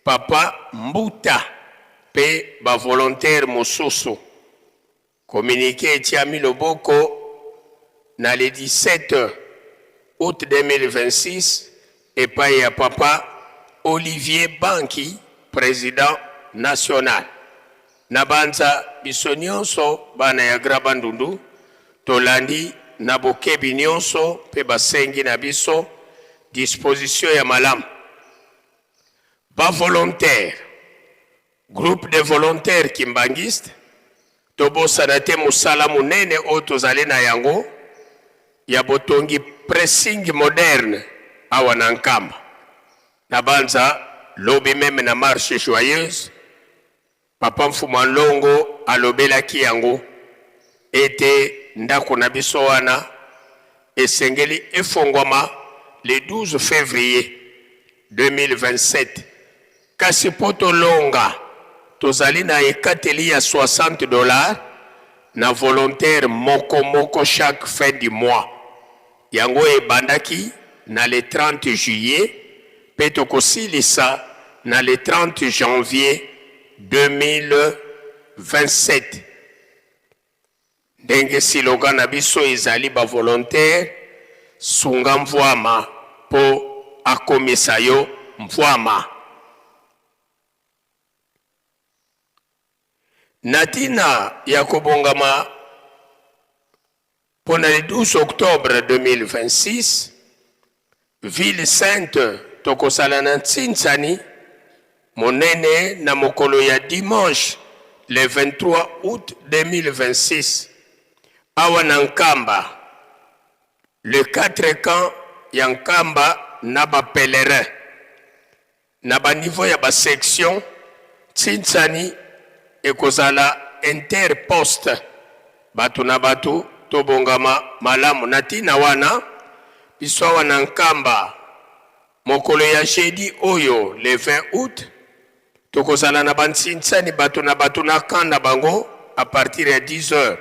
Papa Mbuta, pe volontaire mosusu. Communiqué etiami loboko na le 17 août 2026 et pa ya Papa Olivier Banki, président national. Nabanza biso nyonso bana ya Grand Bandundu tolandi na bokebi nyonso pe basengi na biso disposition ya malamu. Ba volontaire, groupe de volontaires kimbangistes, tobosana te musala munene o tozali na yango ya botongi pressing moderne awa na nkamba. Nabanza lobi meme na marche joyeuse, Papa Mfumanlongo alobelaki yango ete ndako na biso wana esengeli efongwama le 12 février 2027. Kasi poto longa tozali na ekateli ya $60 na volontaire moko chaque fin du mois. Yango ebandaki na le 30 juillet pe tokosilisa na le 30 janvier 2027. Ndenge siloga na biso ezali ba volontaire sunga mvwama po akomisa yo Mfwama. Natina ya kubongama pona le 12 octobre 2026, Ville Sainte tokosala na Ntsinsani monene na mokolo ya dimanche le 23 août 2026. Awa na Nkamba, le 4 camp ya Nkamba na ba pèlerin na ba niveau ya ba section Ntsinsani ekozala interposte batu na batu tobongama malamu natina wana biso awa na Nkamba mokolo ya jeudi oyo le 20 août tokozala na ba Ntsinsani batu na kanda bango à partir ya 10 heures.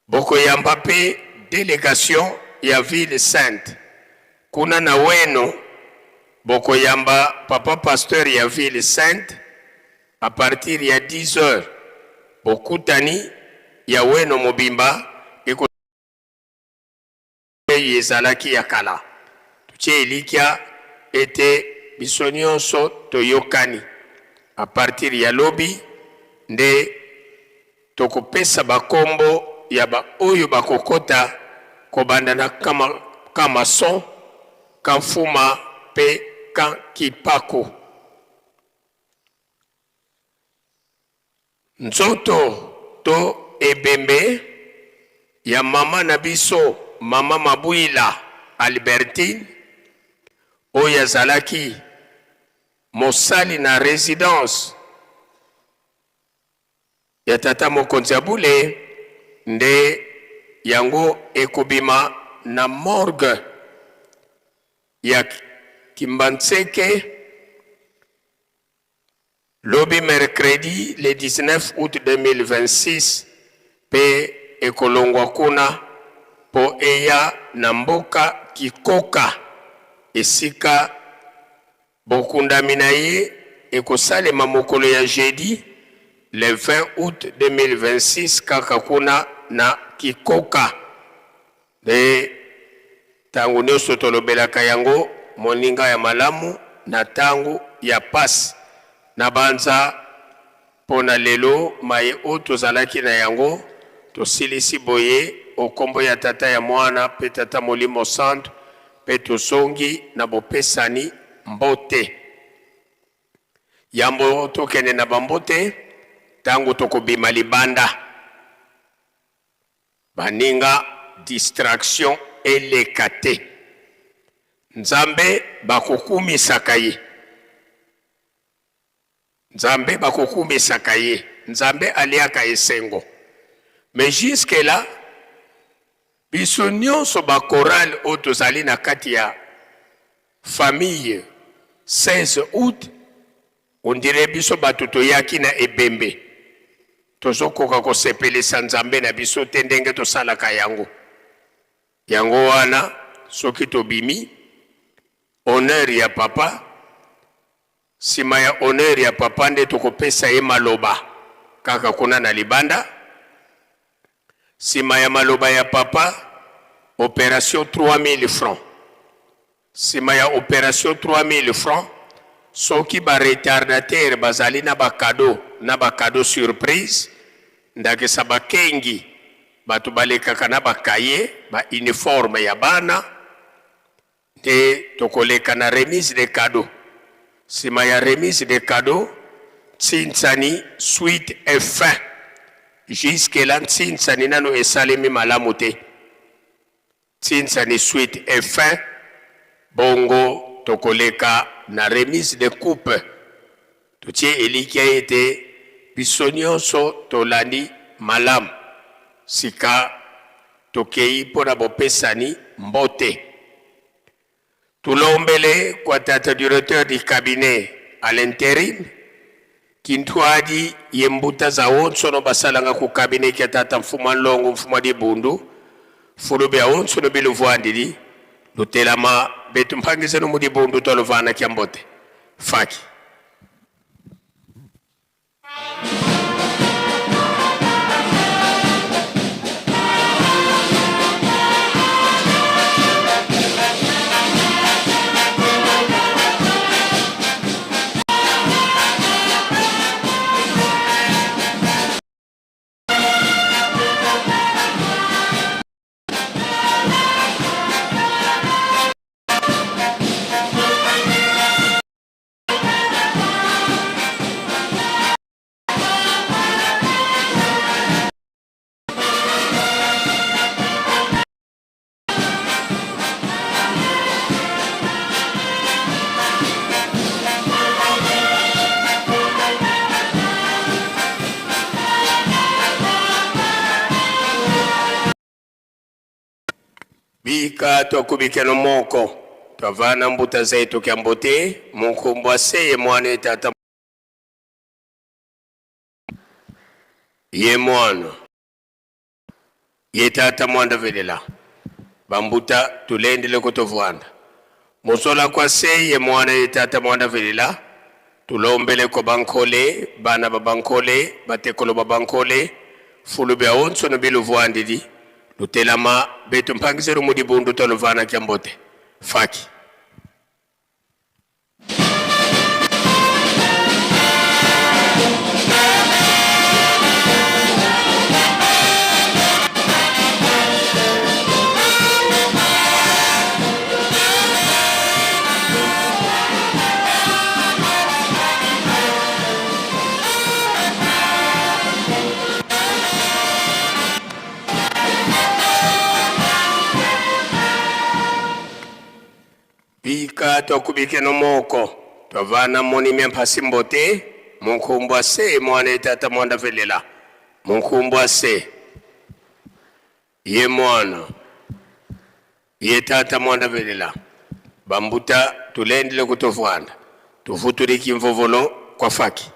Bokoyamba pe délégation ya Ville Sainte kuna na weno bokoyamba papa pasteur ya Ville Sainte à partir ya 10 heures. Bokutani ya weno mobimba eko yezalaki ya kala tuche elikia ete biso nyonso toyokani à partir ya lobi nde tokopesa bakombo ya ba oyo bakokota kobanda na kama son kamfuma pe kan kipako. Nzoto to ebembe ya mama na biso mama Mabuila Albertine oyo azalaki mosali na résidence ya tata mokonzi ya Bule nde yango ekobima na morgue ya Kimbantseke lobi mercredi le 19 août 2026 pe ekolongwa kuna po eya na mboka Kikoka esika bokundami na ye ekosalema mokolo ya jeudi le 20 août 2026 kaka kuna na Kikoka. De tangu nyonso tolobelaka yango moninga ya malamu na tangu ya pasi na banza pona lelo maye o tozalaki na yango tosilisi boye okombo ya tata ya mwana pe tata Molimo Santo pe tosongi na bopesani mbote yambo tokene na bambote tangu tokobima libanda baninga distraction elekate nzambe bakokumisaka ye nzambe bakokumisaka ye nzambe aliaka esengo mais jusque là biso nyonso bakorale oyo tozali na kati ya famille 16 août on dirait biso bato toyaki na ebembe tozokoka kosepelisa nzambe na biso te ndenge tosalaka yango yango wana soki tobimi honneur ya papa sima ya honneur ya papa nde tokopesa ye maloba kaka kuna na libanda sima ya maloba ya papa opération 3000 francs sima ya opération 3000 francs soki ba retardateur bazali na ba cadeau surprise ndakesa bakengi batu balekaka na bakaye ba uniforme ya bana te tokoleka na remise de cadeau sima ya remise de cadeau Ntsinsani suite est fin jusque là Ntsinsani nano esalemi malamu te Ntsinsani suite est fin bongo tokoleka na remise de coupe totie elikia ete biso nyonso tolandi malamu sika tokei mpona bopesani mbote tulombele kwa tata directeur du cabinet à l'intérim kintwadi yembuta za onso no basalanga ku cabinet kia tata mfuma longo mfuma di bundu fulube ya onso no bilu vuandili lutelama betu mpangise no mudi bundu tolovana kia mbote faki bika twakubikeno moko twavana mbuta zetu kya mbote munkumbu aseye mwana etata ye mwana ye tata mwanda velela bambuta tulendele kutovwanda musola kwa seye mwana ye tata mwanda velela tulombele ko bankole bana babankole batekolo babankole fulu bya onso no bilu vwandidi lutelama betu mpangizero mudi bundu tolovana kya mbote faki bika twakubikeno moko twavana moni mempasi mbote munkumbu ase mwana etata mwanda velela munkumbu ase ye mwana ye tata mwanda velela bambuta tulendele kutovwanda tuvutuliki mvovolo kwa faki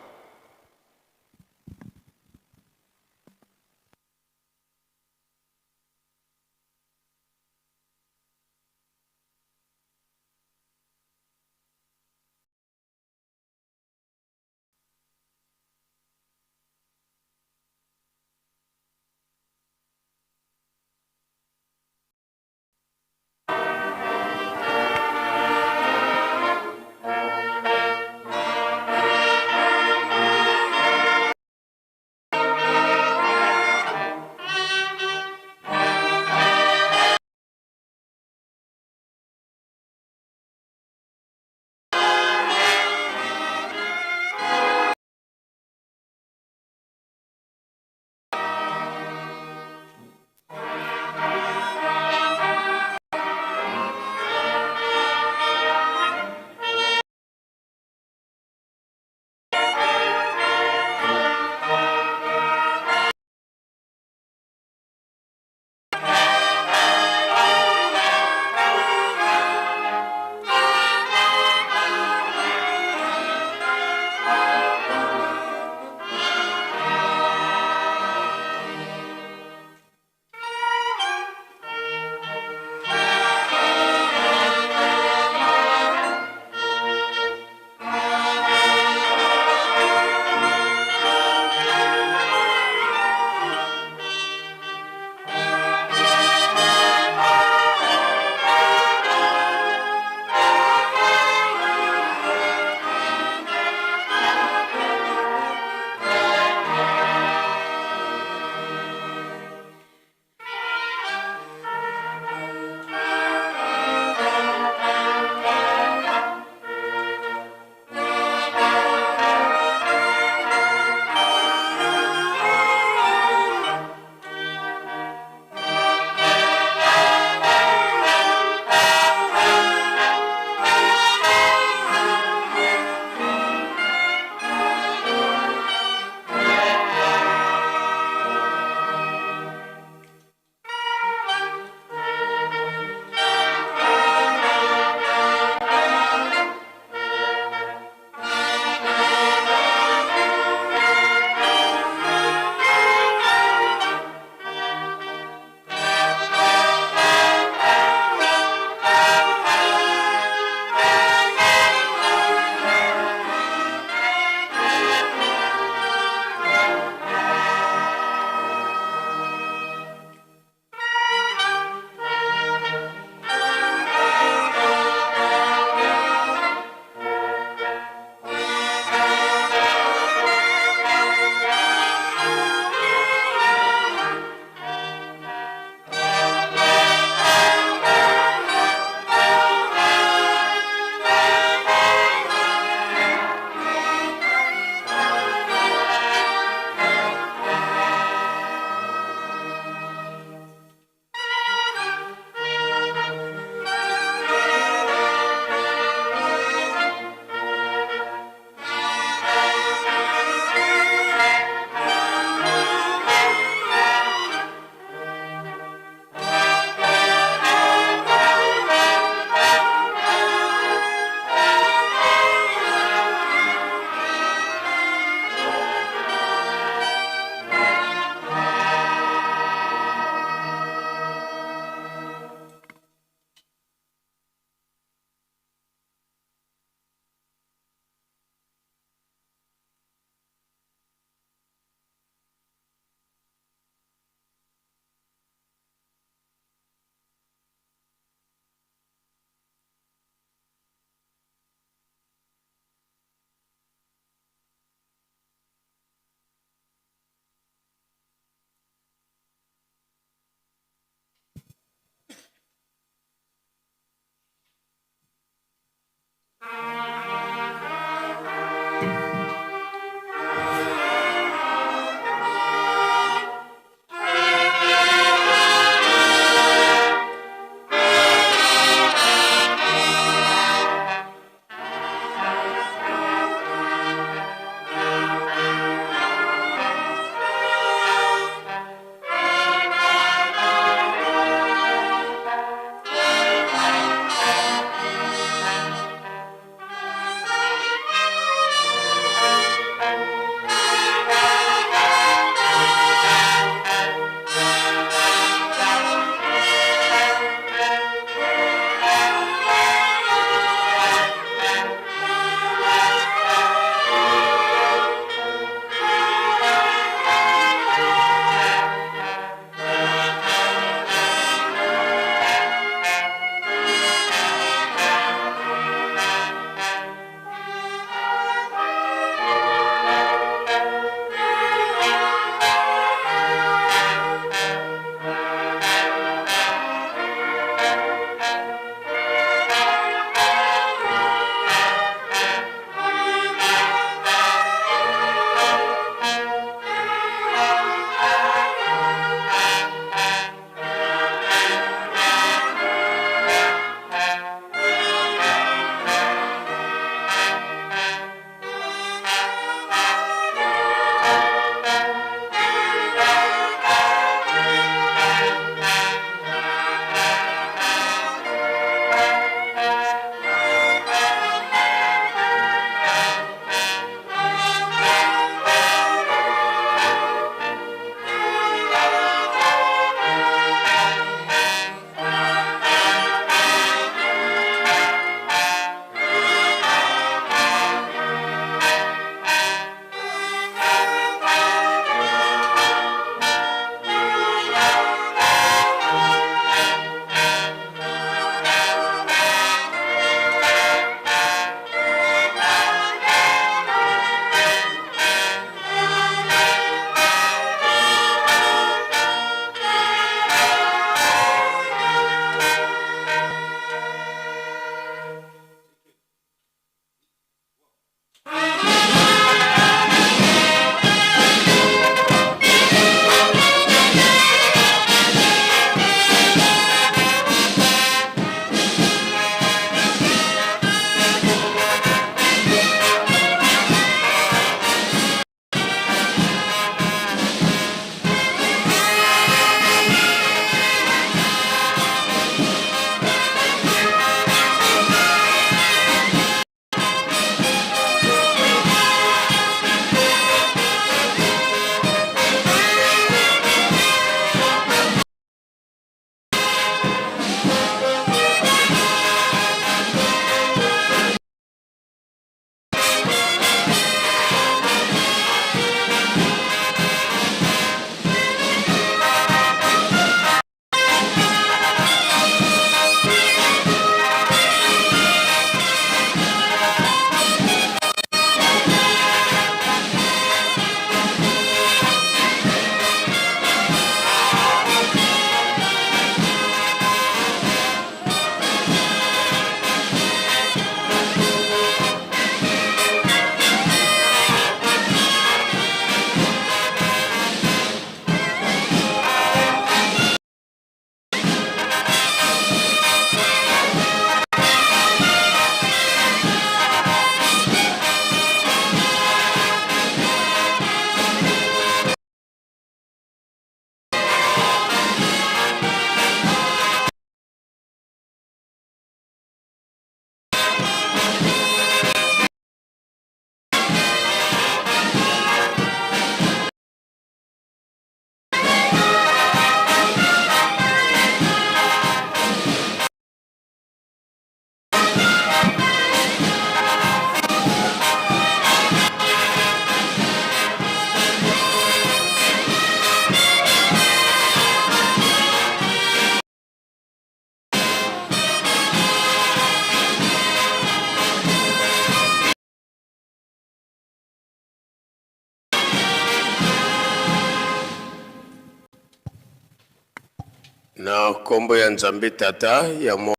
na kombo ya Nzambe tata ya mo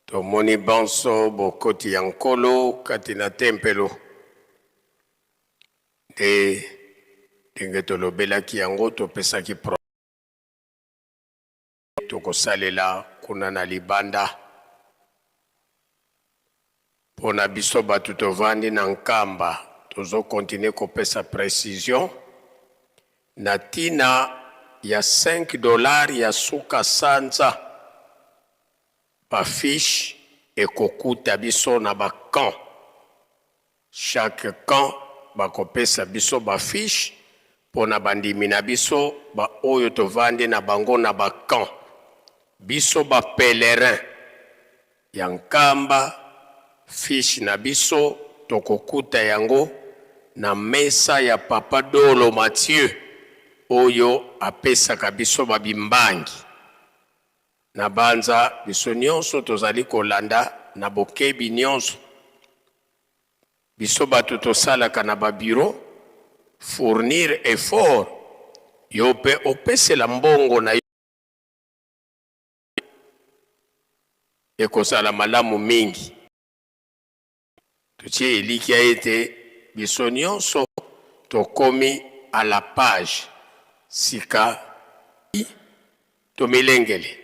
tomoni banso bokoti ya nkolo kati na tempelo nde ndenge tolobelaki yango topesaki tokosalela kuna na libanda pona biso batu tovandi na nkamba tozokontinue kopesa précision na tina ya $5 ya suka sanza bafiche ekokuta biso na bakamp. Chaque camp bakopesa biso bafiche pona bandimi na biso ba oyo tovandi na bango na bakamp. Biso ba pèlerin ya nkamba fiche na biso tokokuta yango na mesa ya Papa Dolo Mathieu oyo apesaka biso babimbangi. Na banza biso nyonso tozali kolanda na bokebi nyonso. Biso batu tosalaka na babiro fournir effort yo pe opesela mbongo na ekozala malamu mingi. Tutie elikia ete biso nyonso tokomi à la page sika tomilengele.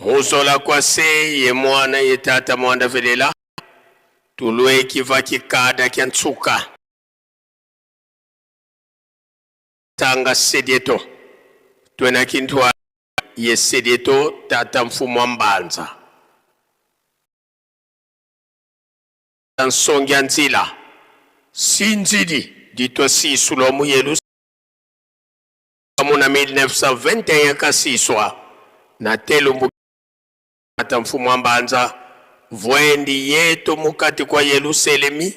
Muzola kwa se ye mwana ye tata mwanda velela tulwe kiva kikada kya ntsuka tanga sedieto twena kintwa ye sedieto tata mfumu wa mbanza nsongya nzila sinzidi ditwa sisulo mu yelu muna 1921 kasiswa na telumbu tata mfumu wa mbanza vwendi yetu mukati kwa Yerusalemi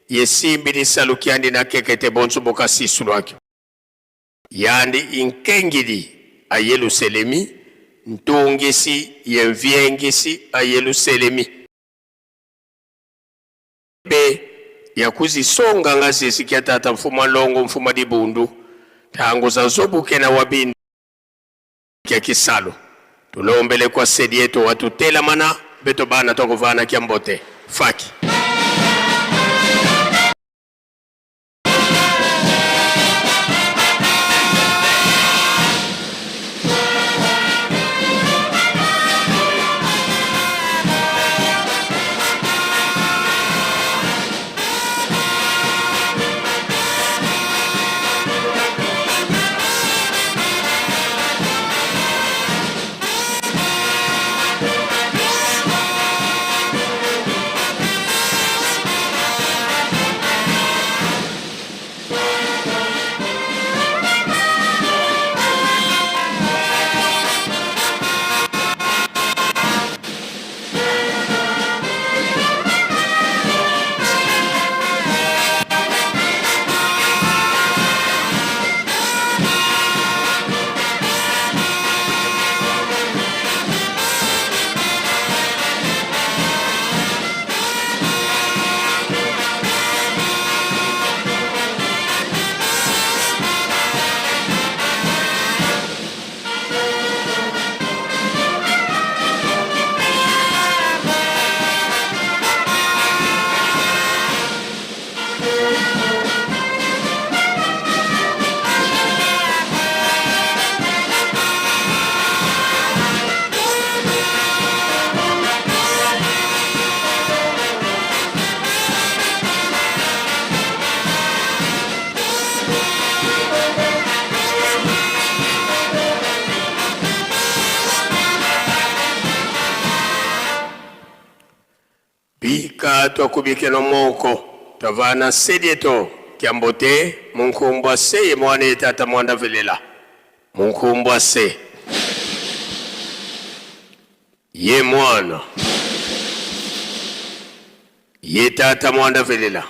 yesimbi lisalukiandi na kekete bonsu boka sisulu wake yandi inkengidi a Yerusalemi ntungisi yenviengisi a Yerusalemi be ya kuzisonga ngazisi kia tata mfumu longo mfumu dibundu tangu za zobuke na wabindi kia kisalo tulombele kwa sedi yetu watutela mana beto bana toko vana kia mbote faki bika twakubike no moko tavana sedieto kiambote munkumbwa se ye mwana tata mwanda velela munkumbwa se ye mwana ye tata mwanda velela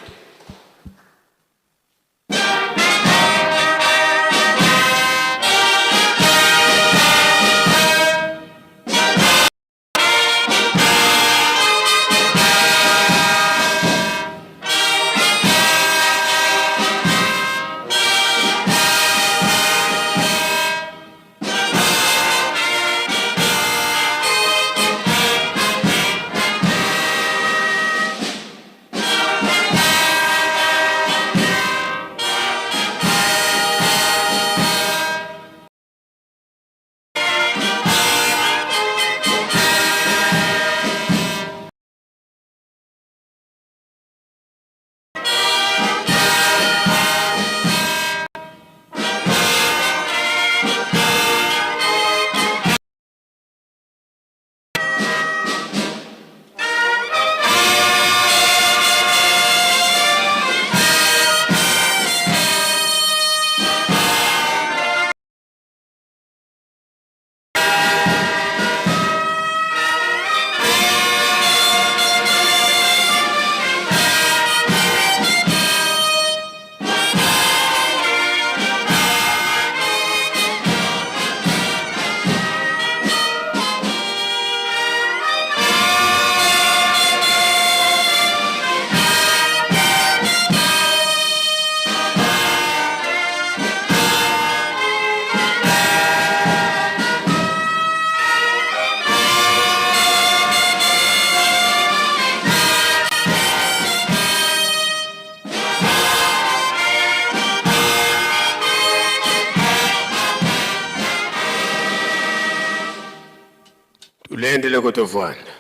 tulendele kutovana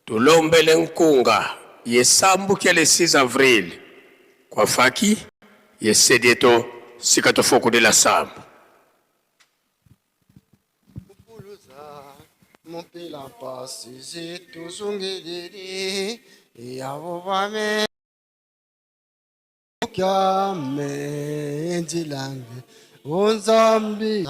tulombele nkunga yesambuke le 6 avril kwa faki yesedieto sikatofoko de la sambu Mopila pasi zitu zungiliri yavo vame kyame enjilange unzambi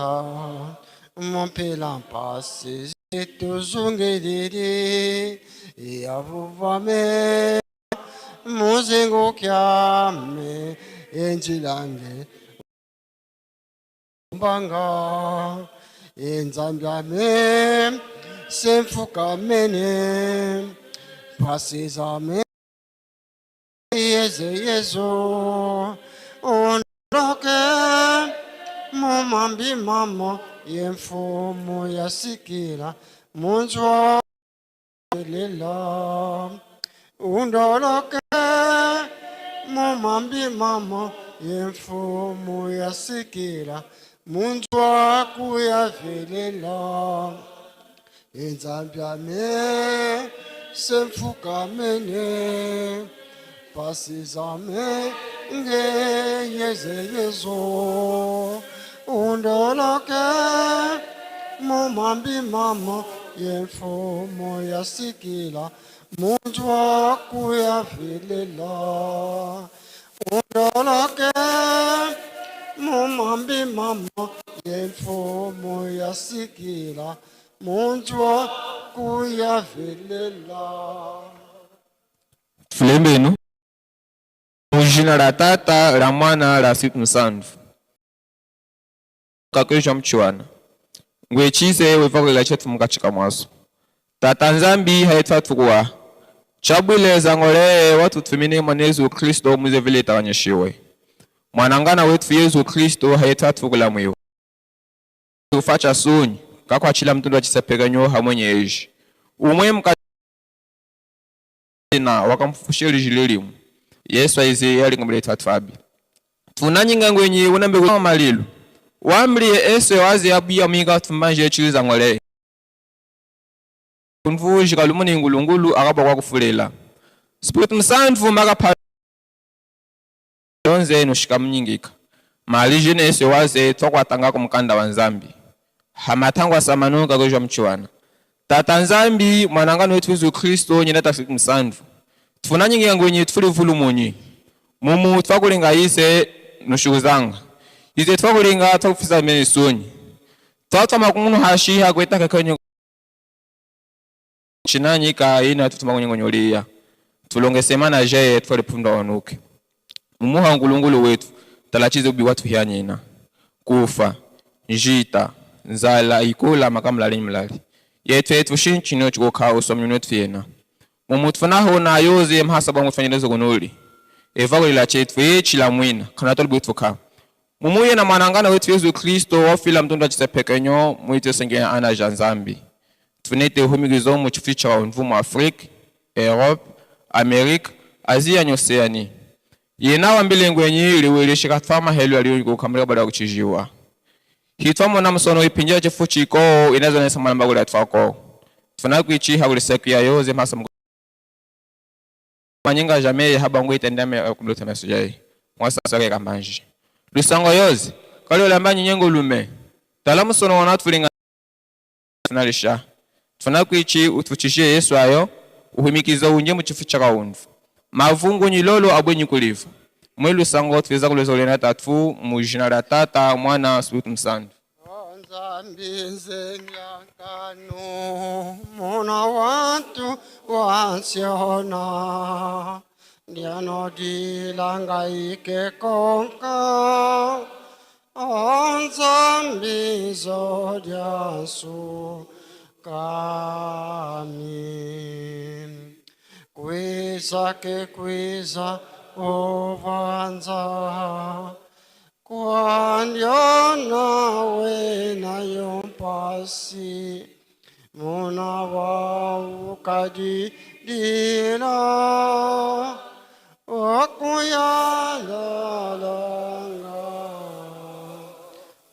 mopila pasi zitu zungiliri yavo vame muzingo kyame enjilange mbanga enzambyame semfukamene pasizame yezo ondoke mumambi mamo yemfumo yasikira munzwa lela undoloke mumambi mamo yemfumo yasikira munzwa kuyavelela enzambyame semfukamene pasizame ngeyezeyezo undoloke mumambi mamo yemfumo yasikila munzwa kuyavelela undoloke mumambi mamo yemfumo yasikila munzwa kuyavelela. Fulembenu mujina la tata la mwana la siku msanvu kakesha mchwana ngwechize wevakulela chetu mukachika mwaso tata nzambi haitfatukuwa chabwileza ngole watu tumine mwanezu Kristo muzevile tawanyeshiwe mwanangana wetu Yesu Kristo haitfatukula mwiyo ufacha sunyi kakwa chila mtundu wa chisepeganyo hamwenye eji umwe mkana wakamfusheli jililimu Yesu aizi yali ngambile tatuabi tunanyinga ngwenye unambe kwa malilu wamlie ese wazi abuya minga tumanje chiliza ngole kunvuji kalumuni ngulungulu akaba kwa kufulela spirit msanvu maka donze nushika mnyingika mali jene ese wazi tokwa tanga kumkanda wa nzambi hamatangwa samanuka kwa mchuwana tata nzambi mwanangano wetu Yesu Kristo nyinata siku msanvu tunanyinga ngwenye tufuli vulumunyi mumu twakulinga ise nushuzanga ise twakulinga twakufisa menisoni twatwa makunu hashi hakweta kakanyo chinanyika ina tutumakunyonyolia tulongesemana je twale punda wanuke mumu ngulungulu wetu talachize ubi watu hyanyina kufa njita nzala ikula makamlali mlali yetu shinchino chikokawo somnyunetu yena mumutfunaho na yoze mhasaba mufanyelezo gonoli evakulila chetu echila mwina kana tolibutfuka mumuye na mwanangana wetu Yesu Kristo wafila mtondo achisepekenyo muite senge ana janzambi tfunete humigizo mu chificha wa mvumo Afrika Europe Amerika Asia nyoseani yena wambile ngwenyi liwele shikatfama helu aliyo kamera bada kuchijiwa hitwamo na msono ipinja chifuchiko inazo nesa malamba kula twako tfunakwichi hakuliseku ya yoze mhasa manyinga jamii haba ngwite ndame kumlota mesujai mwasa sake kamanji lusango yozi kali olambanyi nyengo lume talamu sono wana tulinga tunalisha tunakwichi utuchishie Yesu ayo uhimikiza unje mu chifucha kaundu mavungu nyilolo abwenyi kuliva mwelu sango tuweza kulezolena tatu mujina la tata mwana spirit msandu Nzambi nzenyakano mona watu wansiona ndiano dilanga ike konka Nzambi zodiasu kami kwiza ke kwiza ovanza Kwanyona wena yompasi muna waukadi dila wakuyandalanga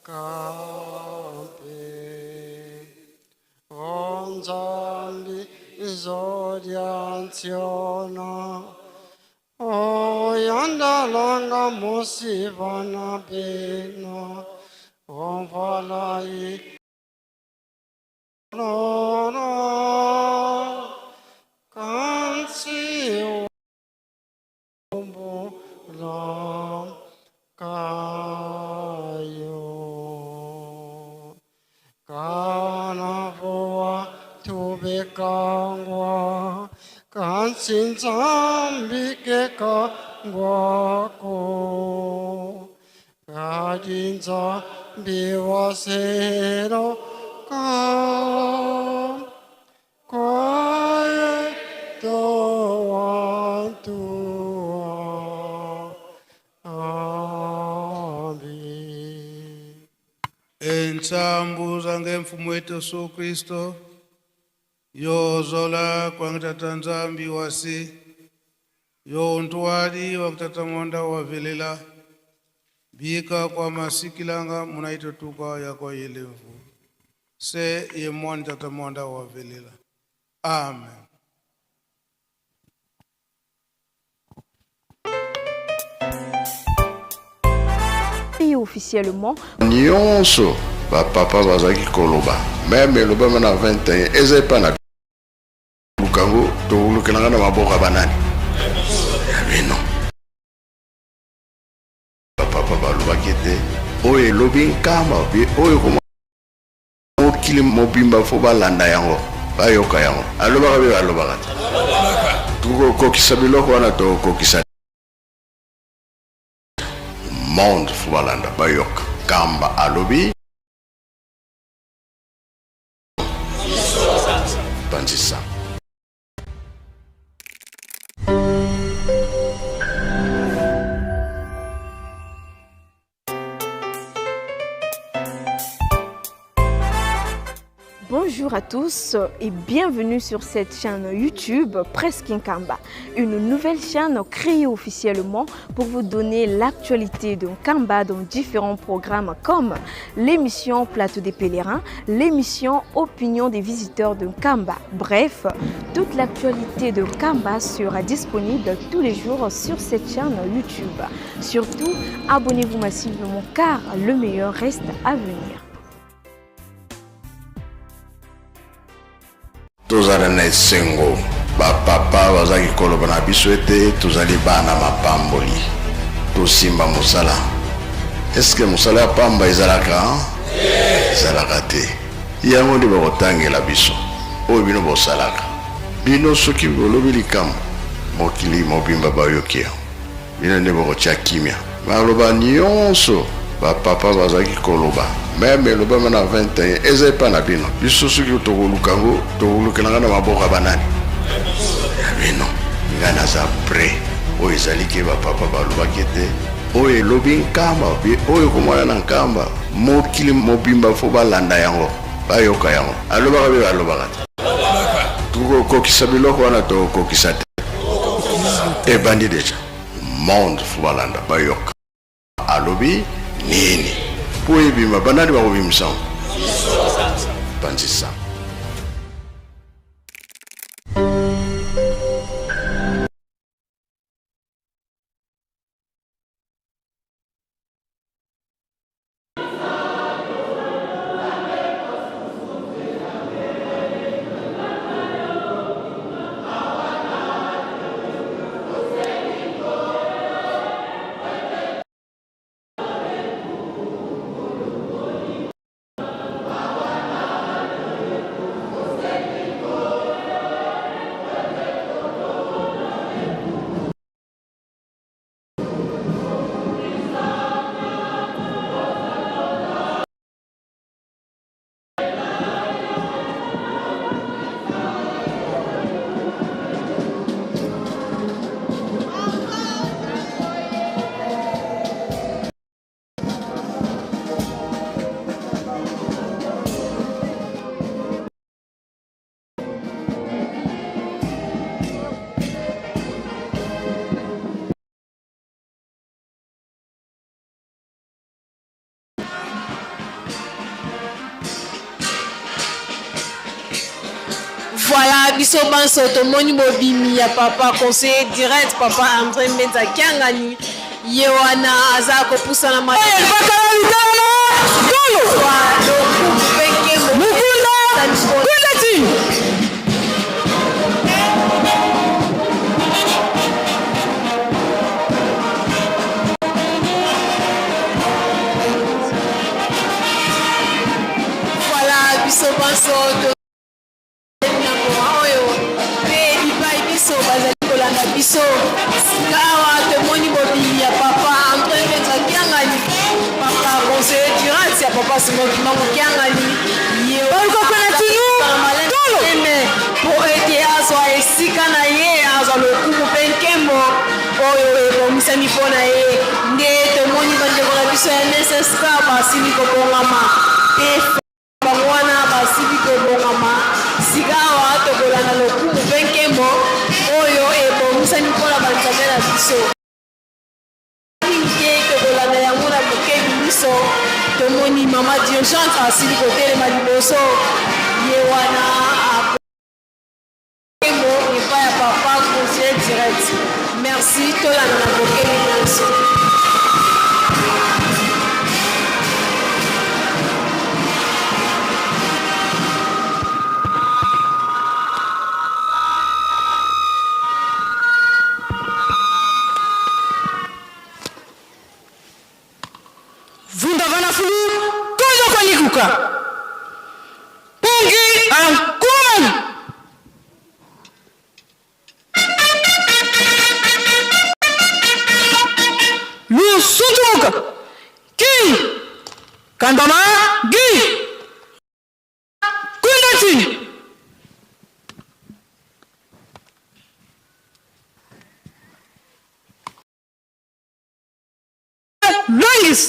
kampe nzambi zodiantiona oyandalanga musivana bena omvalai Lora kansi ombola kayo kanavoa tubekangwa kansi nzambi kekangwako kadinza biwasero Entsambuza ngemfumo wetu Yesu Kristo yozola kwa ngitata nzambi wasi yo ntwali wa kutata monda wa velela bika kwa masikilanga munaito tuka ya kwa yelevu se ye mwani tata monda wa velela. Amen. Officiellement nyonso bapapa bazalaki koloba meme eloba mana 21 eza epa na bukango tolukelanga na maboka banani bino bapapa balobaki te oyo elobi nkamba oyo koma mokili mobimba fo balanda yango bayoka yango alobaka be balobaka te tukokokisa biloko wana tokokisa monde fo balanda bayoka kamba alobi Bandisa. Bonjour à tous et bienvenue sur cette chaîne YouTube Presque Nkamba, une nouvelle chaîne créée officiellement pour vous donner l'actualité de Nkamba dans différents programmes comme l'émission Plateau des pèlerins, l'émission Opinion des visiteurs de Nkamba. Bref, toute l'actualité de Nkamba sera disponible tous les jours sur cette chaîne YouTube. Surtout, abonnez-vous massivement car le meilleur reste à venir. Tozala na esengo bapapa bazaki koloba na biso ete tozali bana mapamboli tosimba mosala. Eske mosala ya pamba ezalaka ezalaka te yango nde bakotangela biso oyo bino bosalaka bino soki bolobi likambo mokili mobimba bayoki yango bino nde bakotya kimia baloba nyonso bapapa bazaki koloba meme eloba mana 21 eza epa na bino biso soki tokolukango tokolukelanga na maboka banani bino nga naza pre oyo ezali ke bapapa balobaki te oyo elobi nkamba oyo komwana na nkamba mokili mobimba fo balanda yango bayoka yango alobaka be balobaka te tukokokisa biloko wana tokokisa te ebandi deja monde fo balanda bayoka alobi nini po ebima banani bakobimisa bandisa. Voilà, biso banso tomoni bobimi ya papa conseiller direct papa André Mbenza Kiangani yewana aza kopusana ma voilà, biso banso kolanda biso kawa tomoni bobili ya papa André Mbenza Kiangani papa conseiller direct ya papa Simon Kiangani po ete azwa esika na ye azwa lokumu mpe nkembo oyo ebomisami mpo na ye nde tomoni bandeko na biso ya nsska basili kobongama te bango wana basili kobongama sika awa tokolanda lokumu mpe nkembo oyo ebomisani mpona banzambe na biso te tokolanda yango na bokebi biso tomoni mama d'urgence asili kotelema liboso ye wana akembo epai ya papa conseiller direct merci tolanda na bokebi nyonso. Pungi angkuman. Lu sutumuka. Ki. Kandama gi. Kundati. Longis.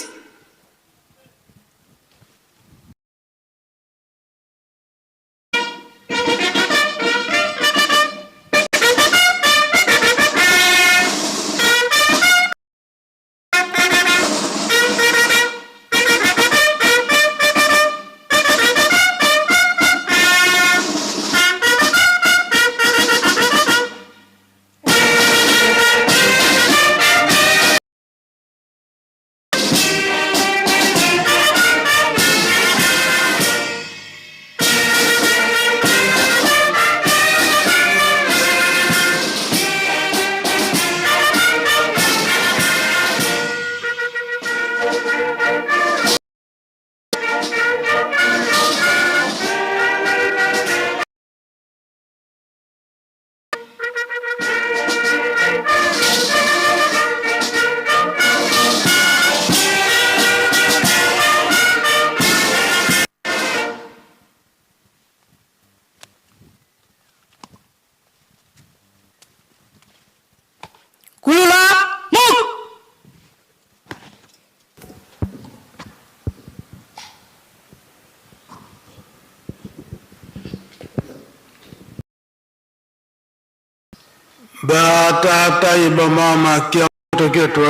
Ba tata iba mama kia toketo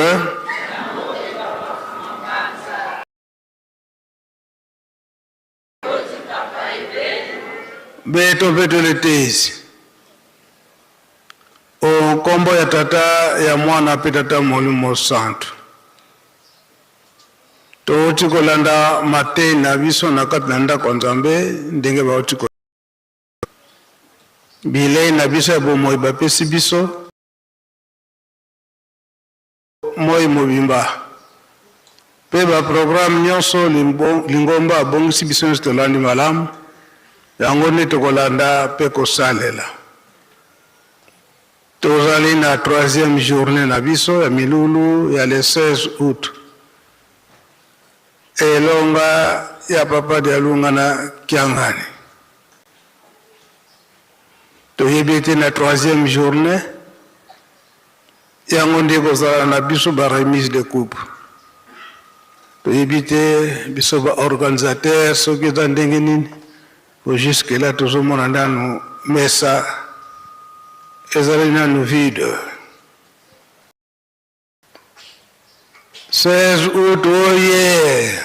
beto beto letezi o kombo ya tata ya mwana pe tata Molimo Santo to tikolanda matena biso na katanda kwa Nzambe ndenge ba utiko bile na biso ya bomoi bapesi biso moi mobimba pe ba programme nyonso lingomba abongisi biso nyonso tolandi malamu yango nde tokolanda pe kosalela tozali na 3e journée na biso ya milulu ya le 16 août elonga ya papa de alunga na Kiangani toyebi ete na 3e journée yango nde kozala na biso ba remise de coupe toyebi te biso ba organisateur soki eza ndenge nini po jusque là tozomona ndanu mesa ezali nanu vide 16 août oye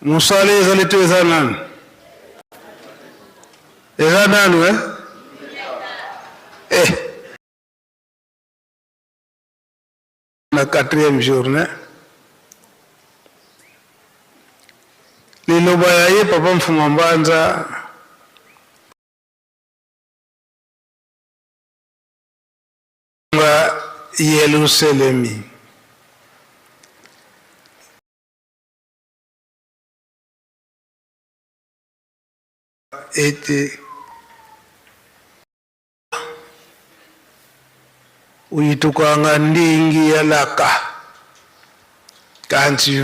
mosala ezali te eza nanu eza nanu na 4e journée liloba ya ye papa Mfuma Mbanza nga Yerusalemi ete uyitukanga ndingi ya laka kanzi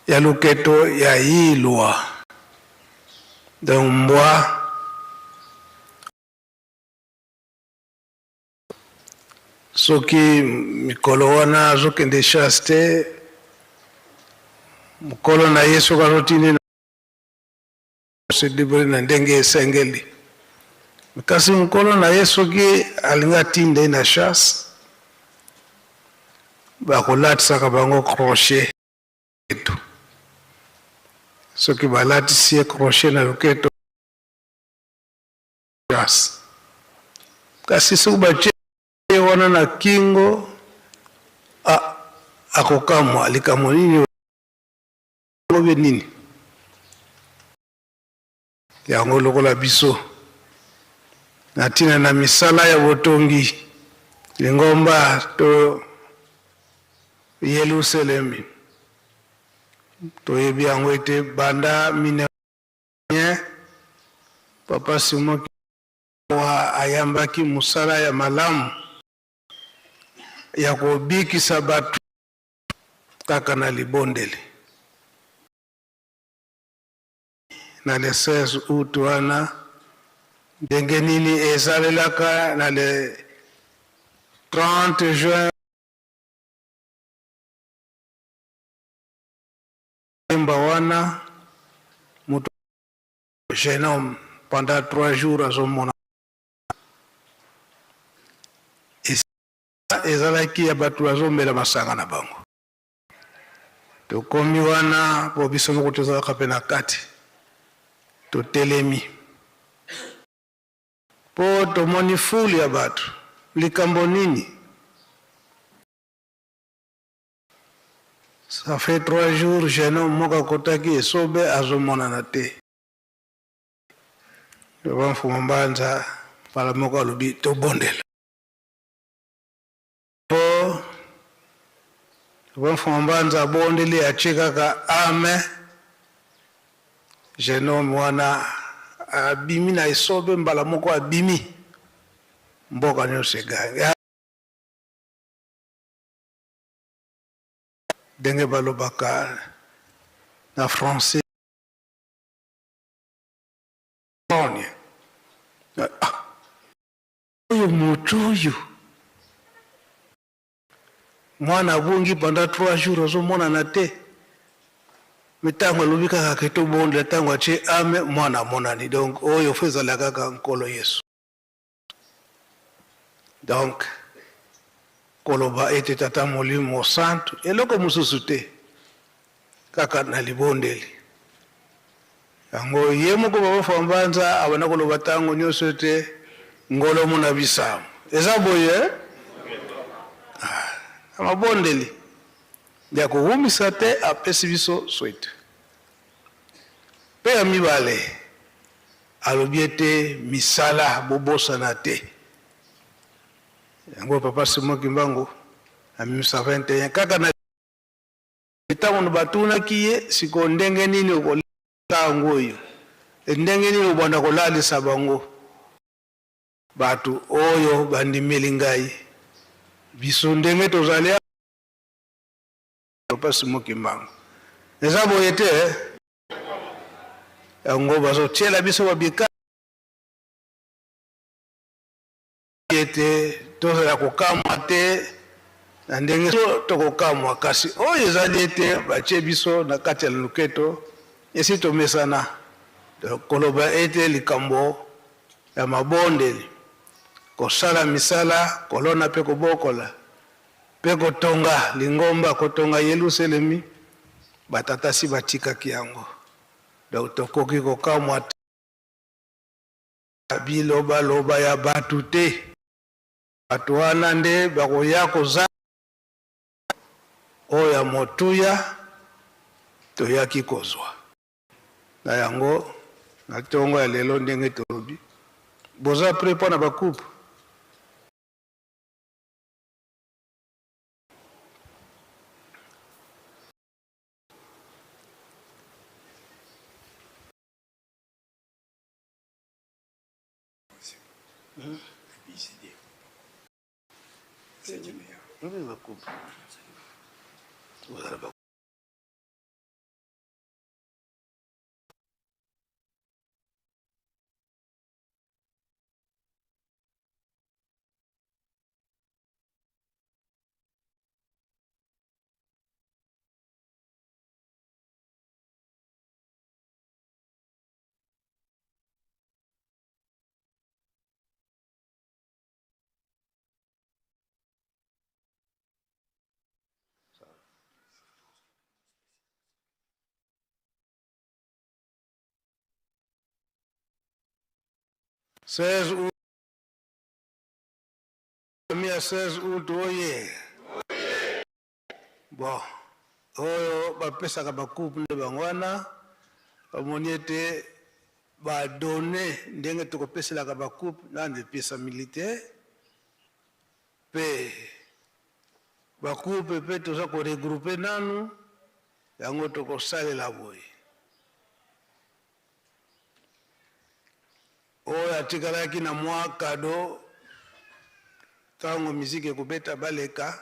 ya luketo ya yilwa mbwa soki mikolo wana azokende chasse te mokolo na ye soki azotindi sediboli na ndenge esengeli kasi mokolo na ye soki alingi atinde na chasse bakolatisaka bango crochet soki balatisi ye crochet na luketo chasse kasi soki batie wana na kingo akokamwa likambo nini obe nini yango lokola biso na ntina na misala ya botongi lingomba to Yerusalemi toyebi yango ete banda mine papa Simoki wa ayambaki musala ya malamu ya kobikisa batu kaka na libondeli na le 16 août wana ndenge nini ezalelaka na le 30 juin mba wana mutu jeune homme pendant 3 jours azomona ezalaki ya bato bazomela masanga na bango tokomi wana po biso moko tozalaka mpe na kati totelemi po tomoni fuli ya bato likambo nini ça fait 3 jours jeune homme moko akotaki esobe azomonana te papa Mfuma Mbanza pala moko alobi tobondela po papa Mfuma Mbanza abondeli atie kaka ame jeune homme wana abimi na esobe mbala moko abimi mboka nyonso egangi ndenge balobaka na français oyo moto oyo mwana abungi pendant 3 jours azomonana te mitango alobi kaka ke tobondela ntango atie ame mwana amonani donc oyo fo ezala kaka nkolo Yesu donc koloba ete tata molimo santu eloko mosusu te kaka na libondeli yango ye moko papa Mfuma Mbanza abana koloba ntango nyonso ete ngolo mona bisamu eza boye amabondeli ya kowumisa te apesi biso swete mpe ya mibale alobi ete misala bobosana te yango papa Simoki Mbangu amimisa 21 kaka na ntango batunaki ye siko ndenge nini okoleka yango oyo ndenge nini obanda kolalisa bango batu oyo bandimeli ngai biso ndenge tozali papa Simoki Mbangu eza boye te yango bazotiela biso babika ete tozala kokamwa te na ndenge tokokamwa kasi oyo ezali ete batie biso na kati ya luketo esi tomesana koloba ete likambo ya mabondeli kosala misala kolona mpe kobokola mpe kotonga lingomba kotonga Yerusalemi batata si batikaki yango donc tokoki kokamwa bilobaloba ya batu te. Batu wana nde bakoya koza oyo ya motuya toyaki kozwa. Na yango na tongo ya lelo ndenge tolobi boza pre mpo na bakupe. Mia 16 août oye. Bon, oyo bapesaka bakupe nde bango wana bamoni ete badone ndenge tokopeselaka bakupe nande epesa militaire mpe bakupe mpe toza koregroupe nanu yango tokosalela boye. Oyo atikalaki na mwa kado tango miziki ekobeta baleka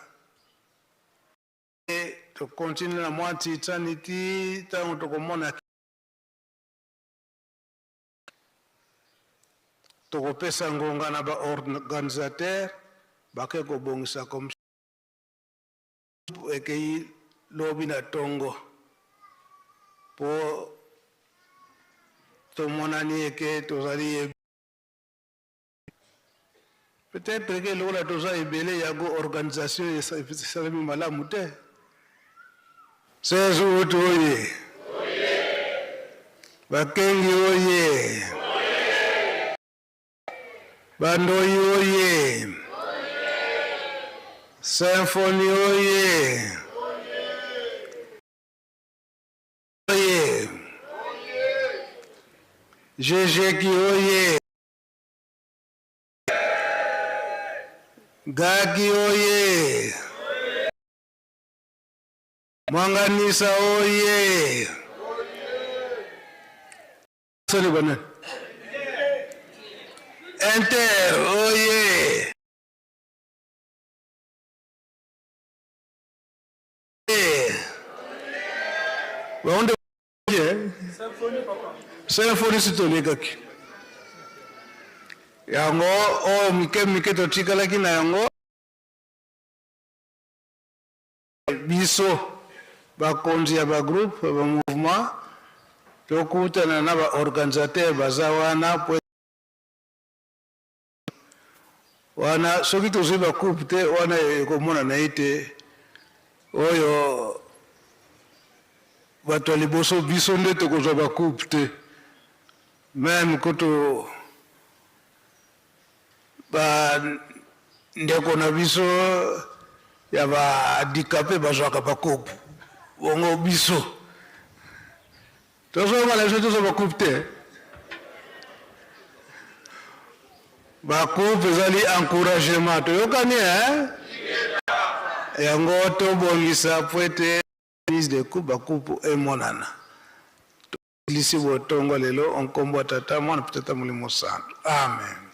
tokontinue na mwa titani ti tango tokomona tokopesa ngonga na baorganisateur bake kobongisa comme ekei lobi na tongo po tomonani eke tozali peut-être que lokola toza ebele yago organisation esalemi malamu te. 16 août oye. Bakengi oye. Bandoi oye. Symphonie oye. Oye. Jejeki oye. Gagi oye. Mwanganisa oye. Soni bwana. Enter oye. Waonde oye. Symphonie sitolikaki. Yango o mike totikalaki na yango biso bakonzi ya bagroupe ba mouvement tokutana na baorganisateur baza wana soki tozwi bakupe te wana ekomona na ye te oyo bato ya liboso biso nde tokozwa bakupe te meme koto ndeko na biso ya bahandikape bazwaka bakupe bongo biso tozomala biso tozwa bakupe te. Bakupe ezali encouragement toyokani yango tobongisa po ete mise de coupe bakupe emonana tolisi botongo lelo onkombo tata mwana mpe tata molimo santo amen.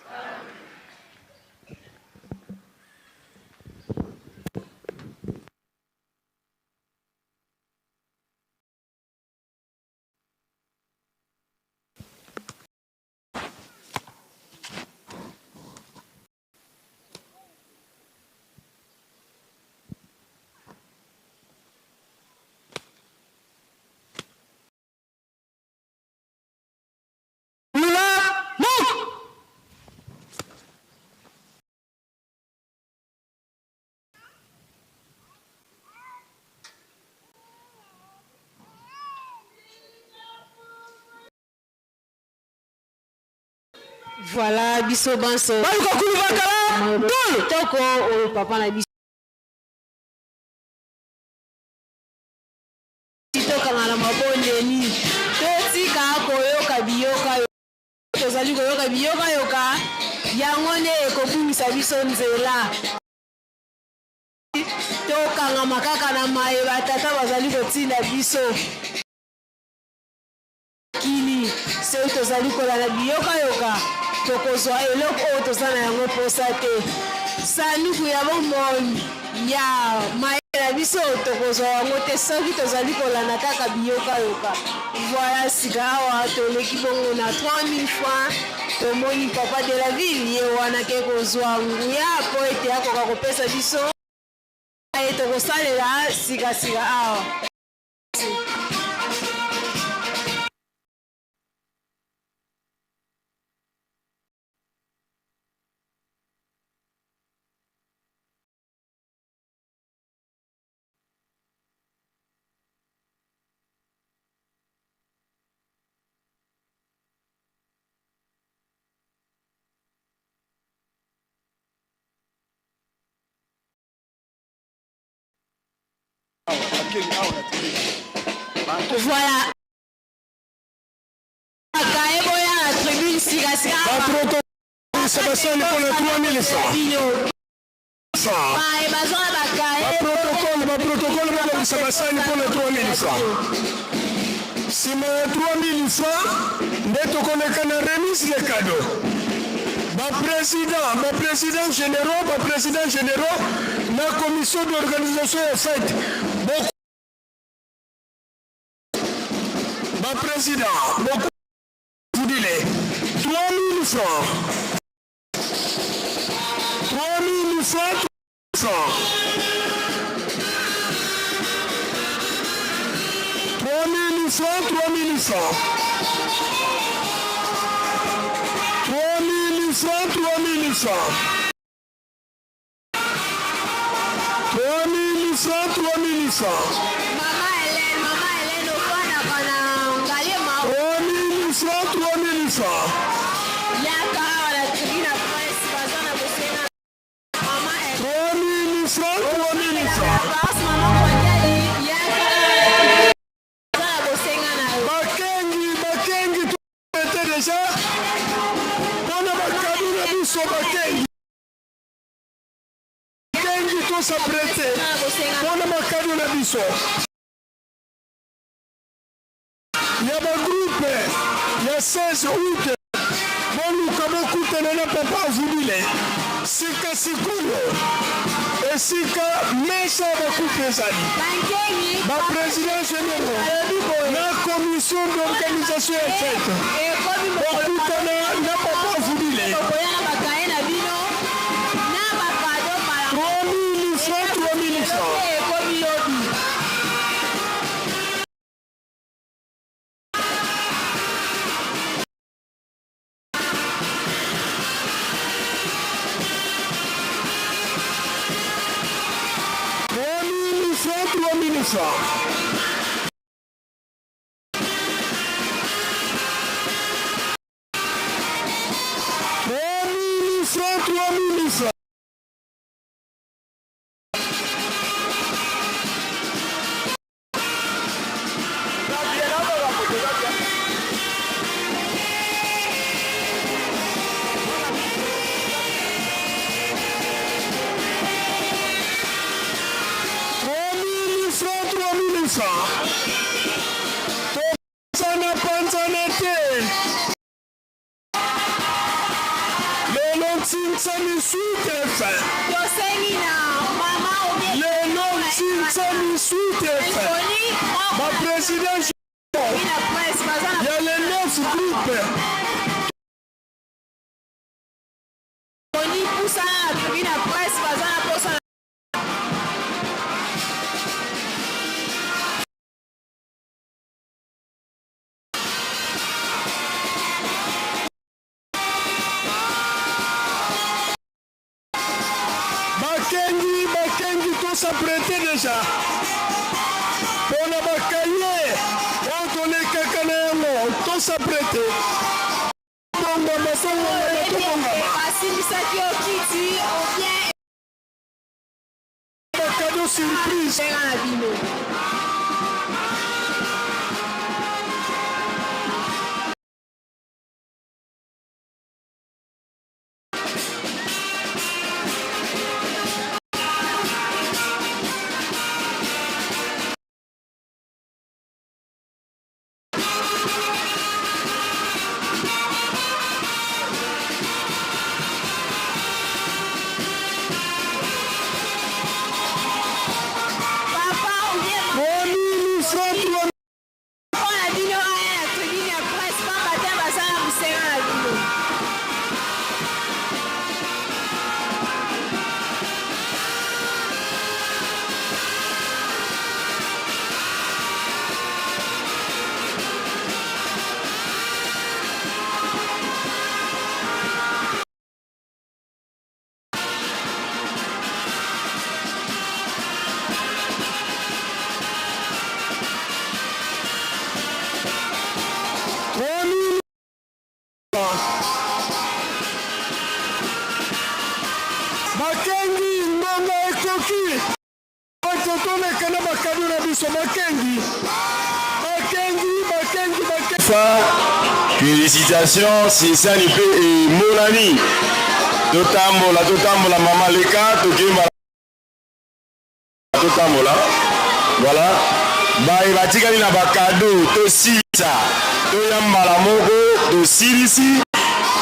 Voilà, biso banso. Baluka kulu bakala. Tolo. Toko o papa na biso. Toka ngala mabonde ni. Totika koyoka biyoka yo. Tozali koyoka biyoka yoka. Yango nde ekobungisa biso nzela. Tokanga makaka na mayeba tata bazali kotinda biso. Kini soki tozali kolala biyokayoka tokozwa eloko oyo toza na yango mposa te. Sanduku ya bomoi ya mayele na biso tokozwa yango te soki tozali kolanda kaka biyokayoka. Voilà, sika awa toleki bongo na 3000 francs. Tomoni papa de la ville ye wana ke kozwa nguya po ete akoka kopesa biso aye tokosalela sikasika awa. Voilà. Akaeboya la tribune sikasika. Sébastien pour le 3000 protocole Sébastien pour le 3000 si me 3000 francs ndeto konekana remise les cadeaux. Président généraux, la commission d'organisation est faite. Président, vous dites 3000 francs. 3000 francs. 3000 francs. 3000 francs. 3000 francs. 3000 francs. 3000 francs. 3000 francs. Maman Hélène, au fond, on a 3000 francs. Yaka, on a tribune à presse, bazan à Bosséna. Maman Hélène. 3000 francs. 3000 francs. Maman Kwanyali, Yaka, bazan à Bosséna na yo. Bakengi, tu étais déjà. On a bakadu na biso bakengi. Bakengi to s'apprêter. On a bakadu na biso. Il y a un groupe, il y a 16 août. Boluka bokutana na papa Vumile. Sika Sikuyo. Et Sika Mesa Bakupezali. Ma président général. La commission d'organisation est faite. Bokutana na papa Vumile. 3000 francs, 3000 francs. Ma président, il y a les 9 groupes. Bakengi, tout s'apprêter déjà. Pour la bakaye, on connaît quelqu'un, tout s'apprêter. Cadeau surprise. Félicitations, Sinsani Pe et Monani. Totambola, maman Leka, Totambola. Voilà. Bah, il va tirer na bakado, to sisa, to yambala moko, to silisi.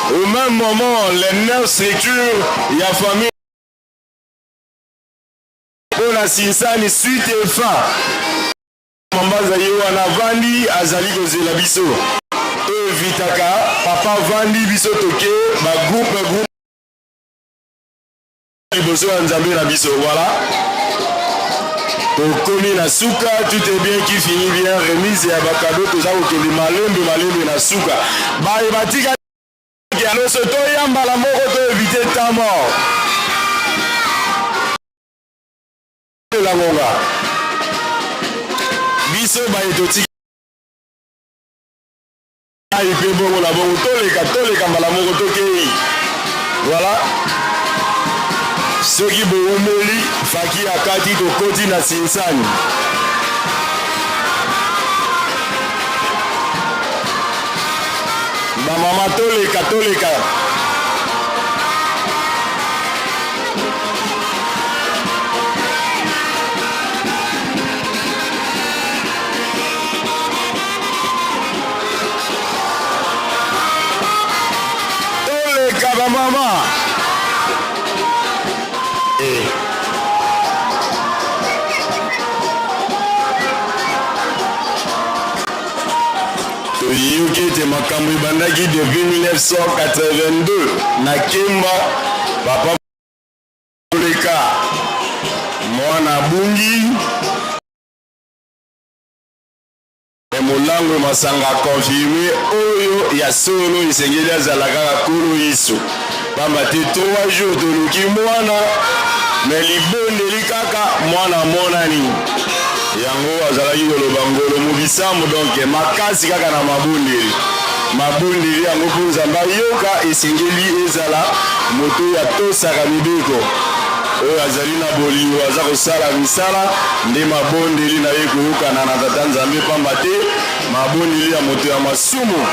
Au même moment, les 9 structures, il y a famille. Pour la Sinsani, suite et fin. Mambaza Yoana Vandi, Azali Kozela Biso. Vitaka, papa Vandi Biso Toke, ma groupe. Liboso Nzambe na Biso, voilà. Tokomi na suka, tout est bien qui finit bien, remise ya bakado, toza kokende malembe na suka. Ba batika ki aloso to yamba la moko to éviter ta mort. La ngonga. Biso ba etoti il peut bon la bon toleka mbala moko tokei. Voilà. Ceux qui boumeli faki akati to koti na Sinsani. Ba mama toleka. Maman Toyoki makambo ebandaki depuis 1982 na Kemba papa Leka mwana bungi Molango masanga confirmé oyo ya solo isengeli azalaka kolo iso pamba te 3 jours de luki mwana me libondeli kaka mwana monani yango azalaki koloba ngolo mobisambo donc makasi kaka na mabondeli yango mpo Nzambe ayoka esengeli ezala moto ya tosaka mibeko oyo azali na bolingo aza kosala misala nde mabondeli na ye koyokana na Tata Nzambe pamba te mabondeli ya moto ya masumu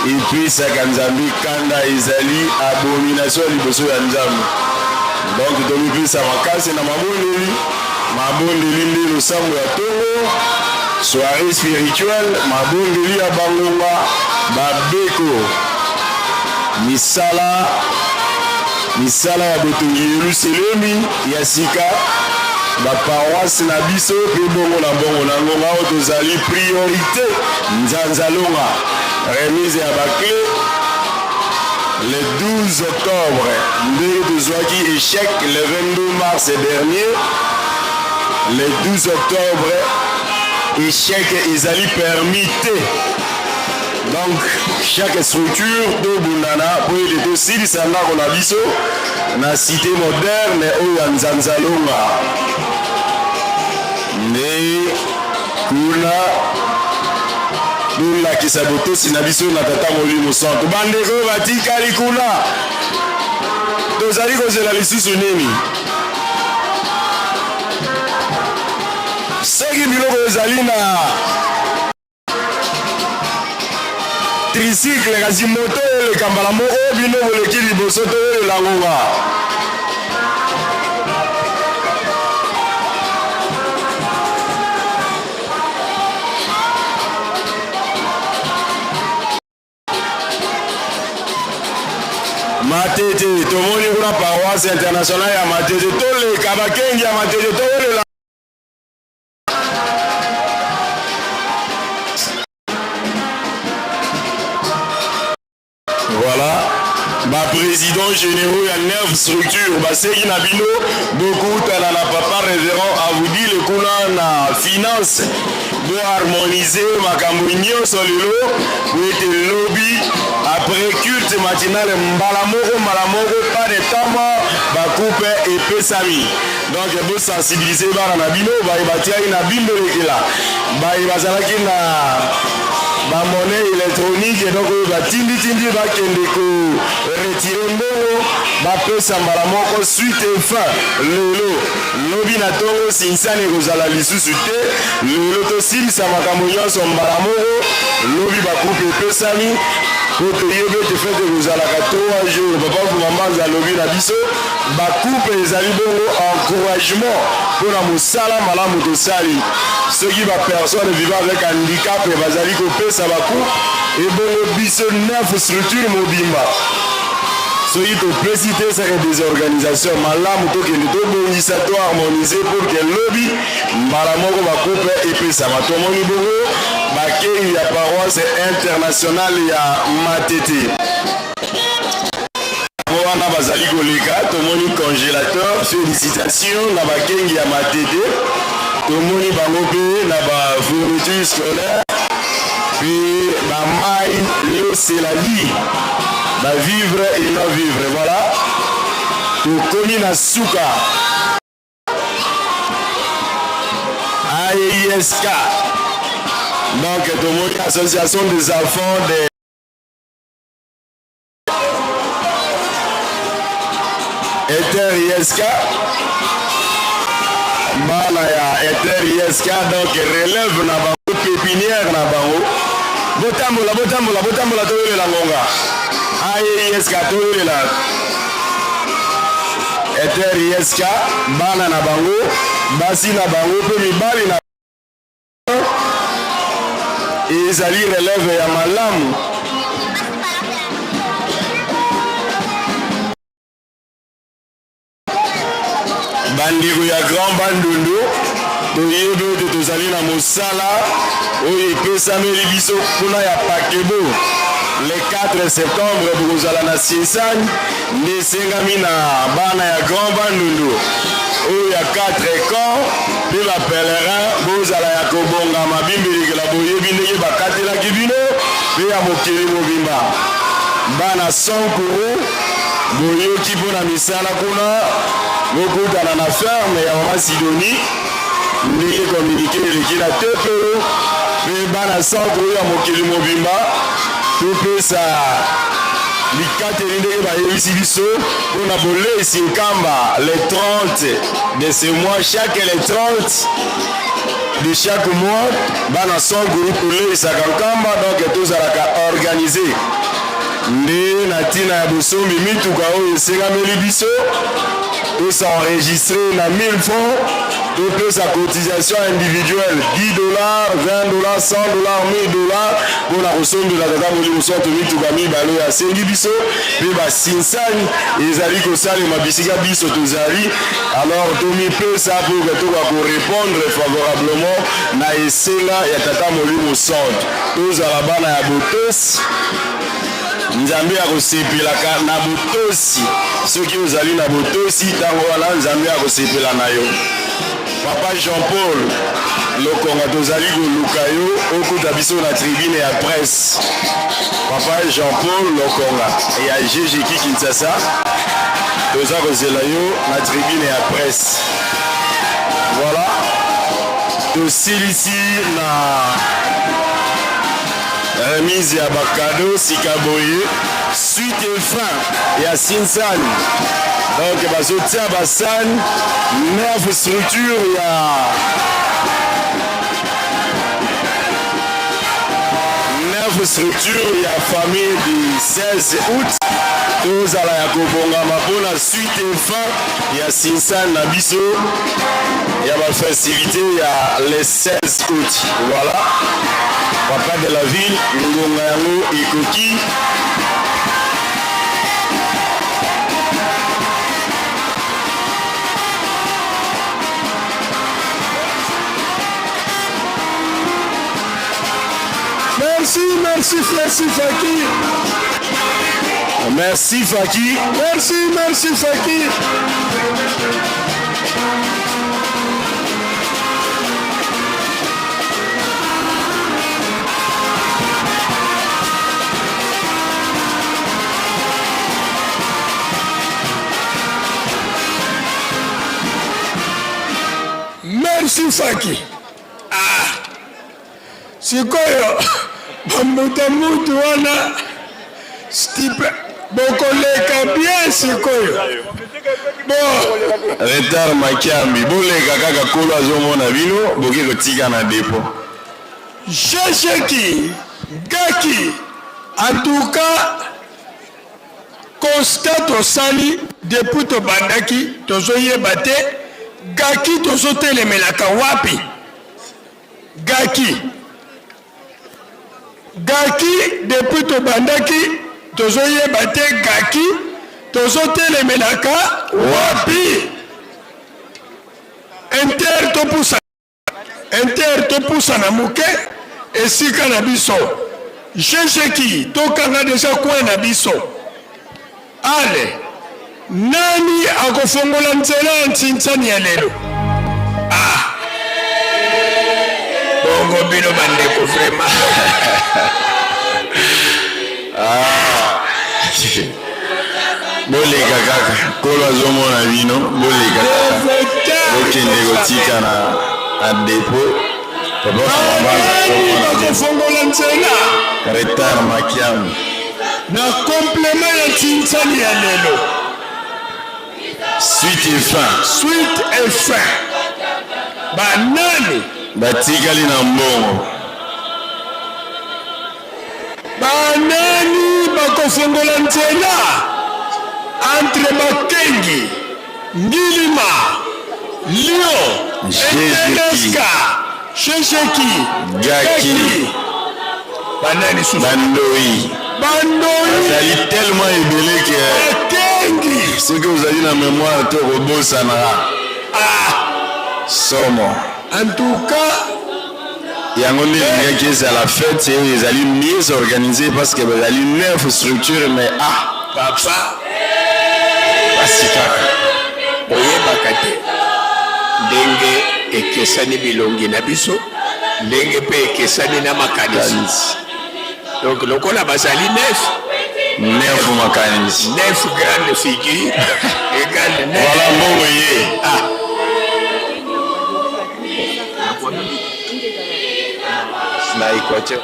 epesaka Nzambe kanda ezali abomination ya liboso ya Nzambe donc tomipesa makasi na mabondeli nde losambo ya tongo soirée spirituelle mabondeli ya bangonga babeko misala ya botongi Yerusalemi ya sika baparoise na biso mpe bongo na ngonga oyo tozali priorité Nzanzalonga remise ya bakle le 12 octobre ndenge tozwaki échec le 22 mars dernier le 12 octobre échec ezali permis te. Donc, chaque structure de Bundana pour aider aussi les sandars qu'on a biso na cité moderne ou Nzanzalonga. Ne kuna bolakisa botosi na biso na tata molimo santo bandeko batikali kuna tozali kozela lisusu nini soki biloko ezali na tricycle kasi moto eleka mbala moko bino boleki liboso toyelela ngonga Matete tomoni kuna paroisse internationale ya Matete toleka bakengi ya Matete toyelela voilà ba président généraux ya 9 structures baseki na bino beaucoup tala na papa révérend a vous dit le kuna na finance de harmoniser makambo nyonso lelo pour ete lobby après culte matinal mbala moko pas de temps bakupe epesami donc bo sensibiliser bana na bino batiaki na bimbelekela bazalaki na ba monnaie électronique et donc batindi bakende ko retirer mbongo bapesa mbala moko suite et fin lelo lobi na tongo sinsani kozala lisusu te lelo tosilisa makambo nyonso mbala moko lobi bakupe epesami po toyebi ete fete kozalaka 3 jours papa kumamanza alobi na biso bakupe ezali bongo encouragement mpona mosala malamu tosali soki bapersone vivant avec handicap bazali kopesa bakupe ebongo biso 9 structure mobimba soki topesi te seke des organisations malamu tokende tobongisa to harmonise pour ke lobi mbala moko bakupe epesama tomoni bongo bakengi ya paroisse internationale ya Matete wana bazali koleka tomoni congélateur félicitations na bakengi ya Matete tomoni bango mpe na bafourniture scolaire mpe bamai yoselali bavivre et non vivre voilà tokomi na suka AISK donc tomoni association des enfants de Eter ISK bana ya Eter ISK donc relève na bango pépinière na bango botambola toyelela ngonga AISK toyelela Eter ISK bana na bango basi na bango mpe mibali na ezali relève ya malamu bandeko ya grand bandundu toyebi ete tozali na mosala oyo epesameli biso kuna ya pakebo le 4 septembre bokozala na siesani nde esengami na bana ya grand bandundu oyo ya 4 camp mpe bapelerin bozala ya kobongama bimbelekela boyebi ndenge bakatelaki bino mpe ya mokili mobimba bana sankuru boyoki mpona misala kuna bokutana na ferme ya mama Sidoni ndenge kominike eleki na tepelo mpe bana sankuru ya mokili mobimba topesa bikateli ndenge bayebisi biso mpona bolesi nkamba le 30 de ce mois chaque le 30 de chaque mois bana sankuru koleisaka nkamba donc tozalaka organisé nde na ntina ya bosombi mituka oyo esengameli biso tosaenregistre na 1000 francs topesa cotisation individuelle $10, $20, $100, $1000 mpona kosombela tata molimo santo mituka mibale oyo asengi biso mpe basinsani ezali kosalema bisika biso tozali alors tomipesa mpo toka korépondre favorablement na esenga ya tata molimo santo tozala bana ya botosi nzambe akosepelaka na botosi soki ozali na botosi ntango wana nzambe akosepela na yo papa Jean-Paul Lokonga tozali koluka yo okuta biso na tribune ya presse papa Jean-Paul Lokonga ya GGK Kinshasa toza kozela yo na tribune ya presse voilà tosilisi na remise ya bakado sikaboye suite et fin ya Sinsan. Donc bazotia basan 9 structure ya 9 structure ya famille du 16 août. Tozala ya kobongama mpona suite et fin ya Sinsan na biso ya bafestivité ya le 16 août. Voilà. Papa de la ville, ngonga yango ekoki. Merci Faki. Merci Faki. Merci Faki. Merci Faki. Sikoyo bamutu wana stipe bokoleka bien sikoyo. Retard makiambi boleka kaka kolo azomona bino boke kotika na depo. Shesheki Gaki en tout cas constat tosali depuis tobandaki tozoyeba te Gaki tozotelemelaka wapi. Gaki depuis tobandaki tozoyeba te Gaki tozotelemelaka wapi. Inter topusa na muke esika na biso. Shesheki tokanga deja coin na biso. Ale nani akofongola nzela ya Ntsinsani ya lelo? Bongo bino bandeko vraiment. Boleka kaka kolo azomona bino boleka kaka bokende kotika na depo. Bakofongola nzela Retard makiambi na complément ya Ntsinsani ya lelo. Suite et fin. Banani batikali na mbongo. Banani bakofongola nzela entre Bakengi, Ngilima, Lyon, Eteneska, Shesheki, Gaki, Banani sous Bandoi. Bandoi. est tellement ébélé que ce que vous avez dans la mémoire, tout robot, ça n'a. Somo. En tout cas, il y a un monde qui est à la fête, c'est ils allaient mieux organiser parce que vous allez 9 structures, mais papa, pasikaka. Oyeba kate. Ndenge ekesani bilongi na biso, ndenge pe ekesani na makanisi. Donc lokola bazali 9 makanisi. 9 grandes figures égale 9. Voilà mon voyez. Na Équateur.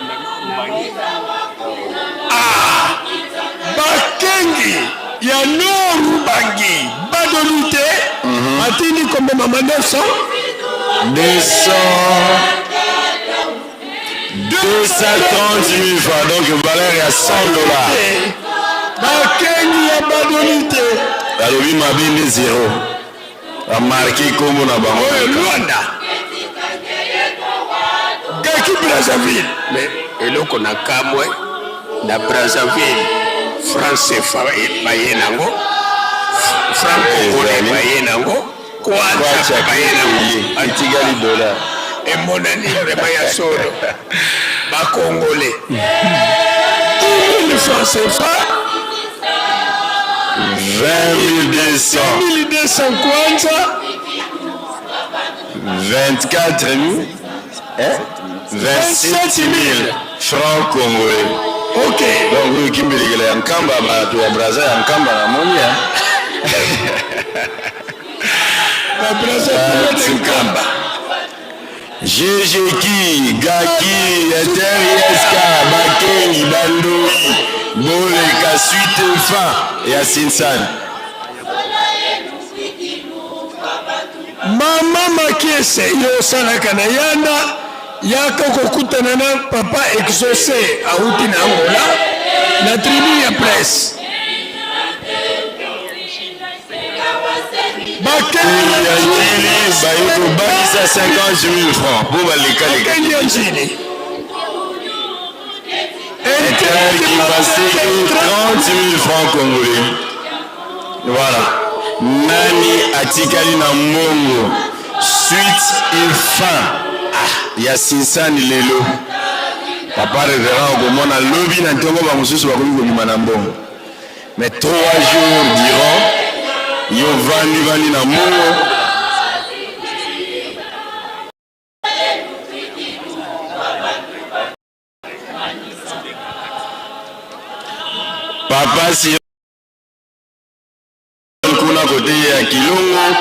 Bakengi ya Noru Bangi Badolite atini comme maman 900 230 000 francs, donc valeur à $100. Bakengi ya Badolite alobi mabinde 0 a marqué comme na bango Luanda Gaki Brazzaville. mais eloko na kamwe na Brazzaville français baye nango franco baye nango kwacha baye nango atigali dollar emonani vraiment ya solo ba congolais 10 000 francs CFA 20 200 kwanza 24 000 27 000 francs congolais. Ok. Donc vous qui me dites que Nkamba bato ya Brazza ya Nkamba na monia. La Brazza ya Nkamba. Jejeki, Gaki, Eterieska, Bakeni, Bandoi, Boleka, Suite, Fin, et Asinsan. Mama Makiese, yo salaka na yanda, yaka kokutana na papa exaucé, auti na Angola, na tribu ya presse. Bayoko bakisa 50 000 francs pour baleka les gars. Inter qui passait 30 000 francs congolais. Voilà. Nani atikali na mbongo. Suite et fin. Ah, ya Sinsani lelo. Papa révérend okomona lobi na ntongo ba mosusu bakomi kobima na mbongo. Mais 3 jours durant, yo vandi na mbongo. Papa si kuna kote ya Kilongo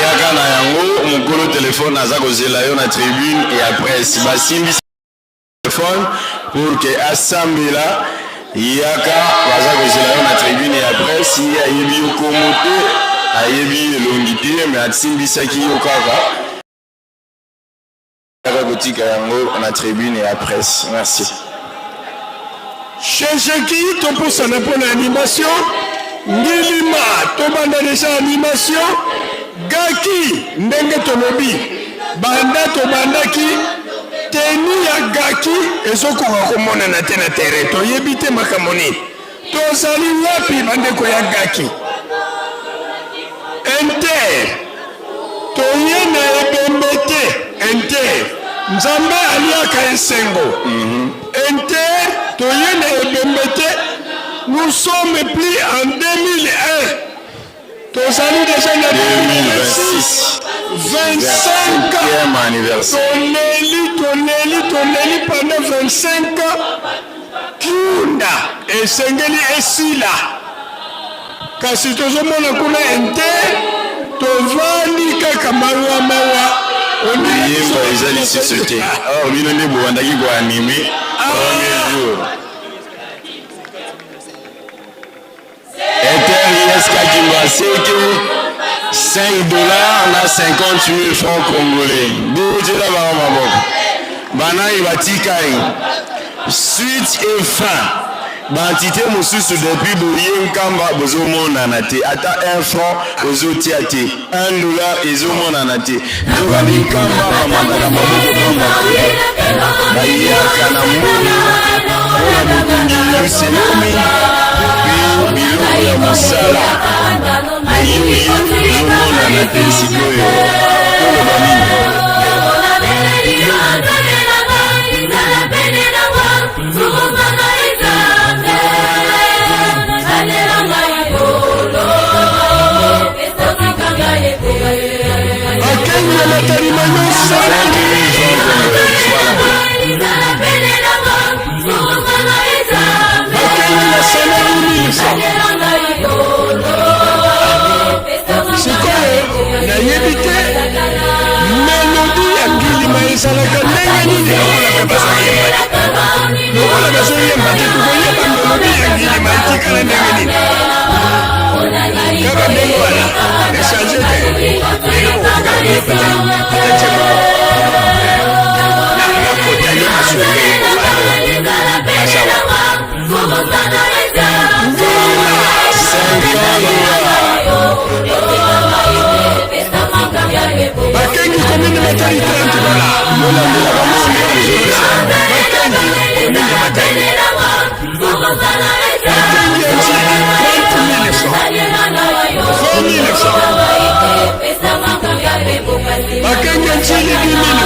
yaka na yango mukolo telefone aza kozela yo na tribune et après si basimbi téléphone pour que asambela yaka baza kozela yo na tribune et après si ayebi yo komote ayebi elongité mais asimbisaki yo kaka yaka kotika yango na tribune et après merci. Checheki topusana pour l'animation. Ngilima tobanda déjà animation. Gaki ndenge tolobi. Banda tobandaki. Teni ya Gaki ezokoka komona na te na terrain. Toyebi te makambo nini. Tozali wapi bandeko ya Gaki. Inter. Toye na ebembe te. Inter. Nzambe aliaka esengo. Inter. Toyene ebembete, nous sommes plus en 2001. Tozali déjà en 2026. 25 ans. Anniversaire. Toneli pendant 25 ans. Kiunda esengeli esila. Kasi tozomona kuna Inter, tovandi kaka mawa. Yemba ezali société. Or bino nde bovandaki koanime premier jour. Eterieska Kimbaseke 5 $ na 50 000 francs congolais. Bozela bango maboko. Banayi batikai. Suite et fin. Bantité mosusu depuis boye nkamba bozomonana te ata 1 franc ozotia te 1 $ ezomonana te tobandi nkamba bamandaka maboko kamba bayaka na mbongo mpona bokongi luselemi mpe biloko ya mosala eyoyo ezomonana te sikoyo toloba nini. nayebi te melodi ya ngilima ezalaka ndenge nini lokola bazoyemba te tokoyeba melodi ya ngilima etikala ndenge nini kaka ndenge wana echange bakengi komine matari 30 bakengi ntili 10 000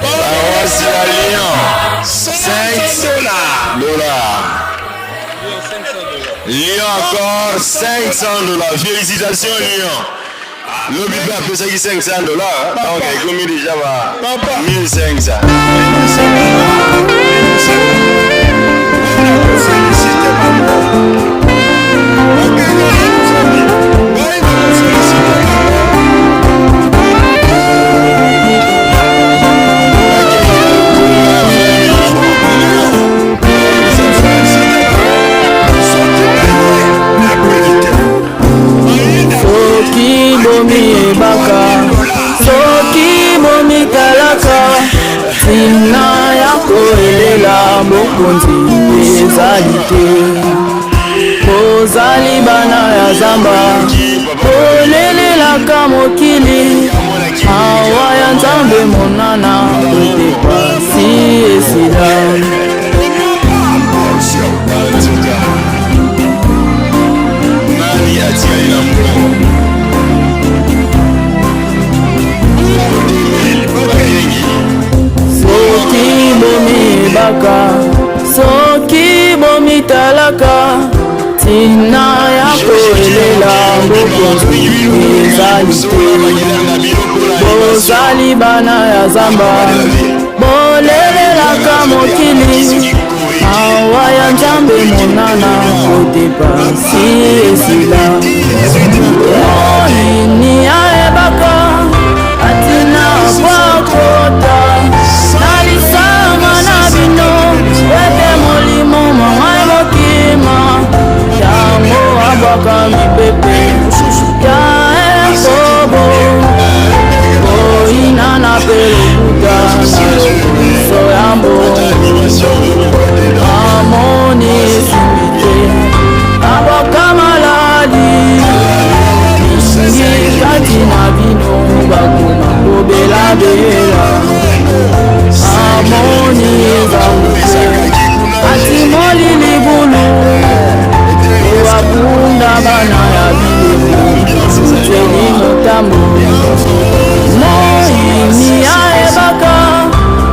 Paroisse à Lyon, 5 dollars. Lyon encore 500 dollars. Félicitations Lyon. Le but peut ça qui 500 dollars. Donc il commis déjà 1500. Soki bomi ebaka, soki bomi talaka, tina ya koelela mokonzi ezali te. Kozali bana ya zamba, kolelelaka mokili, awa ya nzambe monana, kote pasi esila. Soki bomi ebaka, soki bomi talaka, tina ya koelela mokonzi ezali te. Bozali bana ya zamba, bolelelaka mokili, awa ya nzambe monana, kote pasi esila. Moyini ya ebaka, atina kwakota, nalisama na bino, wete molimo mwangai mokima, yango abwaka mipepe, ya ekobo, boina na pelokuta, na lokoso ya mbongo, amoni esimite, abwaka maladi, mingi kati na bino, bakoma kobela-bela, amoni ezamuke, atimoli libulu, owakunda bana ya bilemu, zeli motambo. Moyini ya ebaka,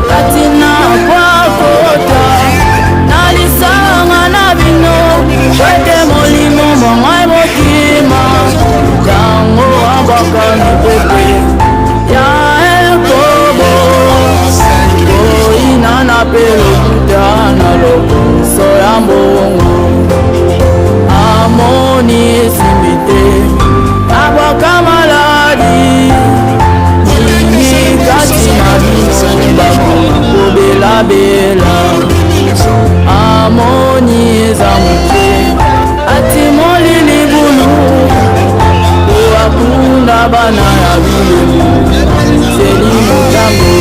katina kwakota, nalisanga na bino, wete molimo mwangai mokima, yango abwaka mipepe, ya ekobo, boina na pelokuta, na lokoso ya mbongo, amoni esimite, abwaka maladi, mingi kati na bino, bakoma kobela-bela, amoni ezamuke, atimoli libulu, owakunda bana ya bilemu, zeli motambo.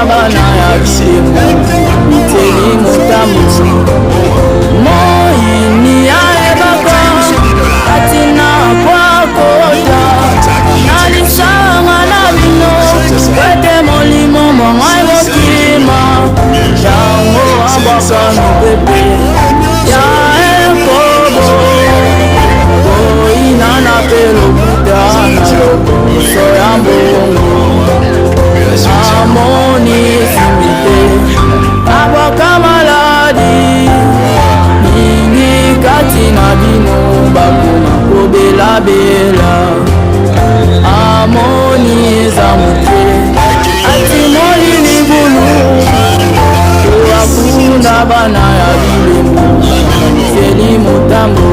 bana ya bilembo miteli motambo moyini ya ebaka katina kwakota nalisanga na bino kwete molimo mongai mokima yango abaka mopepe ya ekobo boinana pe lokuta na lokoso ya mbongo amoni simite abaka maladi mingi kati na bino bakoma kobelabela amoni eza mote atimoli libulu toakunda bana ya bilembo feli motambo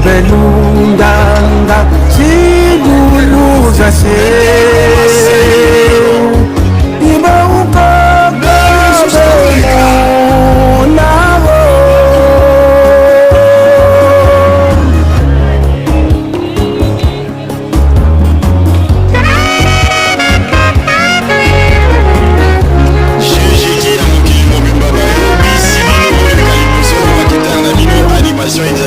belunganga siguluza se ibaukaga nabo Animation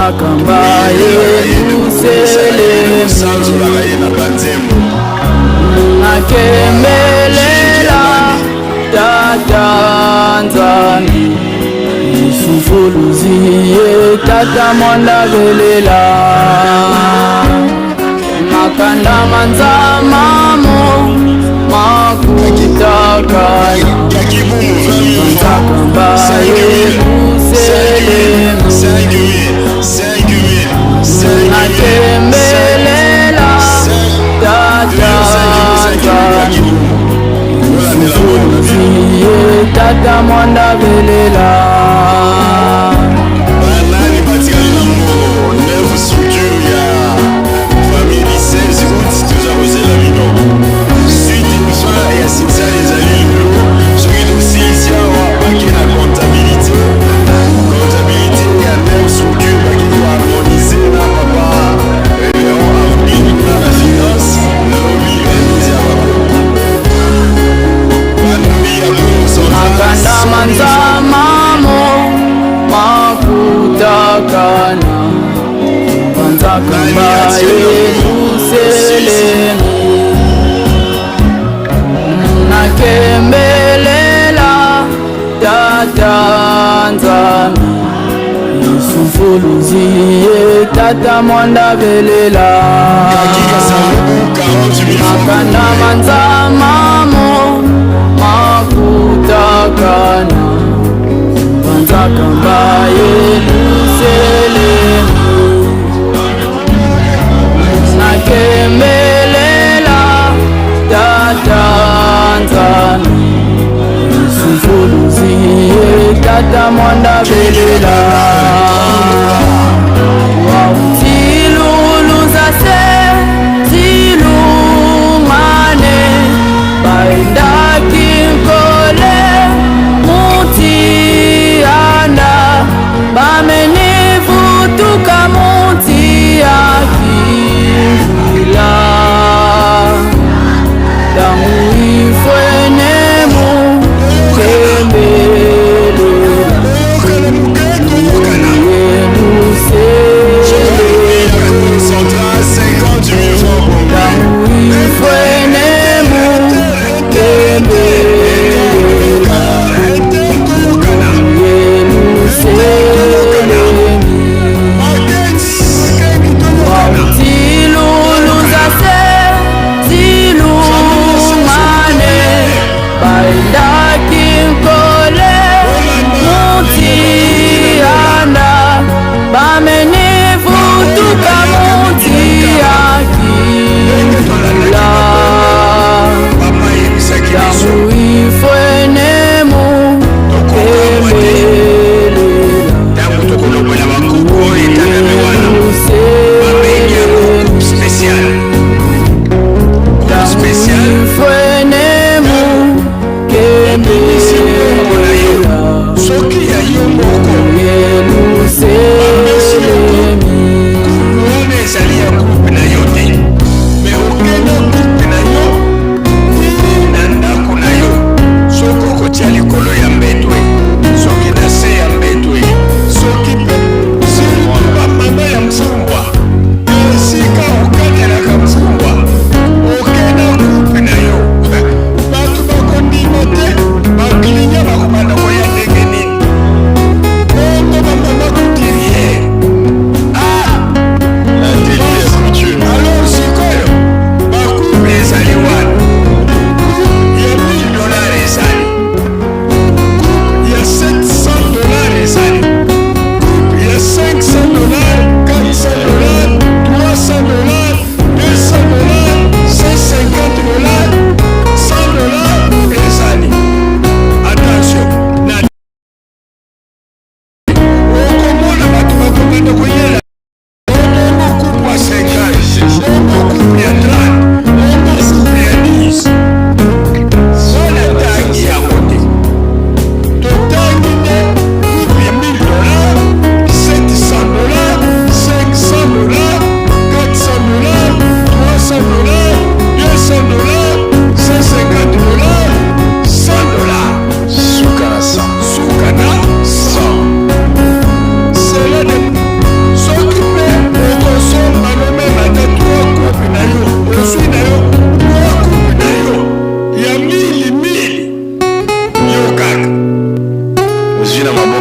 Banzaka mbaye luselemu Nakemelela tata nzambi Isufuluziye tata mwanda velela Makanda manzamamo makutakana Banzaka mbaye luselemu Nakemelela tata nzambi Isufuluziye tata mwanda velela Makanda manzamamo makutakana Banzaka mbaye luselemu Nakemelela tata nzambi Isufuluziye tata mwanda velela Makanda manzamamo makutakana Banzaka mbaye luselemu Nakemelela tata nzambi Isufuluziye tata mwanda velela Tiluluza tilungane Baindaki nkole mutianda Bamenivutuka mutiakivila Damu ifwenemu kembele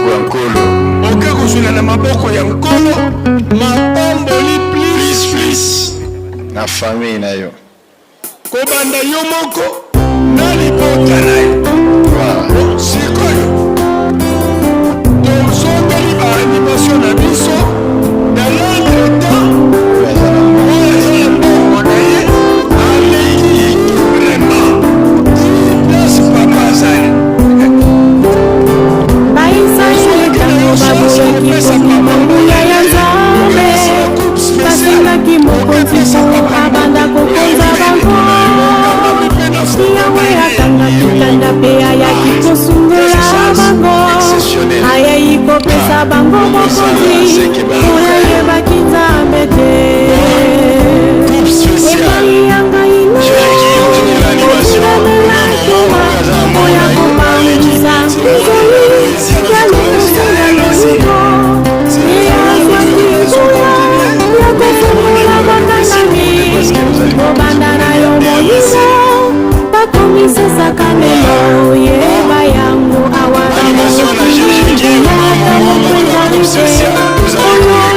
maboko ya nkolo oke kozwela na maboko ya nkolo mapamboli plis na famille na yo kobanda yo moko na libota na yo sikoyo tozongeli baanimation na biso na l'entretemps oyo eza ya mbongo na ye aleki vraiment place papa azali baboyaki ya nzambe basengaki mokonzi po abanda kokonza bango yawe akangaki kanda mpe ayaki kosungola bango ayei kopesa bango mokonzi oyo ayebaki nzambe te epai ya ngai oya kopangisa obanda na yo moyiso bakomisesaka lelo yeba yango awana mokiata mokwenzanite oyo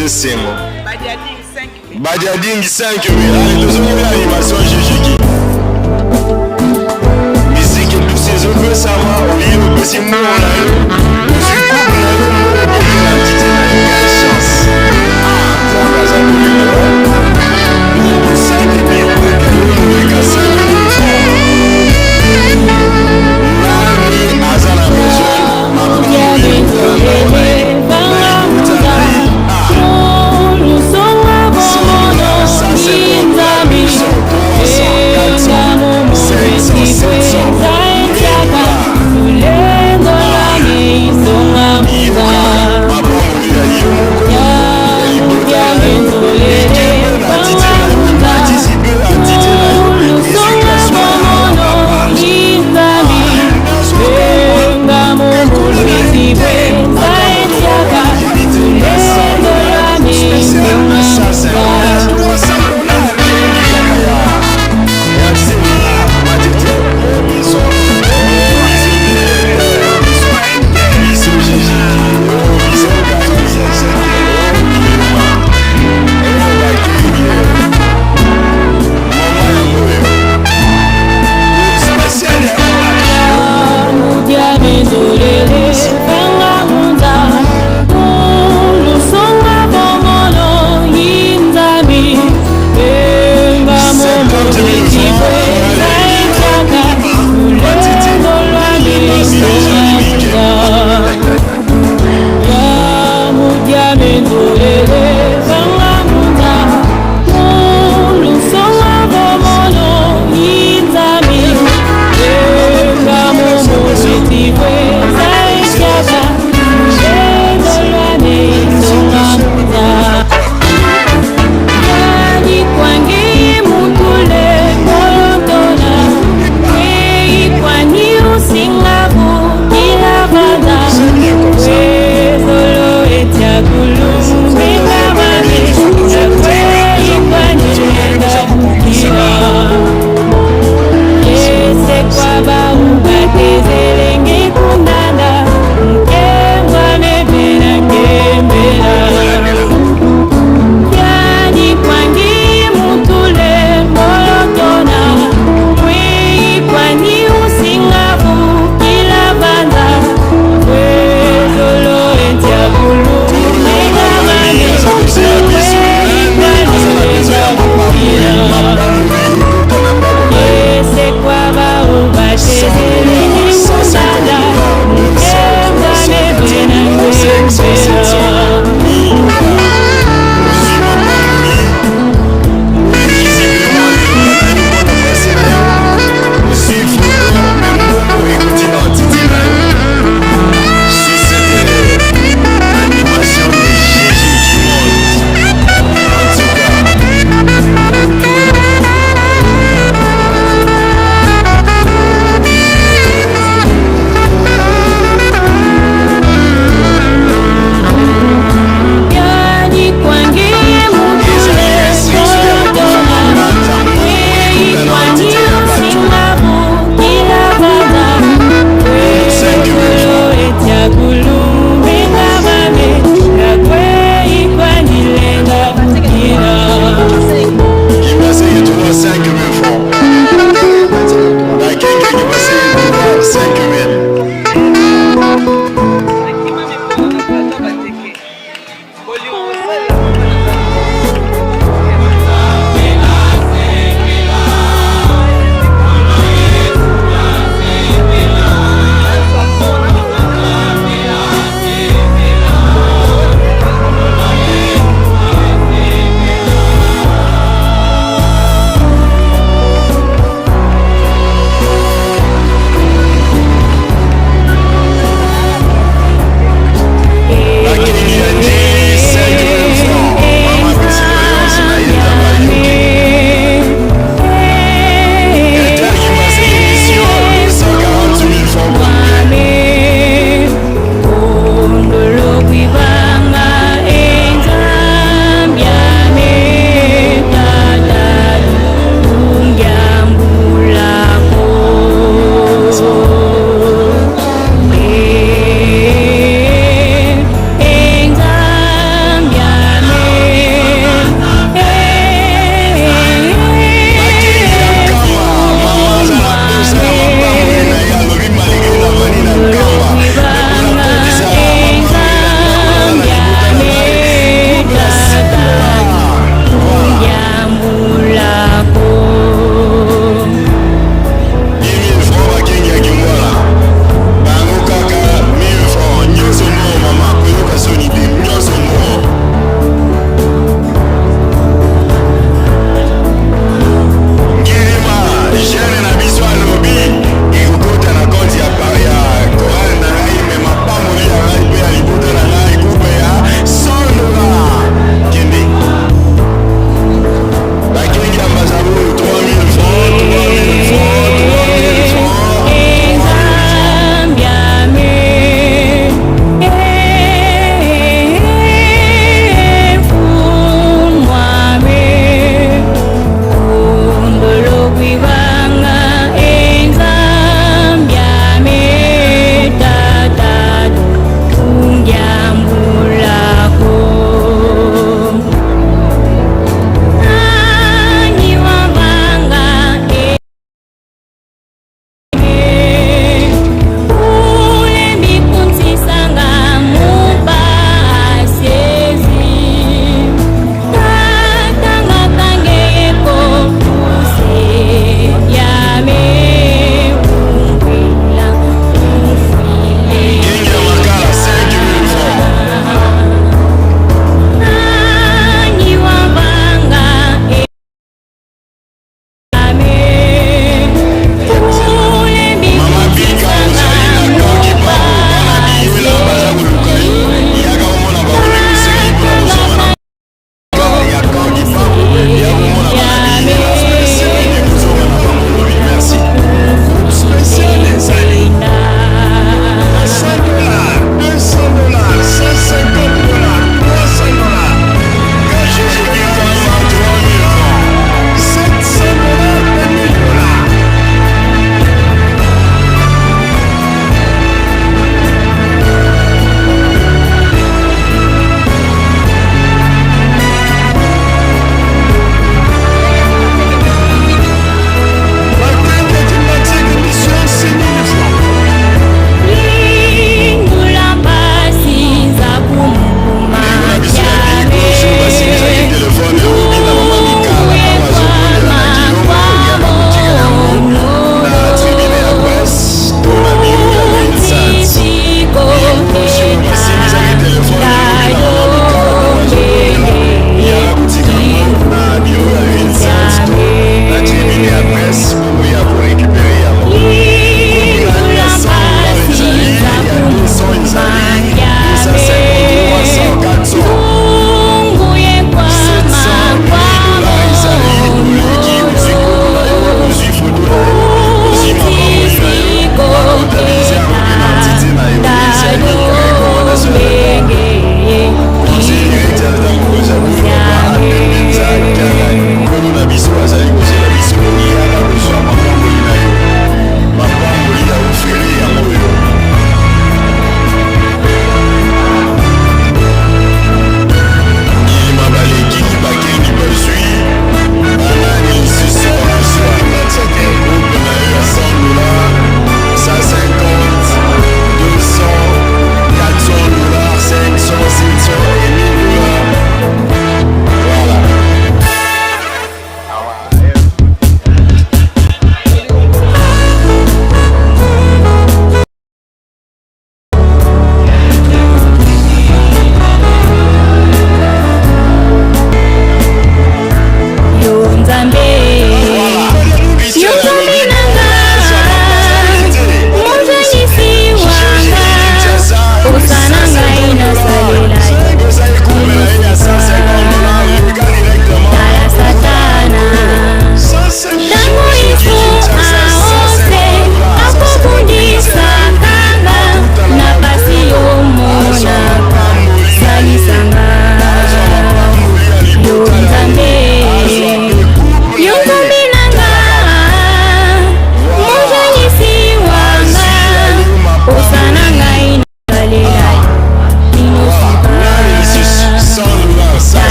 organiser Sengo. Badiading 5 000. Allez, nous avons l'animation Jujiki. Musique et tous ces autres sama au lieu de ces mots là. Yeah.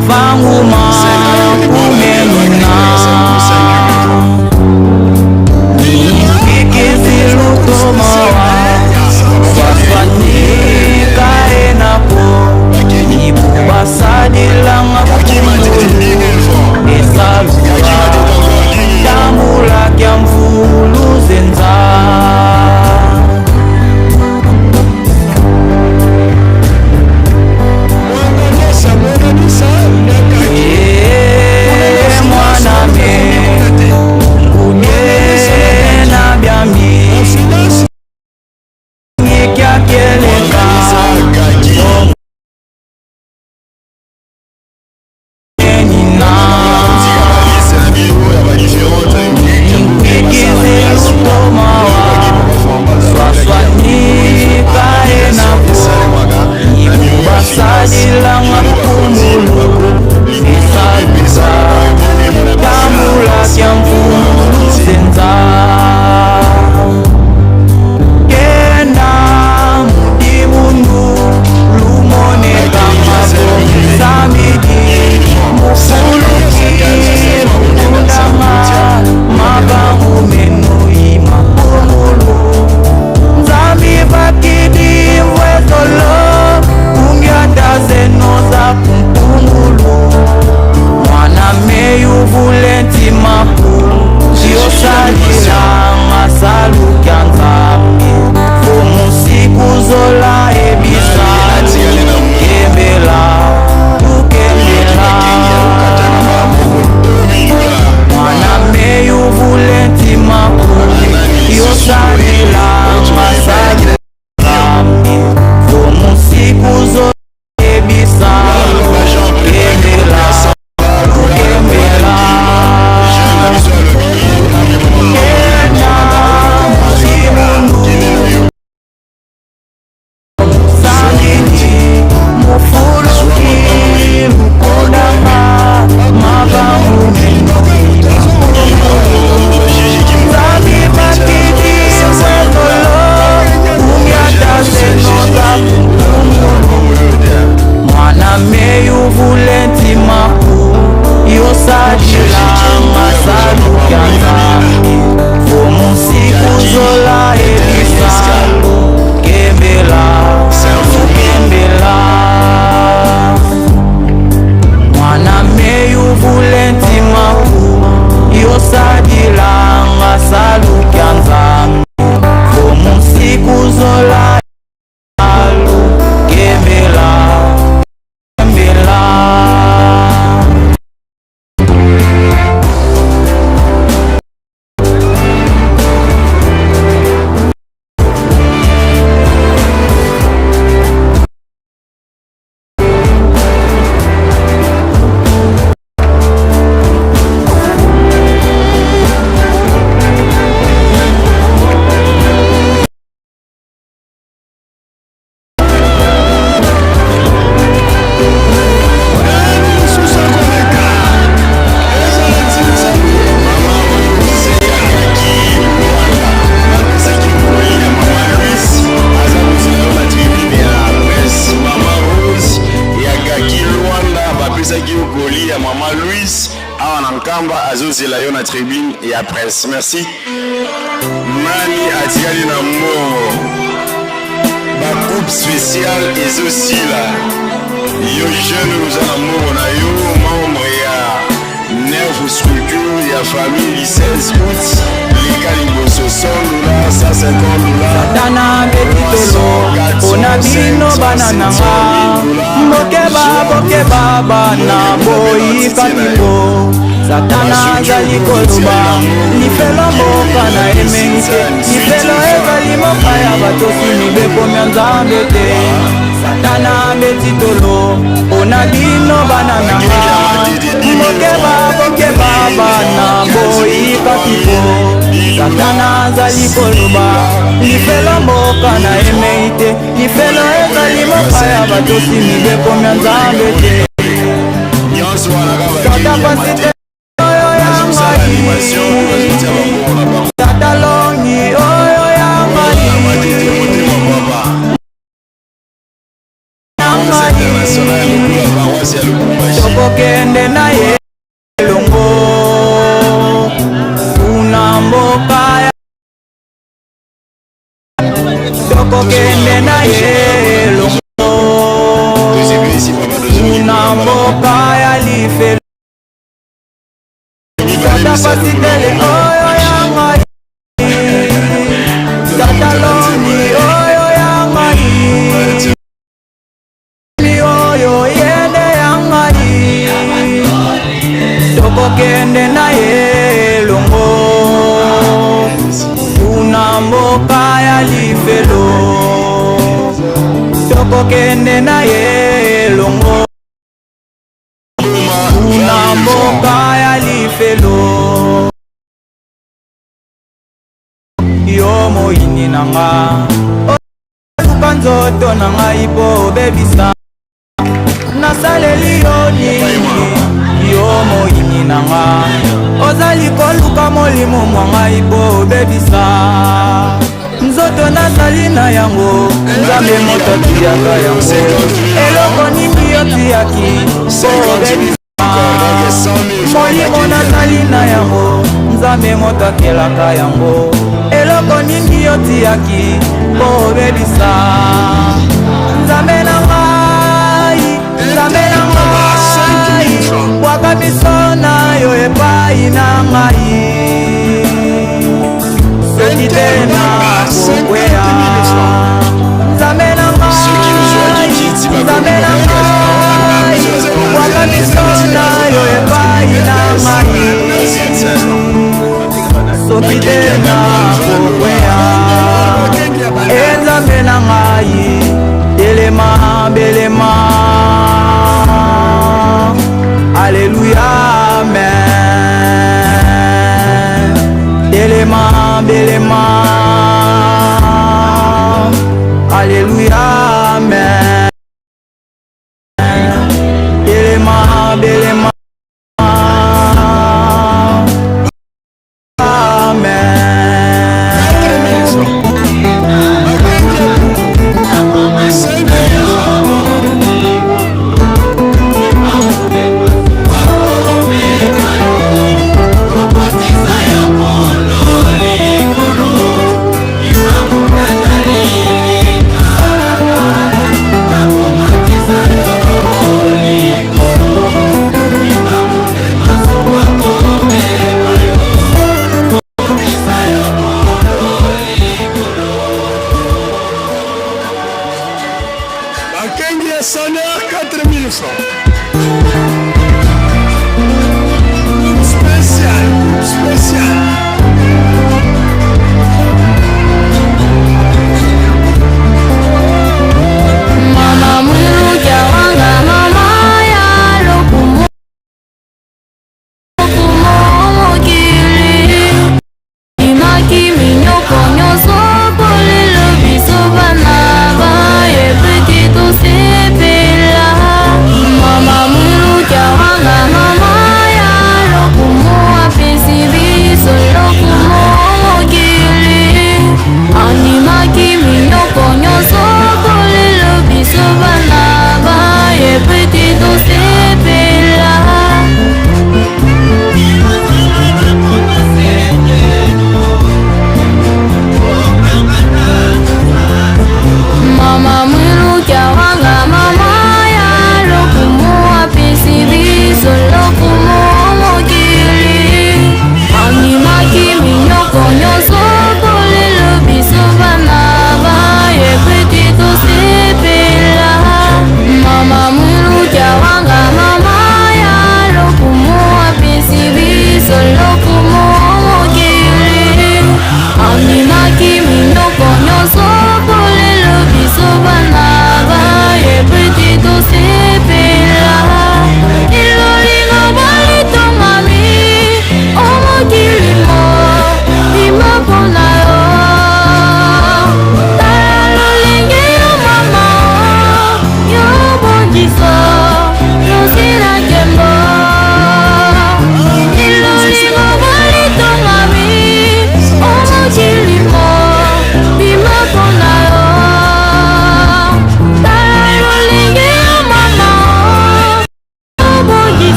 mavanguma kumenina nikikizilutomawa swaswanika enako nibubasadilanga kumulu esalua tambula kya mvulu zenza mwaname ngudena byami ngikyakeleka enina nkikizilutomawa swaswanika enako ibubasadilanga kumulu esalusa tambula kya mvulu zenza kenda mudibundu lumoneka mabo samidi mufuluki mukundama mabangu menui makumulu nzambi bakidi mvwezolo kumyatazenoza kumpungulu mwana meyu vulenti maku yosalila masalu kya nzambi fomusiku zola ebisali kembela tukembela mwana meyu vulenti maku yosalila masalu nzambi fomusiku zola ebisali kembela tukembela mwana meyu vulenti maku yosadila masalu kya nzambi fomusiku zola ebisalu kembela tukembela mwana meyu vulenti maku yosadila masalu kya nzambi fomusiku zola ebisalu kembela azozela yo na tribune ya presse. Merci. Nani atiali na mbongo bagroupe spécial ezosila yo jeune oza na mbongo na yo membre ya nerve structure ya famille 16 août leka liboso 100 $, 150 $. Satana betitolo ona bino banananga mokeba bana boyi katiko Satana zali koluba lifelo mboka na emenite lifelo ezali moka ya batosi mibeko mya nzambe te Satana betitolo ona bino banananga mokeba bana boyi katiko Satana zali koluba lifelo mboka na emenite lifelo ezali moka ya batosi mibeko mya nzambe te Satana Tatalongi oyo yangani Tokoke tokokende na ye elongo kuna mboka ya lifelo tata pasitele oyo ya ngai tata loni oyo ya ngai oyo yende ya ngai tokokende na ye elongo kuna mboka ya lifelo tokokende na ye elongo kuna mboka ya lifelo yo moyini na nga oluka nzoto na ngai po obebisa nasaleli yo nini yo moyini na nga ozali koluka molimo mwa ngai po obebisa nzoto nazali na yango nzambe moto tiaka yango eloko nini yo tiaki po obebisa molimo nazali na yango nzambe moto akelaka yango eloko nini yo tiaki po obebisa nzambe na ngai nzambe na ngai bwaka biso na yo epai na ngai soki te na kokweya nzambe na ngai nzambe na ngai bwaka biso na yo epai na ngai soki te na kokweya enzambe na ngai telema belema Alléluia, amen. Belema, belema. Alléluia, amen. Belema, belema. Mama mulu jawa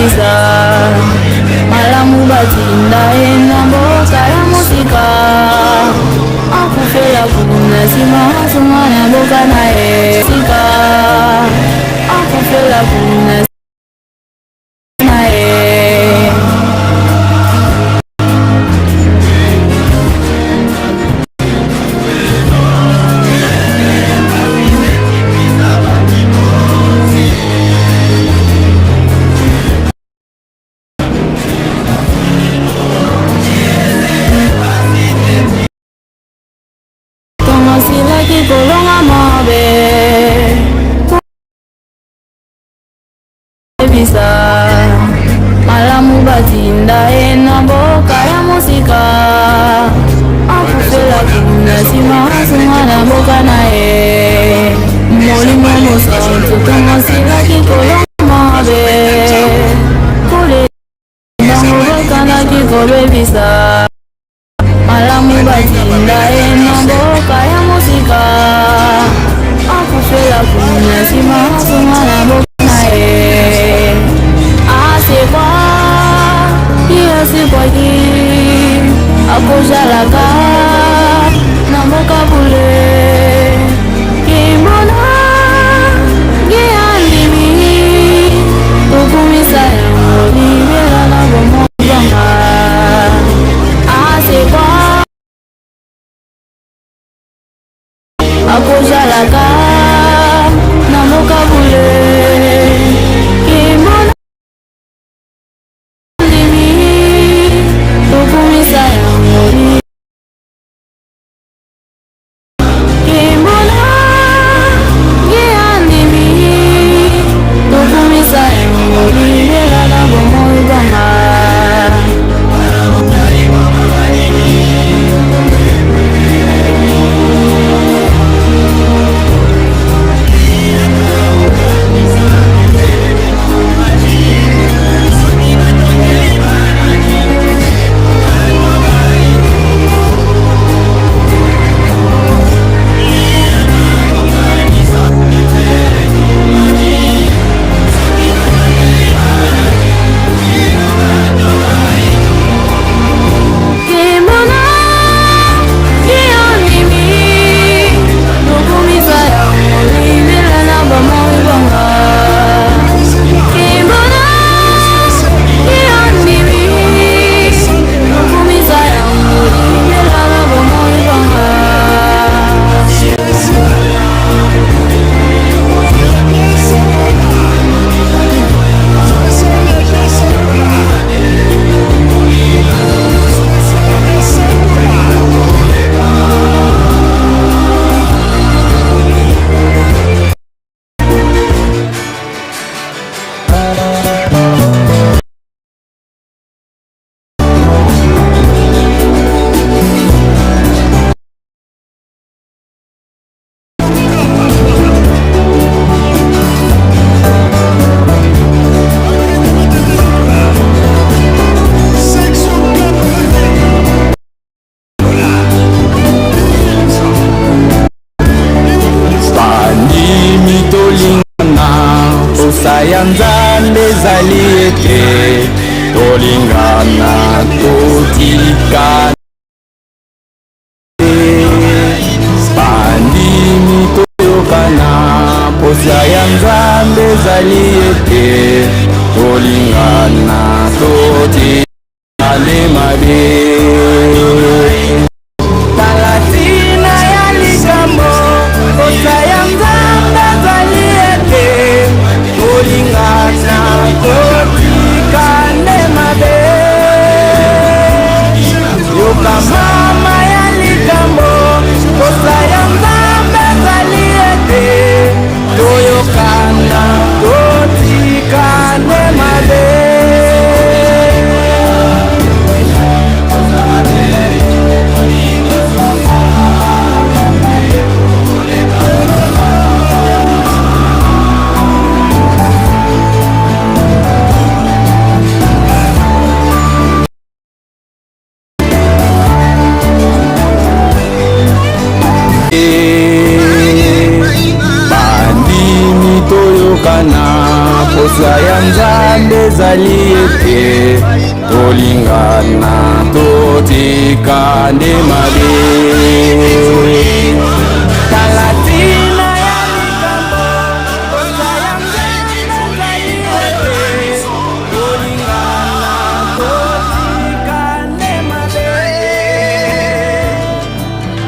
visa malamu batinda ena mboka ya musika akufela kuna sima sumana mboka na sika akufela kuna kolonga mabe visa malamu batinda ena mboka ya musika akufela kuna sima sumana mboka na molimo mosantu tomosilaki kolonga mabe kule ndango bakandaki kolwebisa malamu batinda ena mboka ya musika akufela kuna sima sumana mboka na asekwa iasekwaki akojalaka na mboka bule kimbona giandimi tokumisa yango libela na bomobanga asekwa akojalaka na mboka bule kimona ndimi tokumisa yango kimona giandimi tokumisa yango libela na bomoi banga ya nzambe ezali ete tolingana totikana bandimi toyokana posa ya nzambe ezali ete tolingana totikana mabe talatina ya likambo posa ya nzambe ezali ete tolingana totikane mabe yoka mama ya likambo posa ya nzambe ezali ete toyokana totikane mabe bandimi toyokana posa ya nzambe nzambe ezali ete tolingana totika nde mabe talatina ya likambo kosa ya nzambe ezali ete tolingana totika nde mabe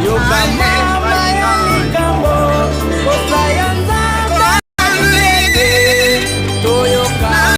yoka mama ya likambo kosa ya nzambe ezali ete toyoka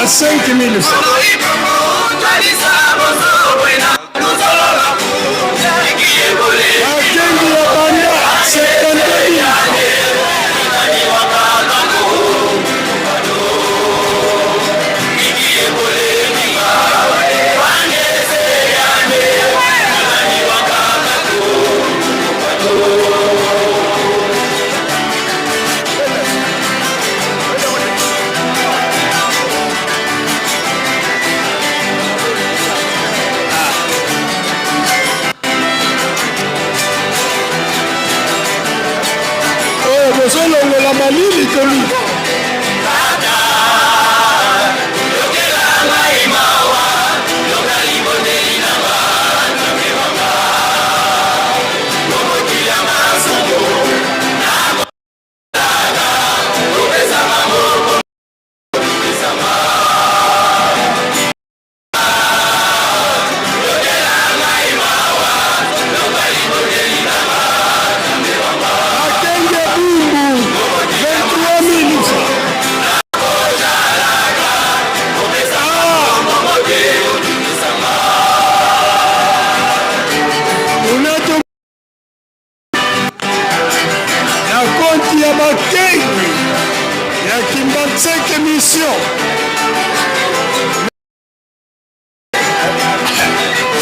na 5000 francs. Bakengi ya banda 52 bozolongola malili tomi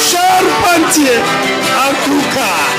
Charpentier, en tout cas.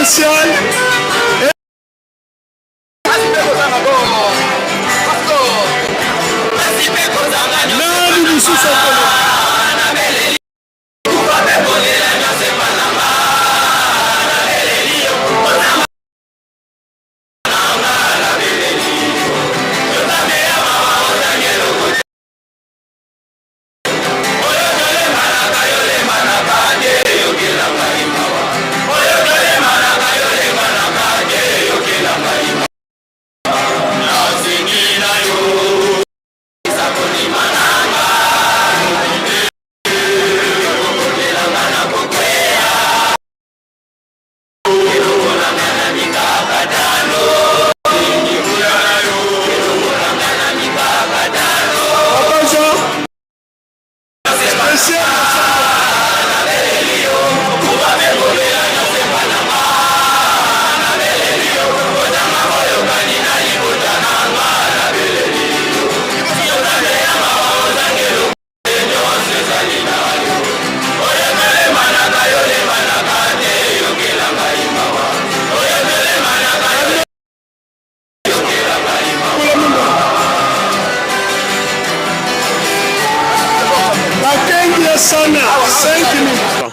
Spécial. Sana 5 minutes.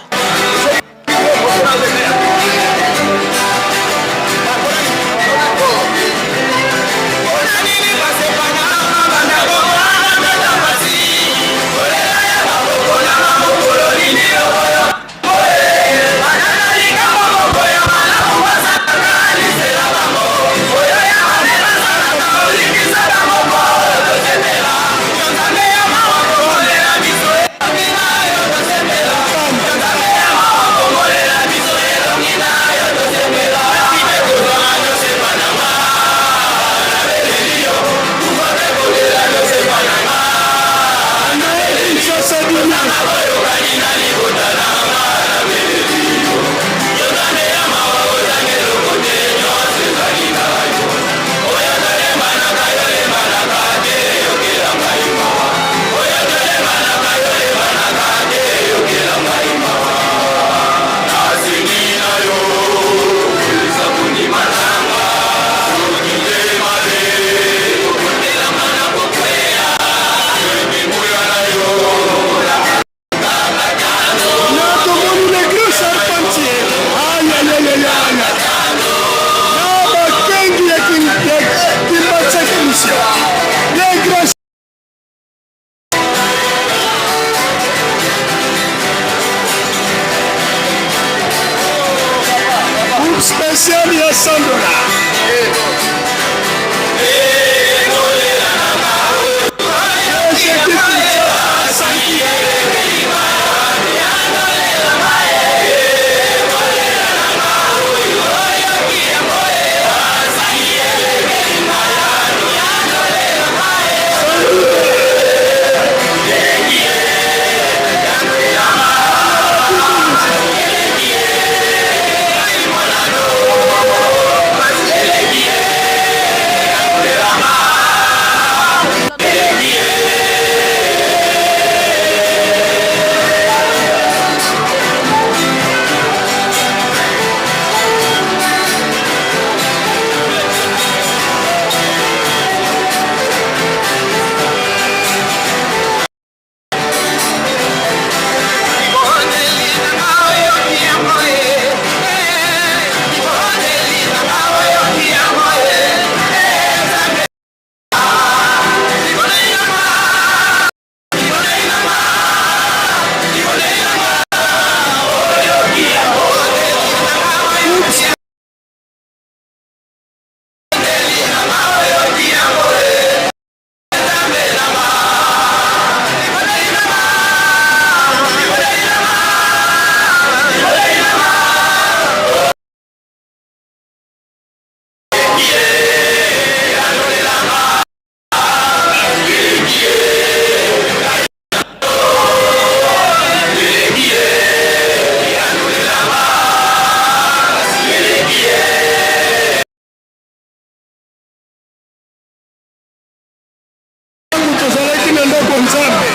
na ndako nzambe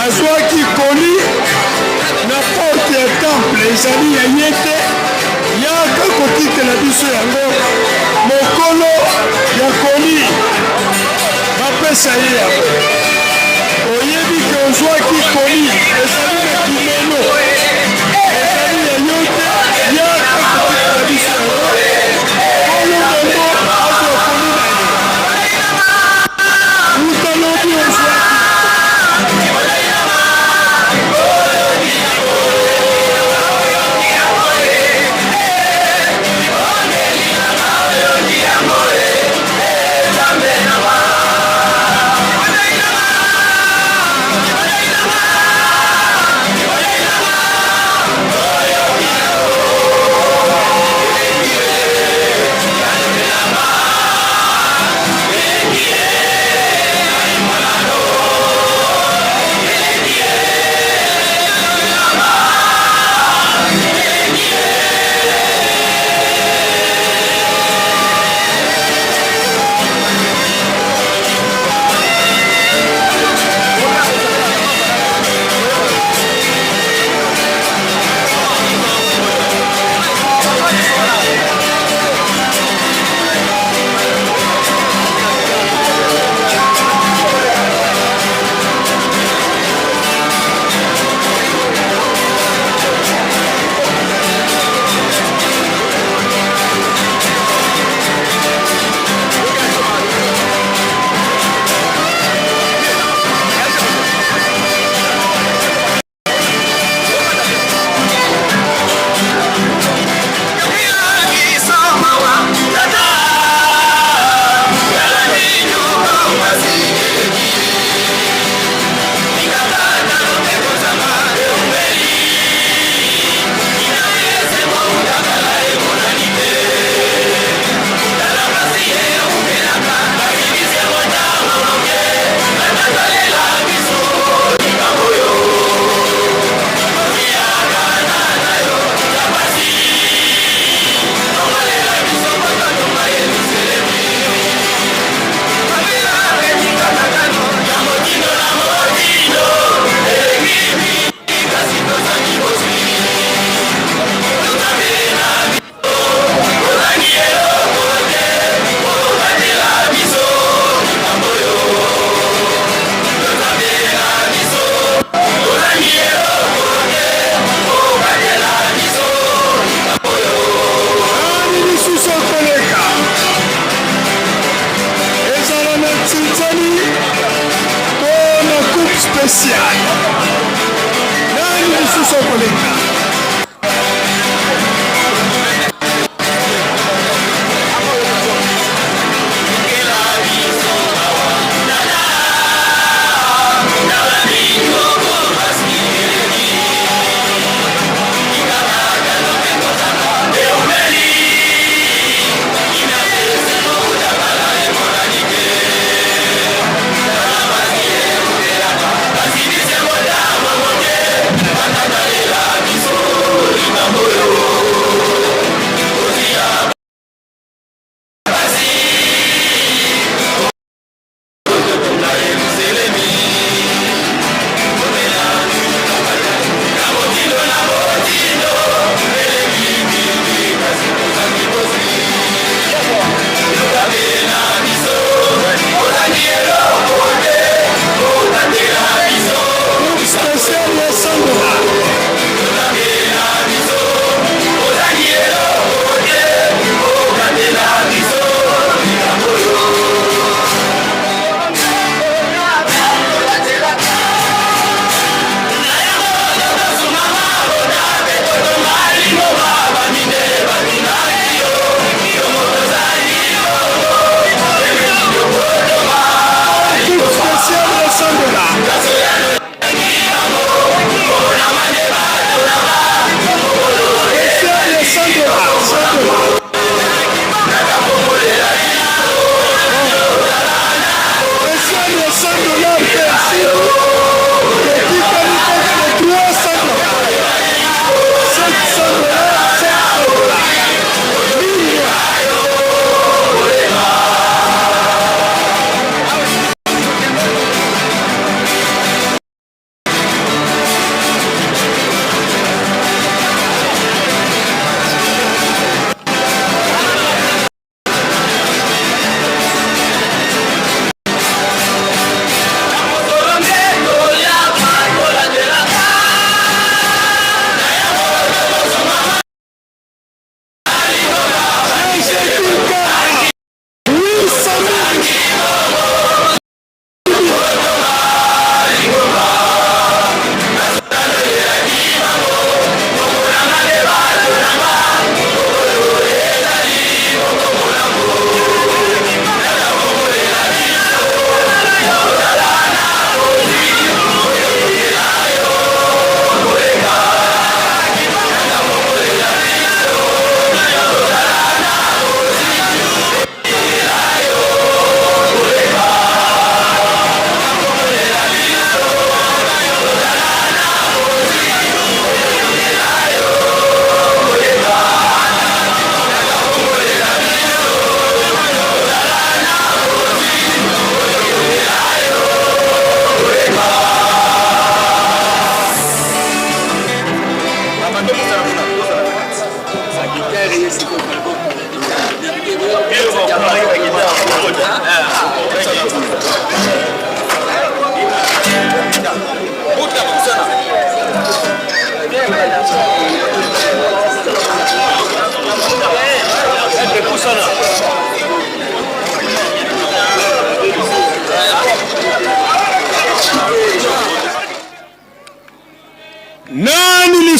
azwaki koli na porte ya temple ezali ya ye te yaka kotikela biso yango mokolo ya koli bapesa ye yango oyebi ke ozwaki koli ezali na kimeno ezali ya yo te yaka kotikela biso yango kolo yango azwa koli na ye utalobi ozwaki spécial. Nani lisusu okoleka? Biso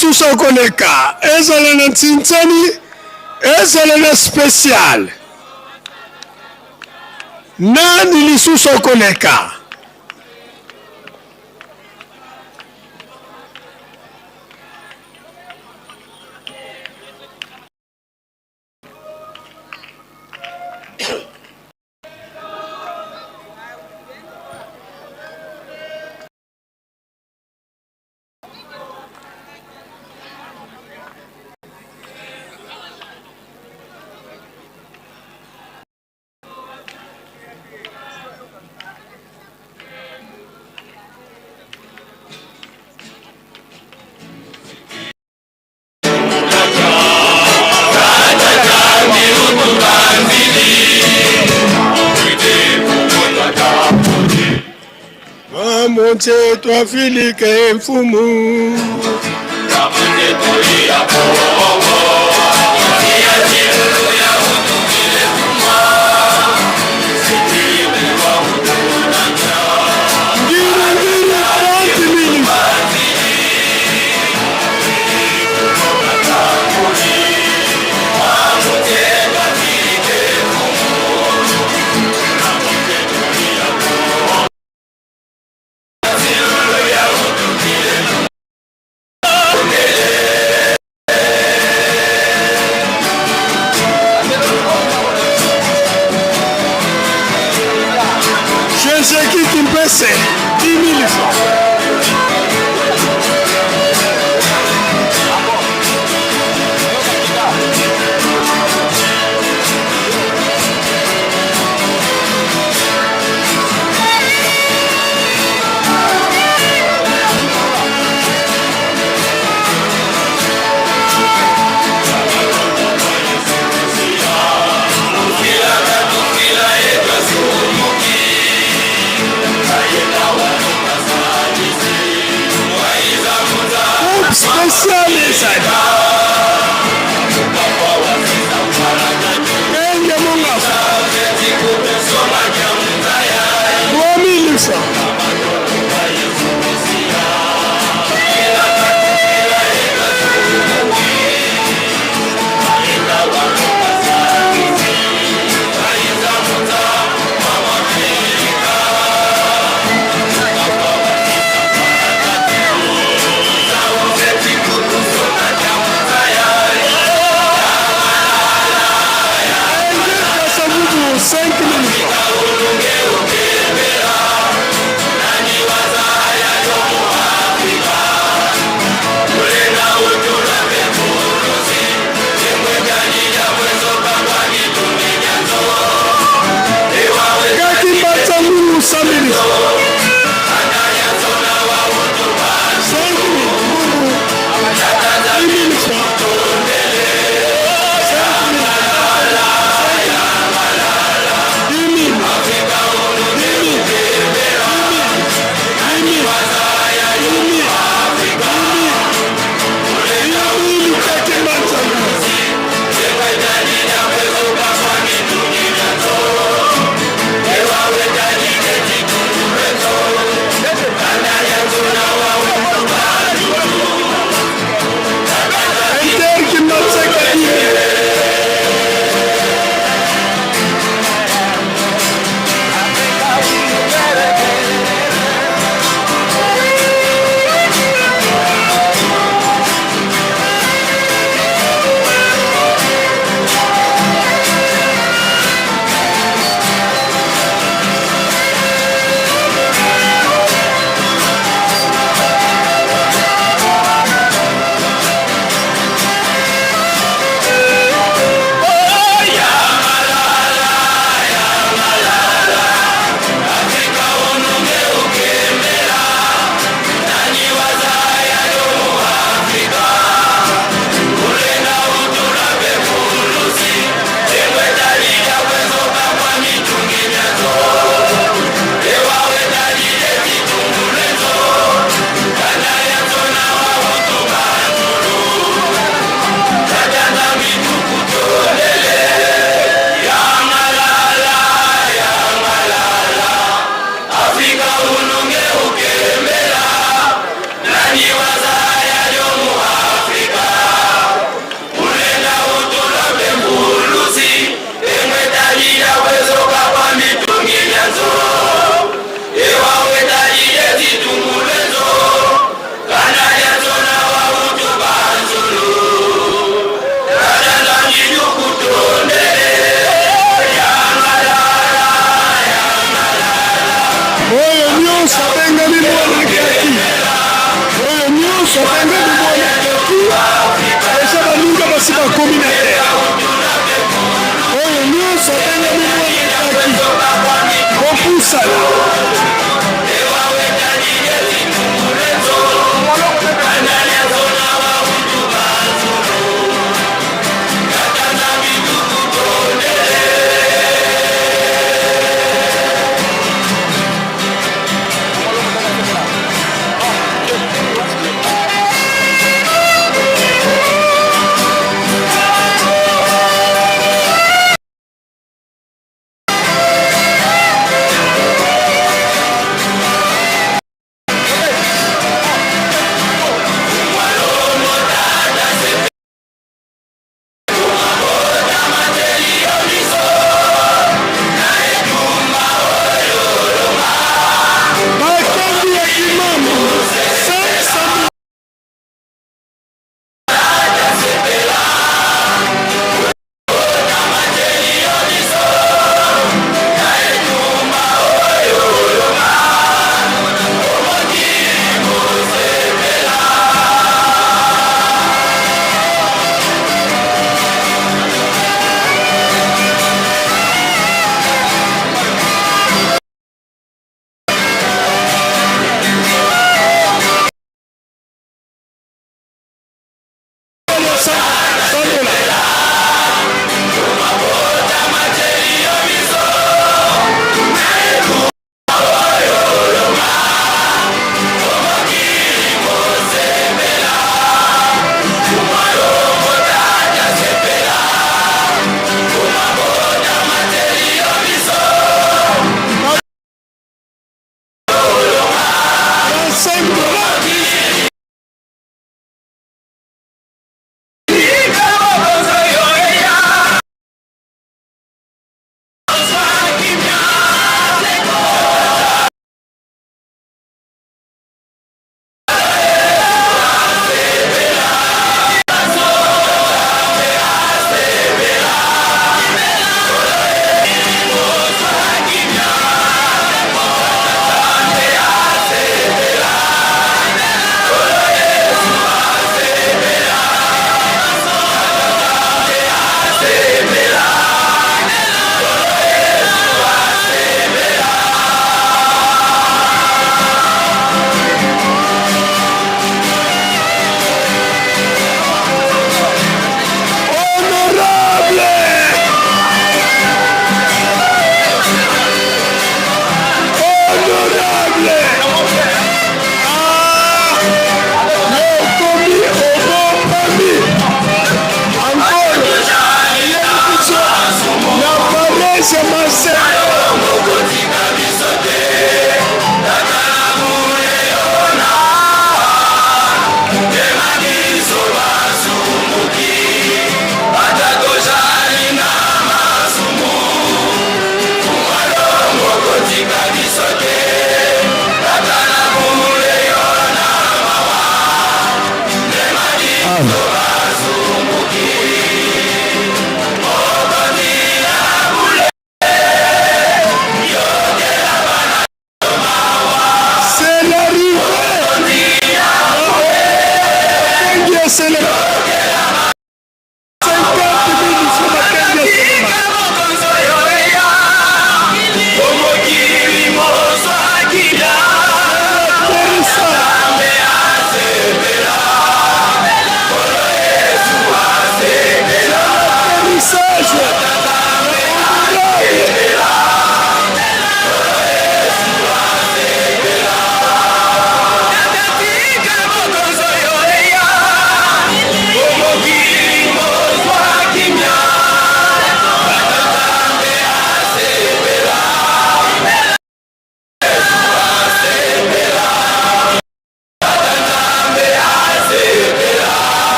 lisusu akoleka ezala na ntsintsani ezala na spécial nani lisusu akoleka Monte twafilike mfumu mosala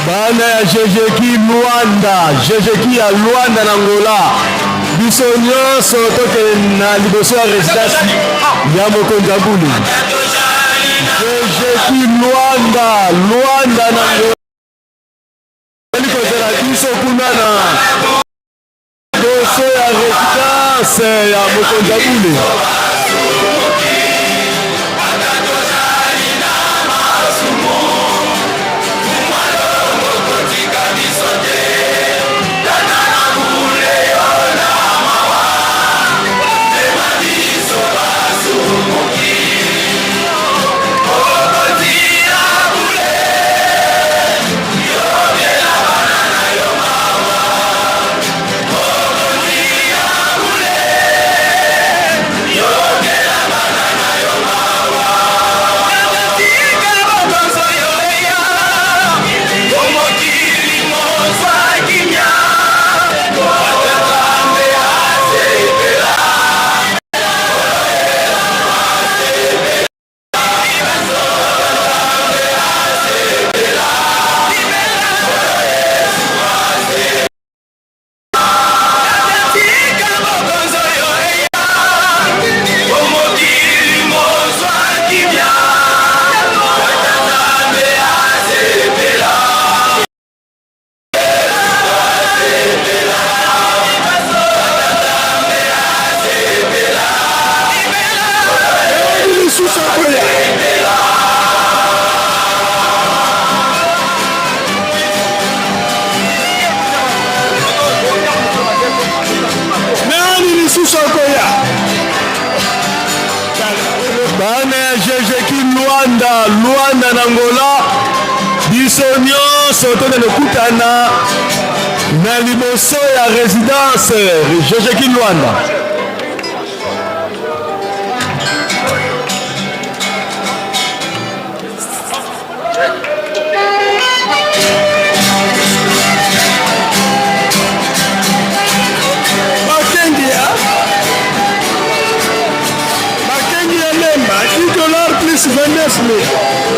banda ya Jejeki Luanda, Jejeki ya Luanda na Angola. Biso nyonso tokende na liboso ya résidence ya mokonzi ya Bulu. Jejeki Luanda, Luanda na Angola. Biso kuna na liboso ya résidence ya mokonzi abule. Bana ya Jejeki Luanda na Angola, biso nyonso tozali kokutana na liboso ya résidence Jejeki Luanda. $10 plus 29 000.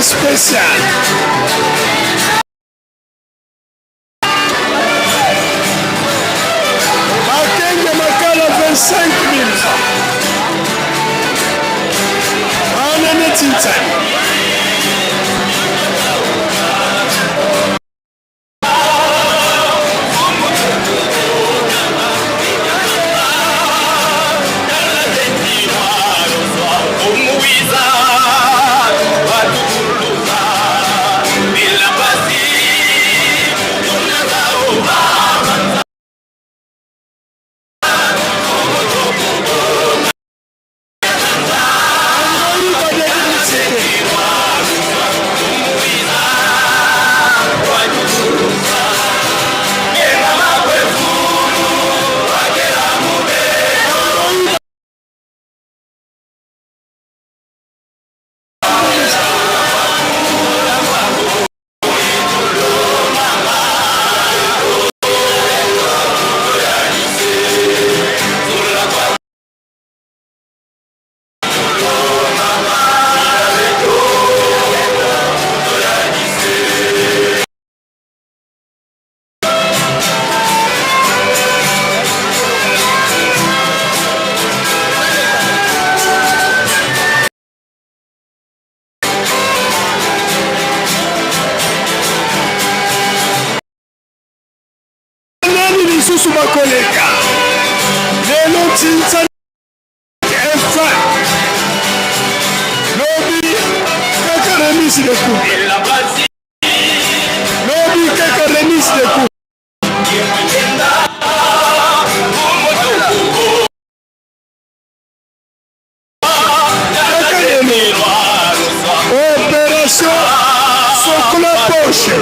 Spécial. Tintani. Lisusu bakoleka lelo Tintani F1 lobi kaka remise de coupe lobi kaka remise de coupe opération Sokola poche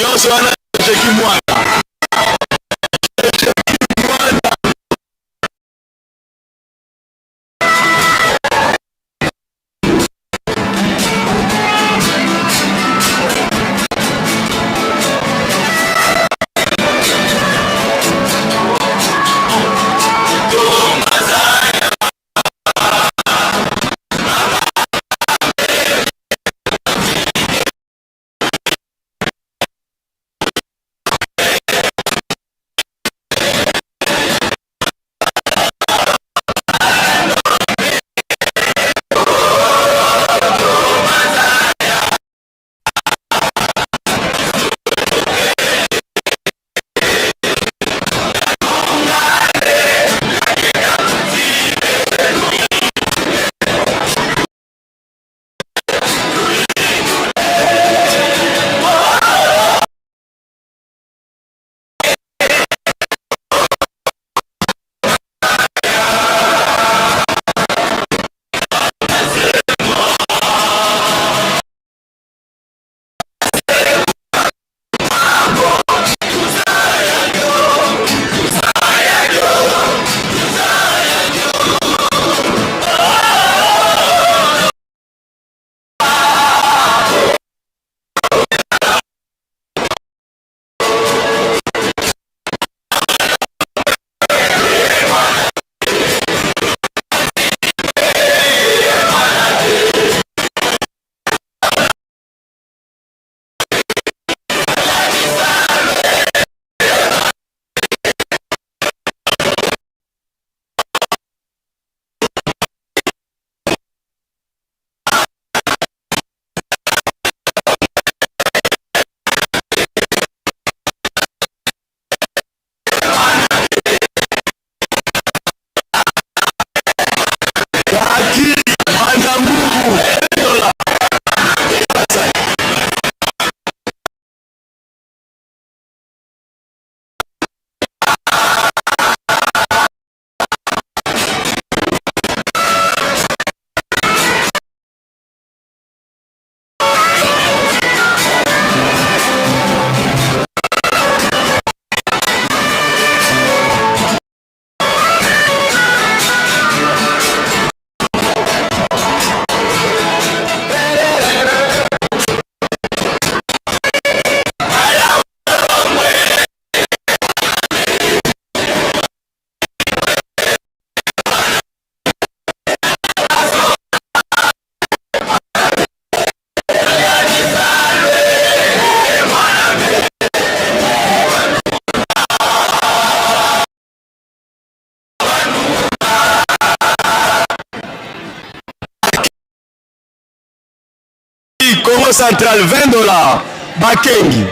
nyonso wana Jeki Mwanda. Congo Central $20 Bakengi.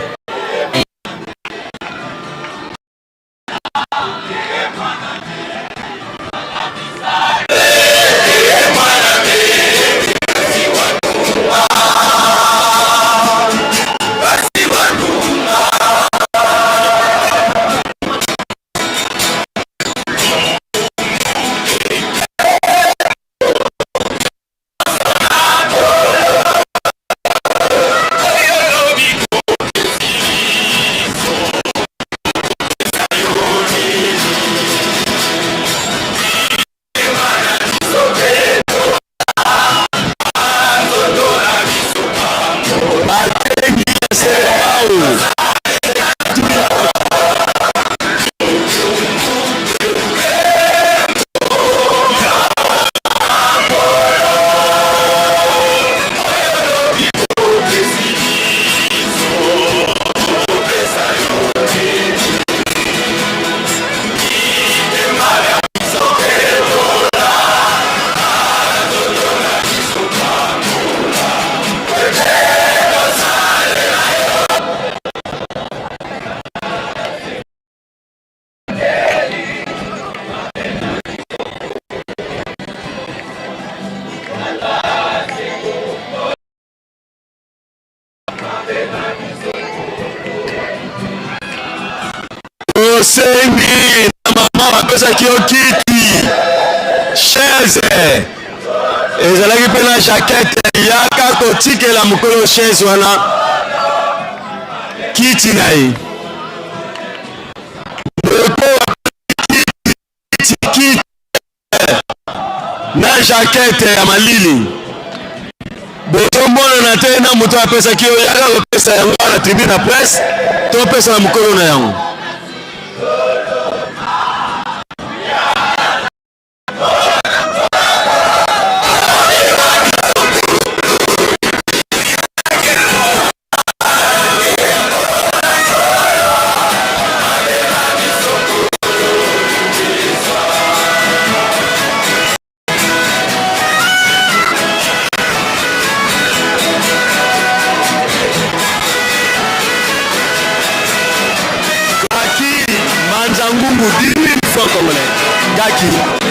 Osengi na mama bapesaki yo kiti chaise ezalaki mpe na jakete yaka kotikela mokolo chaise wana kiti na ye kiti na jakete ya malili bozomona na te na moto apesaki oyo yaka kopesa yango na tribune na presse topesa na mokolo na yango Ngungu 10 000 francs congolais. Gaki.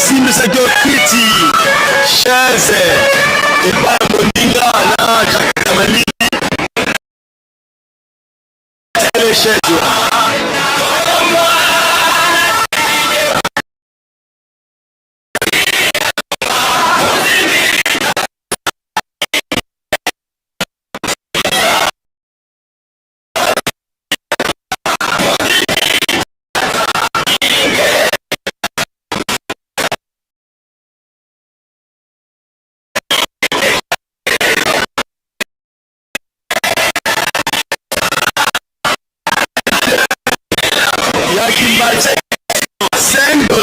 basimbisaki okiti chaise epai ya moninga na jakata malili ele chaise $5.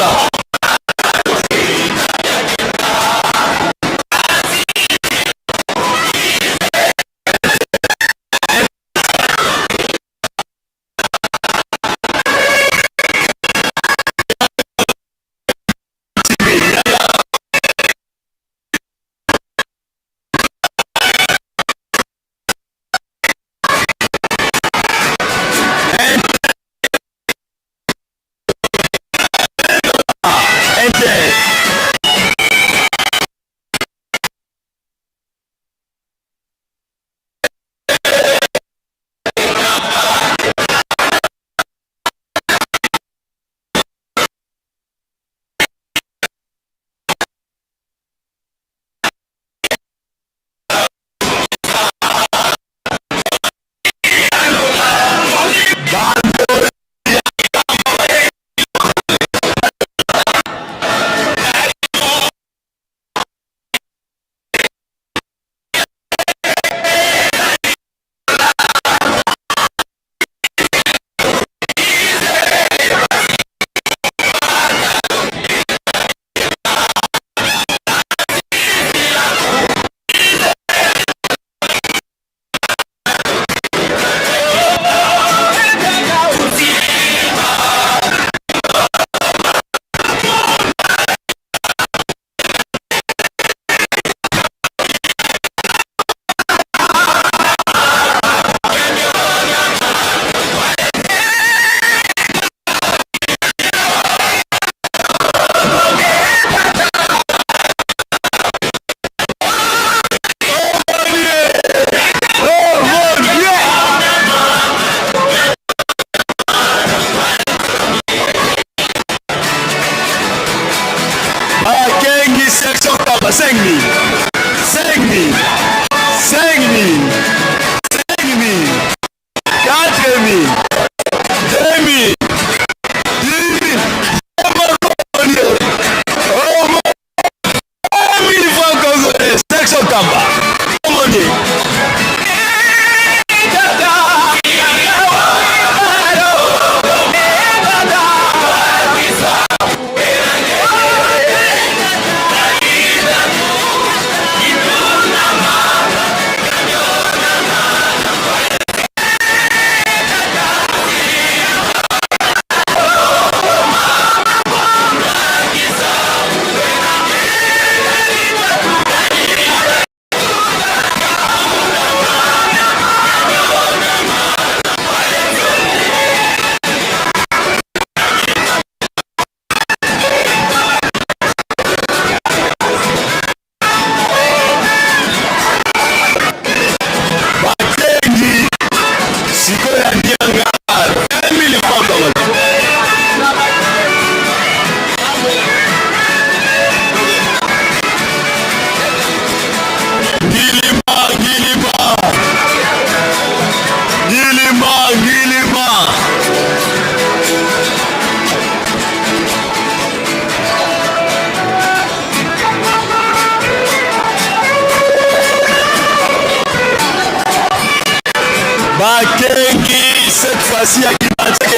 Bakengi, cette fois-ci, à qui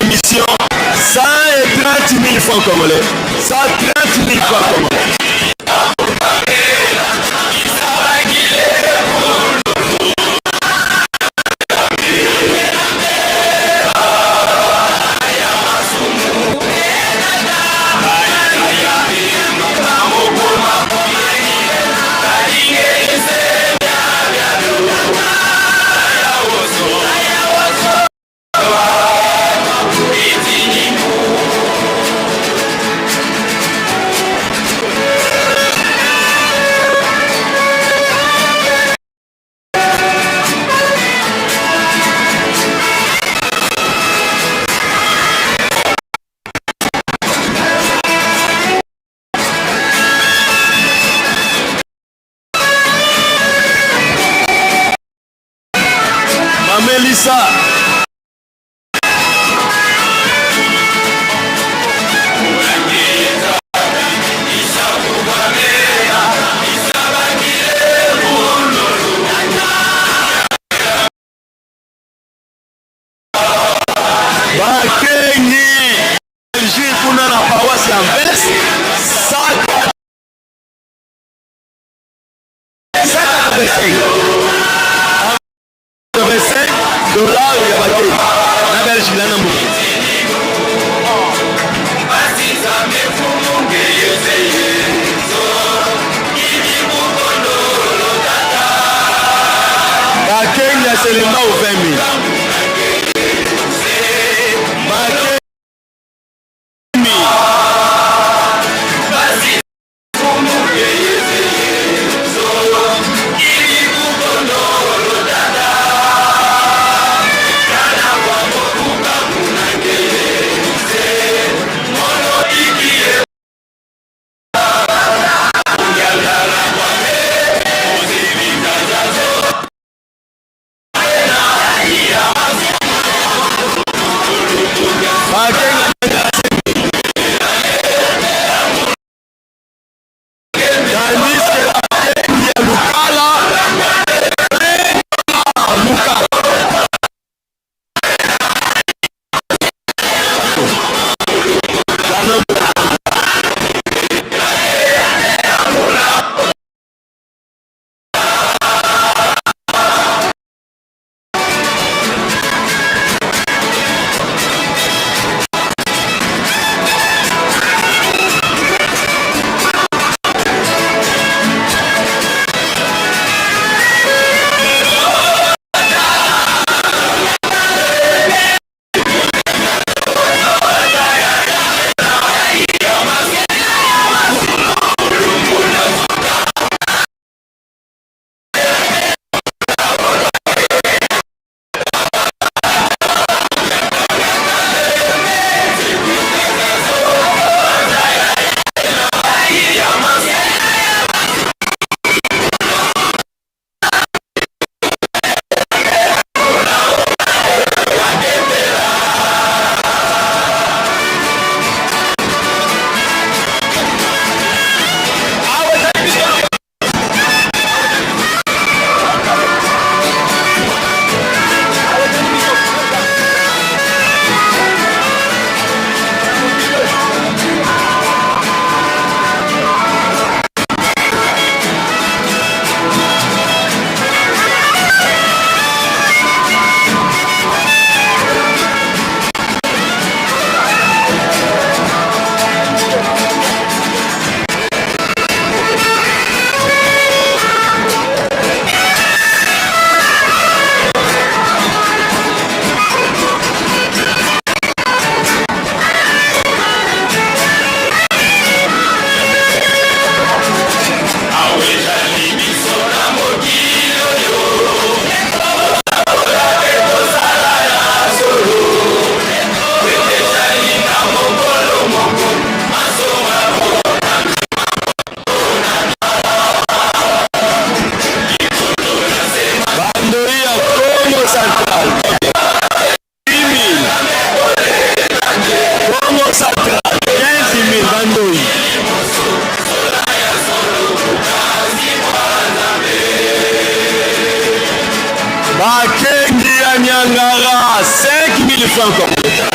émission, 130 000 francs congolais. 130 000 francs congolais. Melissa. Bakengi Belgique kuna na paroisse ya Mbes. $5 ya Bakengi na Belgique na Nambu. Bakengi ya Selema au 20 000. Bakengi ya Nyangara 5 000 francs.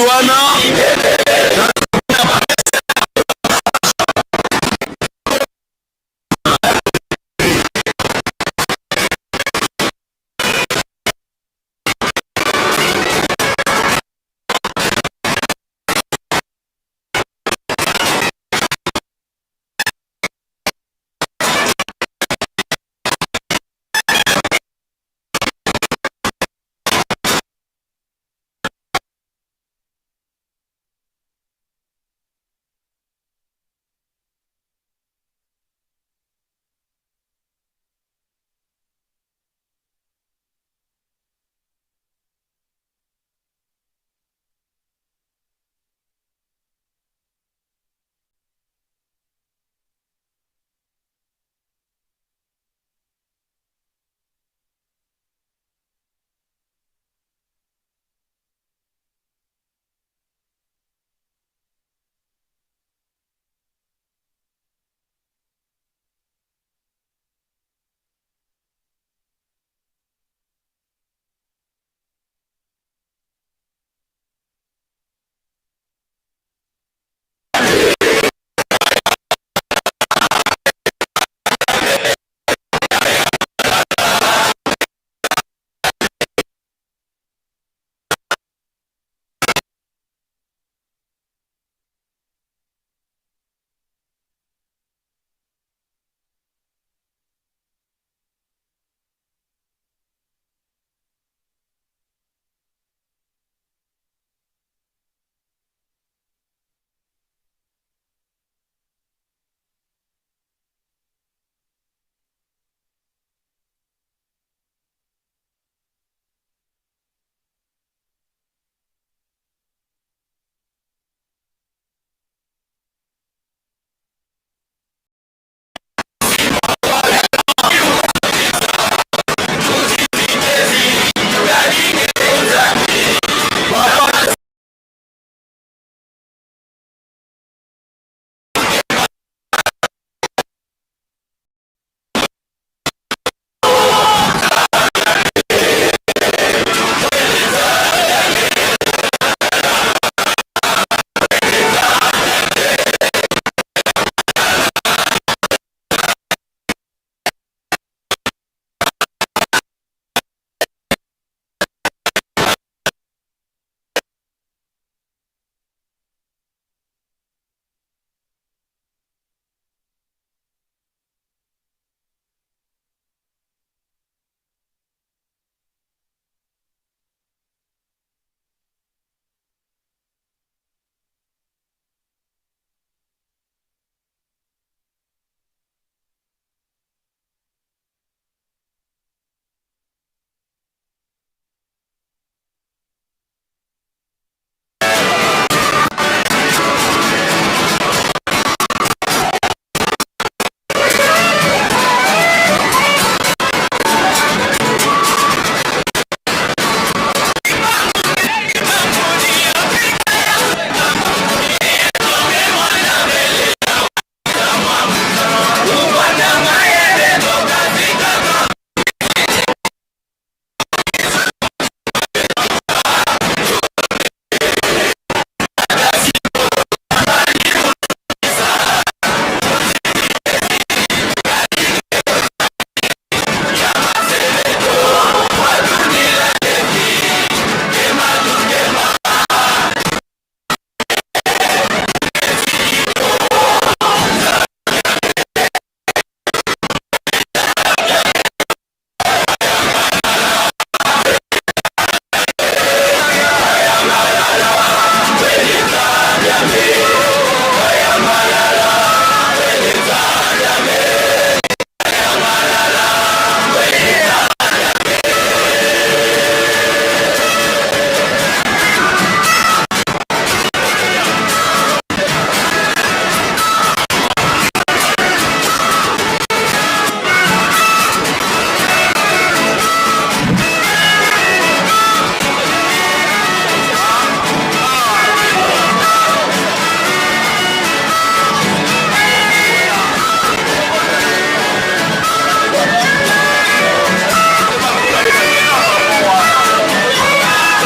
mutu wana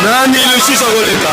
Nani lusisa koleka?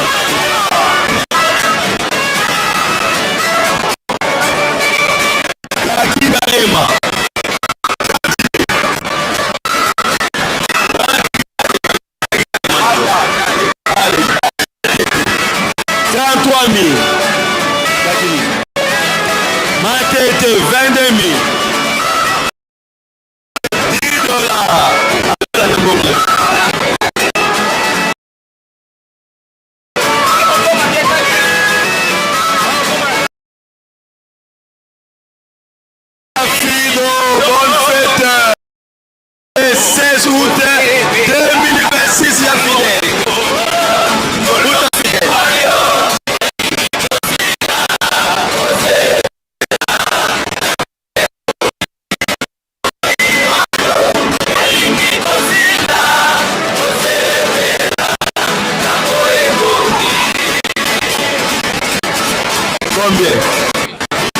bien.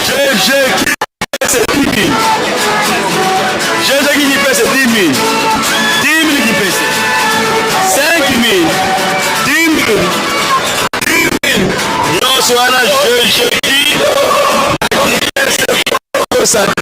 GG qui c'est 10 000. GG qui paie c'est 10 000. 10 000 qui paie c'est 5 000. 10 000. 10 000. Non, soit là, GG qui c'est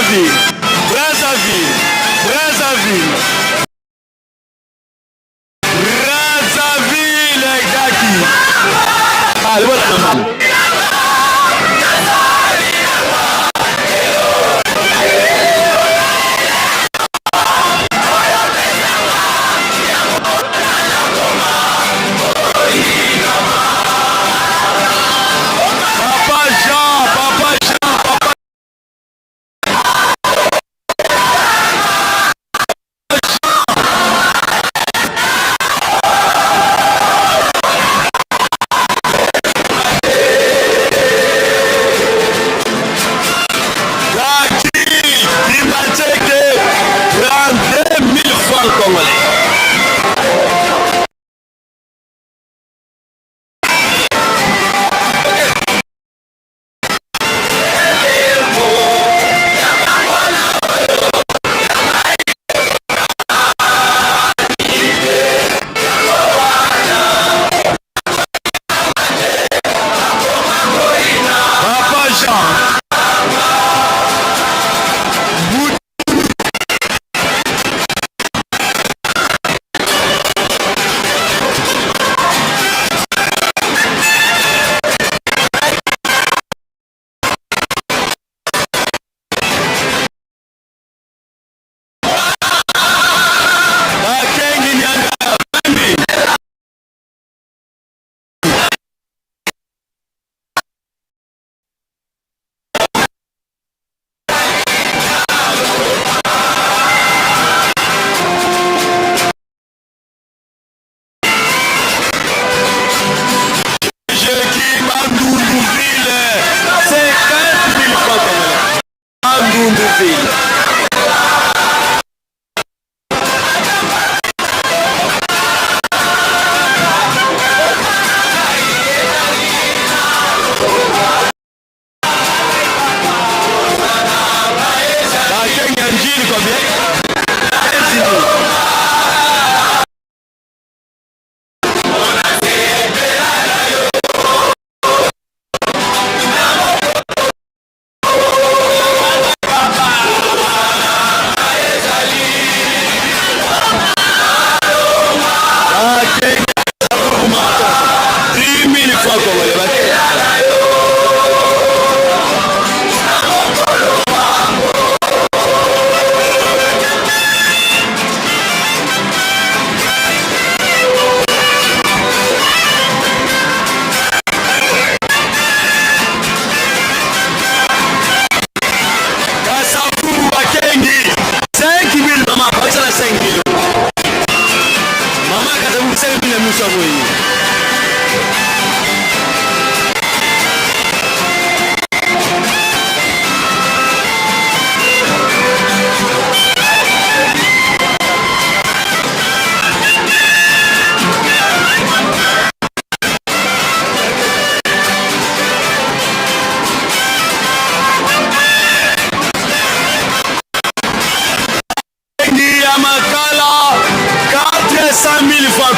Brazzaville, Brazzaville, Brazzaville. Brazzaville, Gaki. Allez, voilà.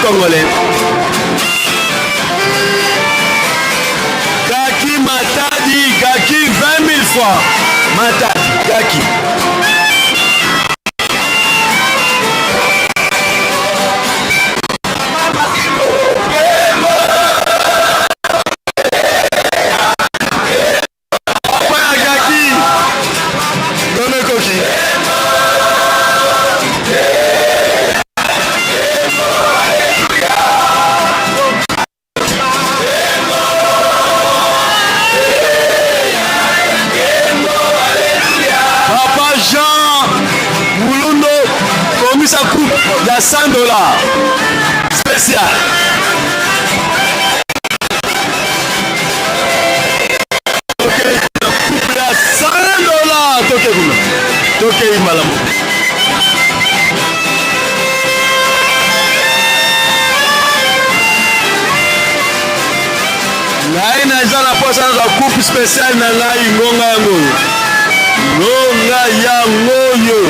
Congolais. Gaki Matadi, Gaki 20 000 fois. Matadi, Gaki. Il y a $100 spécial. Ok, il y a $100. Toke malamu. Ngai naza na posa na coupe spécial na ngai ngonga yango. Ngonga yango yo.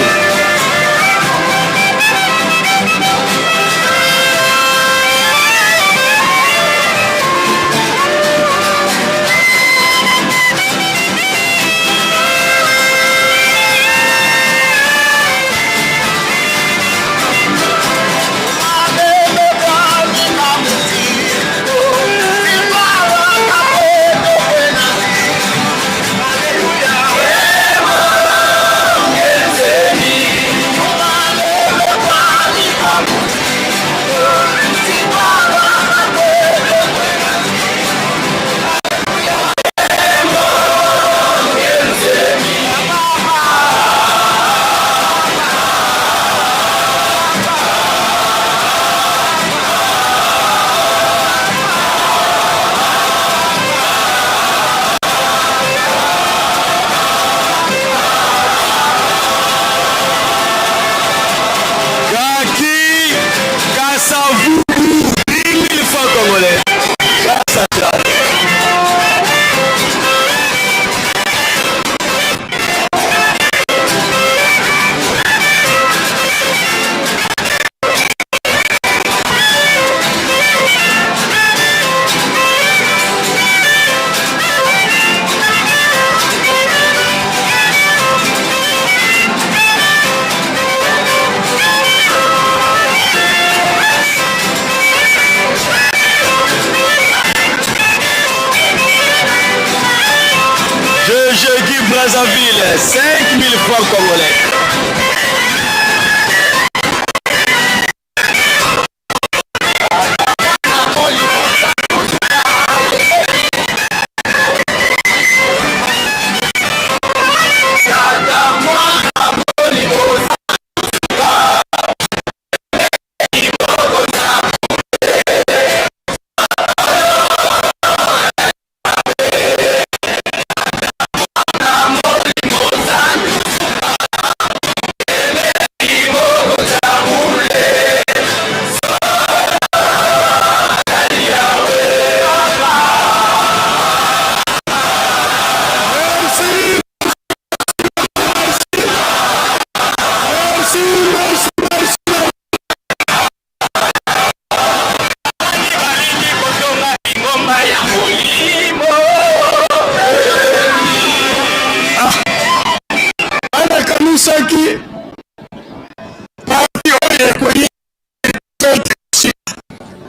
Brazzaville, 5 000 francs congolais.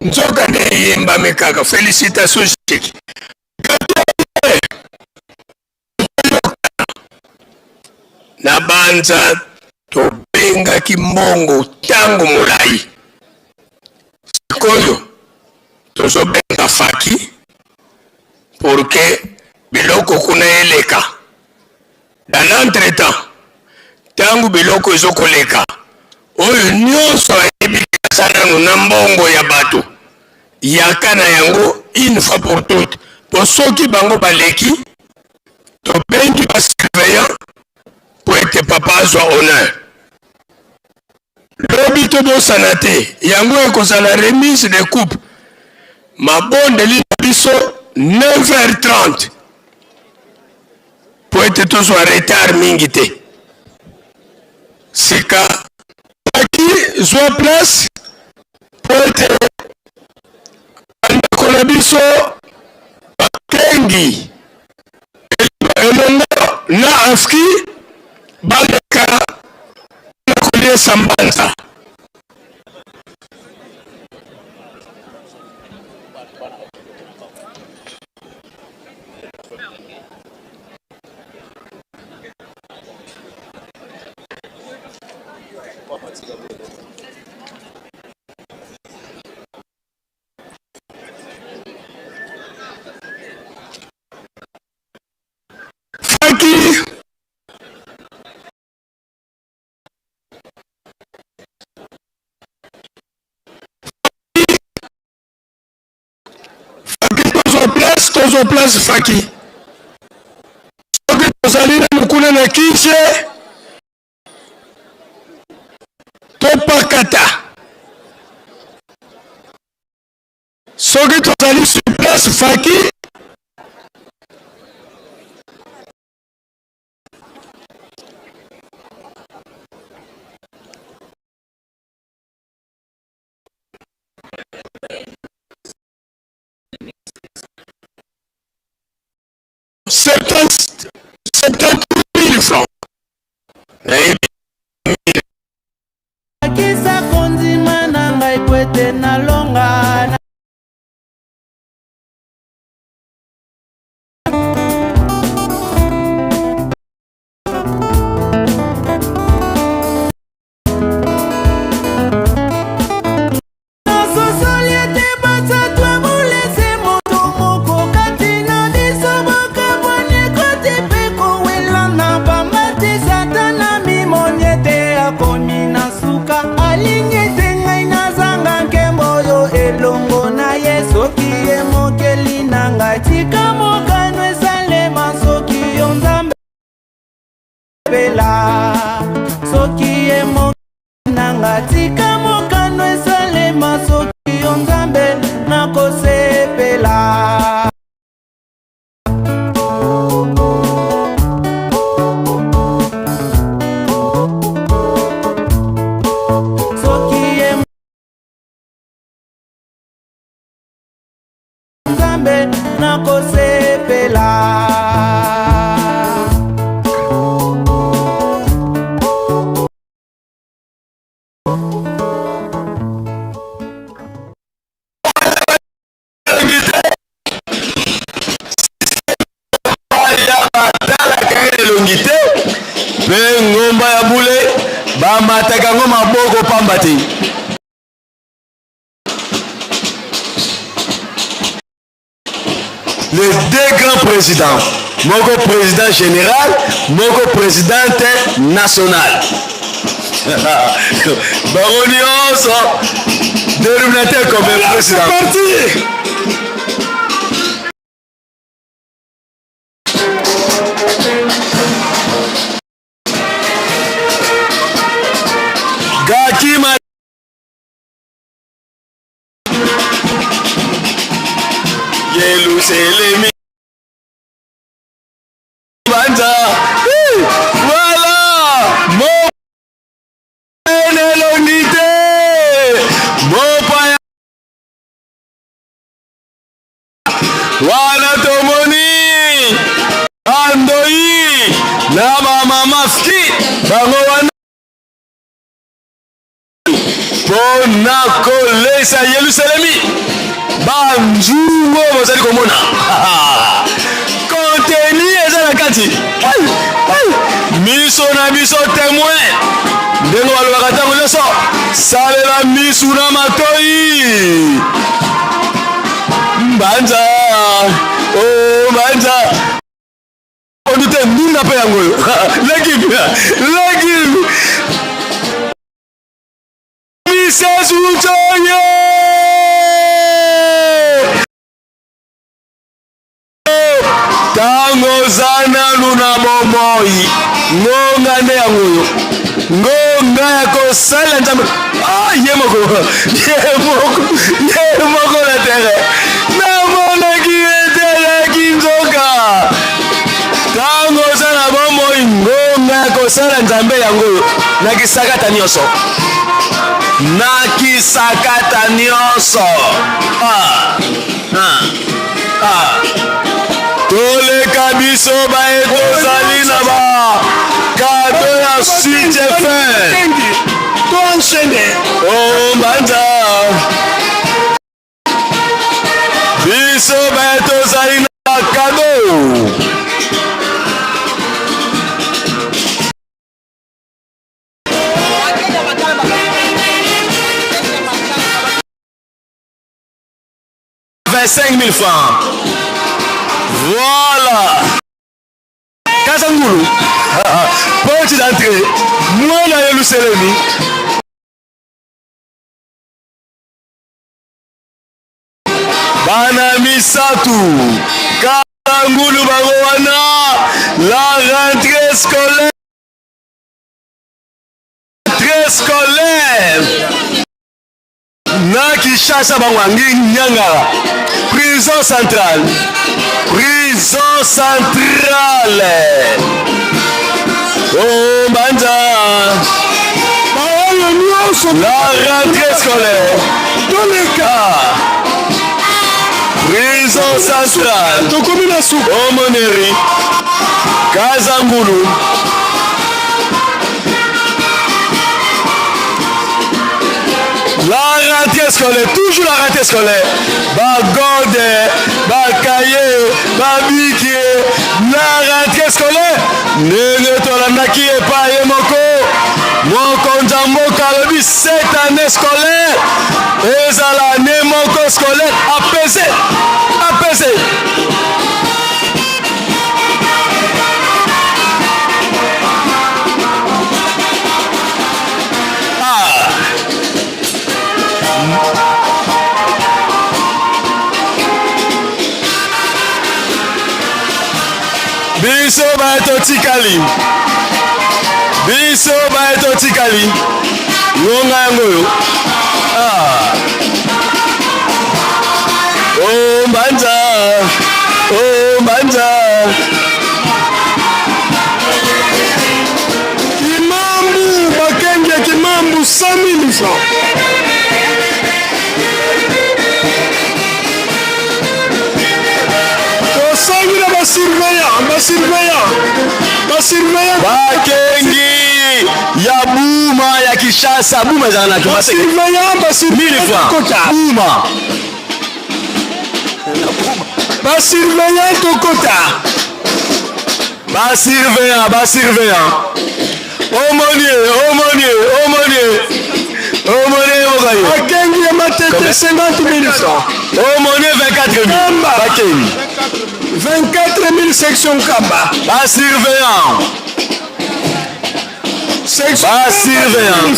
Nzoka neyemba mekaka félicitations cheki na banza tobengaki mbongo tango molai sikoyo tozobenga faki porke biloko kuna eleka dans l'entretemps tango biloko ezokoleka oyo nyonso ayebikasa nano na mbongo ya bato yaka na yango une fois pour toutes po soki bango baleki tobengi basurveillant po ete papa azwa honneur lobi tobosana te yango ekozala remise de coupe mabondeli na biso 9h30 po ete tozwa retard mingi te sika aki zwa place po ete bandeko na biso bakengi elongo na afki baleka na koliesa mbanza tozo place faki soki tozali na mokuna na kishe topakata soki tozali sur place faki akisa kondima na ngai kwete na longa soki emo nanga tika mokano esalema soki yo nzambe nakosepela soki emo nzambe nakosepela matakango maboko pamba te. Les deux grands présidents, moko président général, moko présidente nationale. Baronios, dénominateur comme président. C'est parti. Gakima Yerusalem Banza voilà mon l'unité mon paya wana tomoni andoi na mama mafki bango wana pona kolesa Yerusalemi banjungo bozali komona konteni eza na kati miso na biso témoin ndenge balobaka ntango nyonso salela misu na matoi mbanza o mbanza ondute ndunda mpe yango oyo leki misesutoye tango zana luna bomoi ngonga nde yango oyo ngonga ya kosala nzambe ye moko na tere namonaki eteleki nzoka tango oza na bomoi ngonga ya kosala nzambe yango oyo nakisakata nyonso nakisakata nyonso toleka biso baye tozali na ba kado ya sujefen tonshene o mbanza biso baye tozali na ba kado $25 000. Voilà. Kazangulu. Porte d'entrée. Moi, na Yerusalemi. Bana misatu. Kazangulu baroana. La rentrée scolaire. Rentrée scolaire. Na Kinshasa bangwangi Nyangara. Prison centrale. Prison centrale. Oh Banza. La rentrée scolaire. Dans les cas. Prison centrale. Oh Moneri. Kazangulu. La rentrée scolaire, toujours la rentrée scolaire. Bagode, bakaye, babikie, la rentrée scolaire. Nene tolandaki epaye moko. Moko nzamboka lobi cette année scolaire. Ezala année moko scolaire apaisé. Apaisé. Biso baeto tikali. Biso baeto tikali. Ngonga yango yo. Oh Mbanza. Oh Mbanza. Kimambu bakenge kimambu 100 000 francs. Surveillant bakengi ya buma ya Kinshasa buma ezala na Kinshasa buma basurveillant tokota basurveillant Bakengi ya matete 50 000 francs. Aumônier 24 000. Bakengi. 24 000 section Kamba. Bas surveillant. Section Bas surveillant.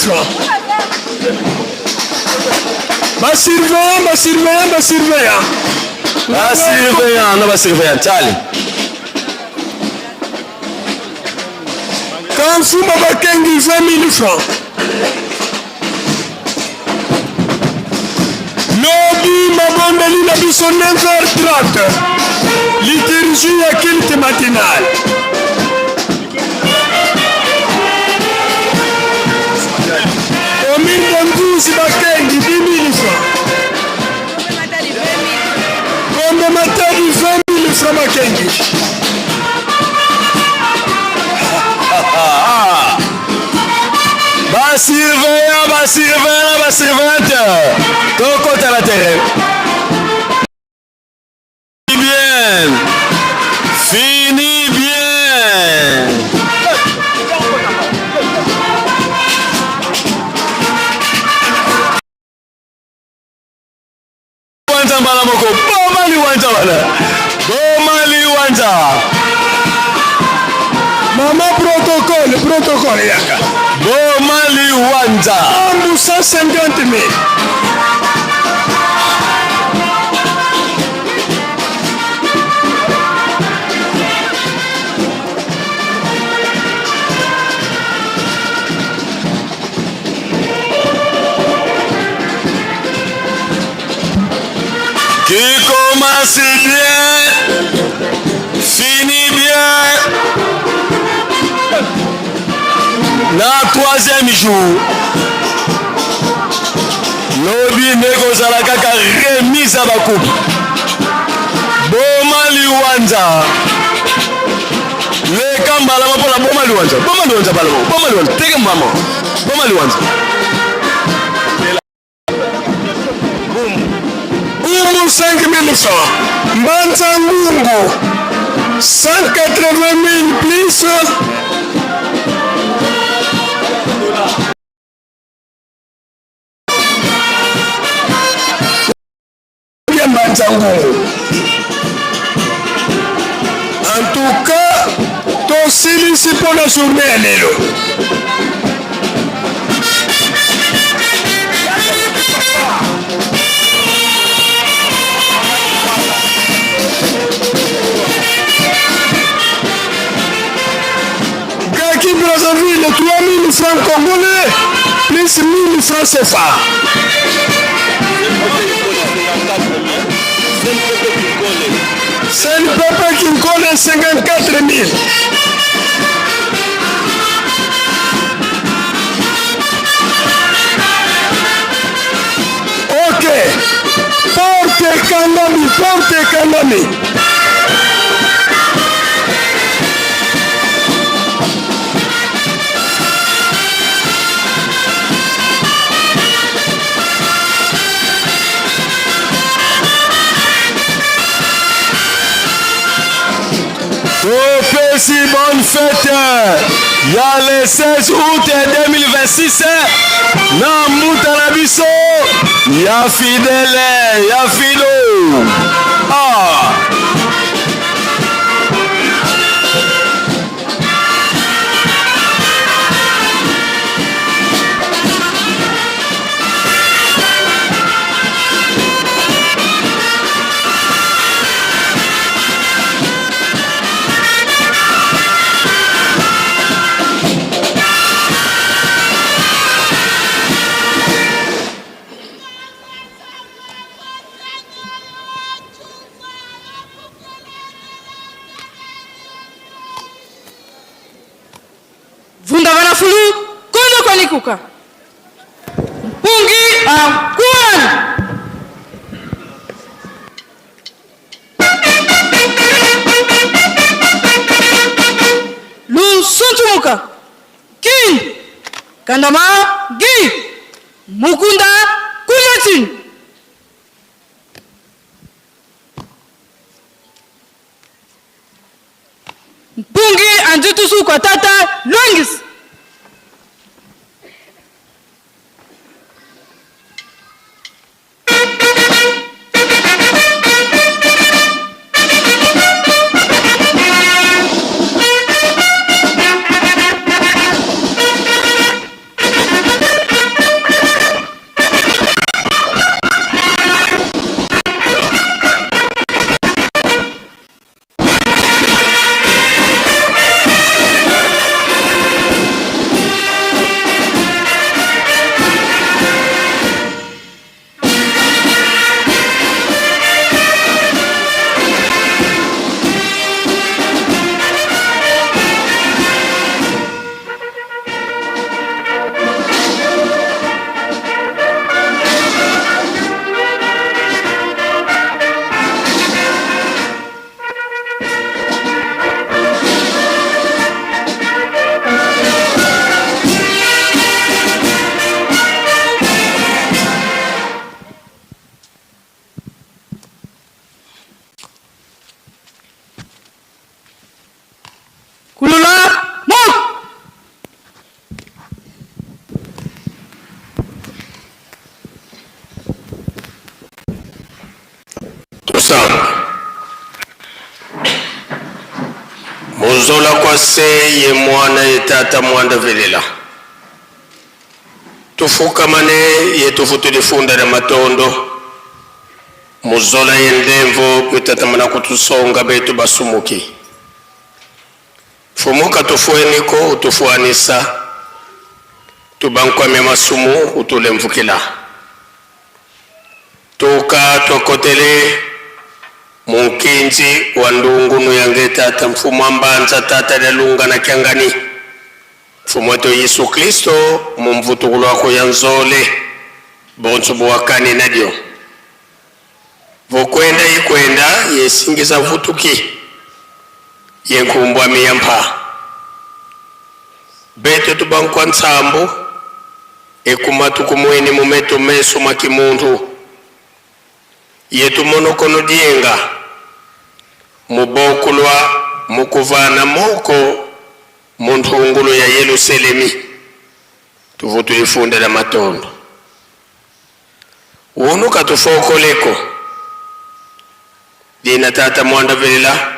Bas surveillant. Bas surveillant, non bas surveillant. Charlie. Kansuma Bakengi 20 000 francs. Lobi Mabondeli na biso 9h30. Liturgie ya culte matinale. Commune Ngouzi Bakengi 10 000 francs. Kombe Matadi 20 000 francs Bakengi. Surveillante. Côté à la terre. Fini bien. Wanja mbala moko. Bomali wanja. Mama protocole yaka. Bomali wanja. Ambu 150 000. Qui commence bien, finit bien. Na troisième jour, lobi nekozala kaka remise à bakoupe. Bomali wanja. Le kambala mapola bomali wanja. Bomali wanja. Teke mama. Bomali wanja. Umu 5 000 francs. Mbanza Ngungu 180 000 plus. Mbanza Ngungu. En tout cas, tosilisi pour la journée à l'élo. Gaki Brazzaville, 3 000 francs congolais, plus 1 000 francs CFA. C'est le peuple qui me connaît 54 000. Ok. Porte Kandami. Si bonne fête, il y a le 16 août 2026, na Moutanabiso, il y a Fidèle, il y a Fido. Ah! Vundavana fulu kono kwani kuka mpungi akuan lu suntumuka kin kandama gi mukunda kuyatin mpungi anjitusu kwa tata longis tusamba. Muzola kwa se ye mwana ye tata mwanda velela. Tufuka mane ye tufutu difunda na matondo. Muzola ye ndemvo kutata mana kutusonga betu basumuki. Fumuka tufueniko utufuanisa. Tubankwa masumu utulemvukila. Tuka tokotele munkinzi wa ndungu nuyange tata mfumo ambanza tata dalunga na kiangani. Mfumo wetu Yesu Kristo mumvutukulu wako yanzole bonso buwakani nadio. Vokwenda ikwenda yesingiza vutuki yenkumbwa miyampa. Beto tubankwa nsambu ekumatu kumweni mumeto meso makimuntu. Yetu monokono dienga mubokulwa mukuvana moko muntungulu ya Yerusalemi tuvutu ifunda la matondo. Unuka tufokoleko dina tata mwanda velela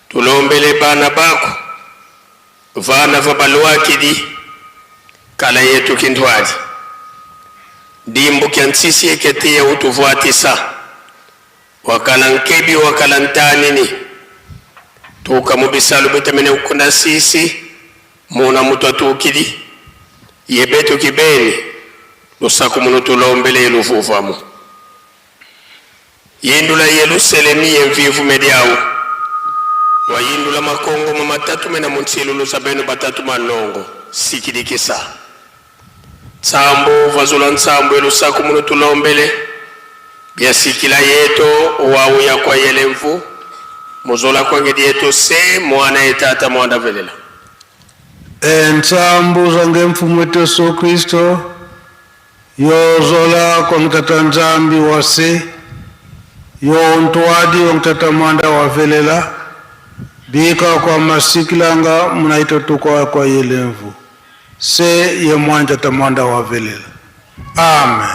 tulombele bana bako vana vabaluakidi kala yetu kindwadi dimbu kiansisi eketia utuvuatisa wakala nkebi wakala ntanini tuka mubisalu betamene ukuna sisi muna mutu tukidi yebetu kibeni lusaku munu tulombele ilufufamu yindula Yerusalemi yenvivu mediawu wa yindula makongo mamatatu mena munsilu lusabenu batatu manongo sikidikisa tsambo vazula ntsambo elusaku munu tulombele biasikila yeto wawu ya kwa yelemvu muzola kwangedi yeto se mwana etata mwanda velela ntsambo zange mfumu wetu Yesu Kristo yozola kwa mtata nzambi wase yo ntwadi wa mtata mwanda wa velela bika kwa masikilanga munaito tukwa kwa yelemvu se ye mwanja tamwanda wa velela. Amen.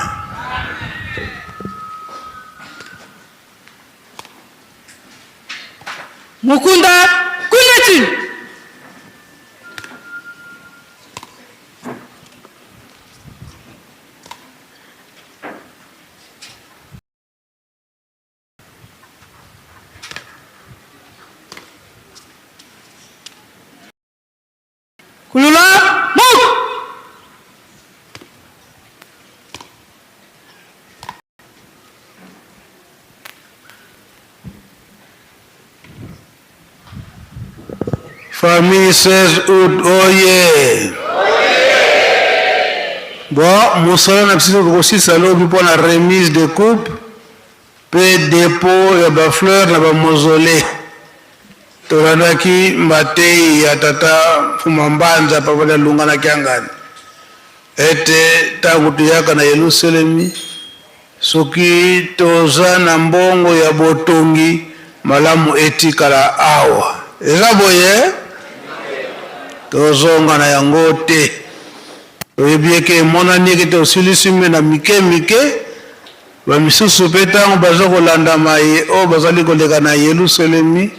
Mukunda kuneti. Kulula mok. Famille 16 août, oye. Bon, musala na psiko kosi salobi pour la remise de coupe, pe dépôt ya ba fleur na ba mausolée. Toranaki matei ya tata fumambanza pamoja lunga na kiangani. Ete tangu yaka na Yerusalemi soki toza na mbongo ya botongi malamu etikala awa. Eza boye tozonga na yango te. Oyebieke monani ke tosilisime na mike mike ba misusu petango bazo kolanda mai o bazali koleka na Yerusalemi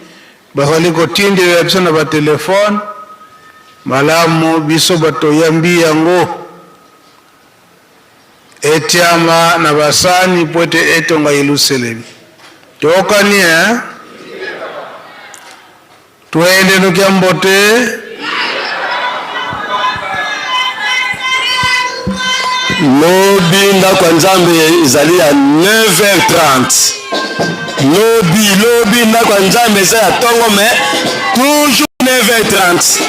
bazali kotindela biso na ba telefone malamu biso bato yambi yango etiama na basani pote etonga Yerusalemi tokani tuende nukiambote lobi ndako ya Nzambe ezali ya 9h30 lobi ndako ya Nzambe eza ya tongo mais toujours 9h30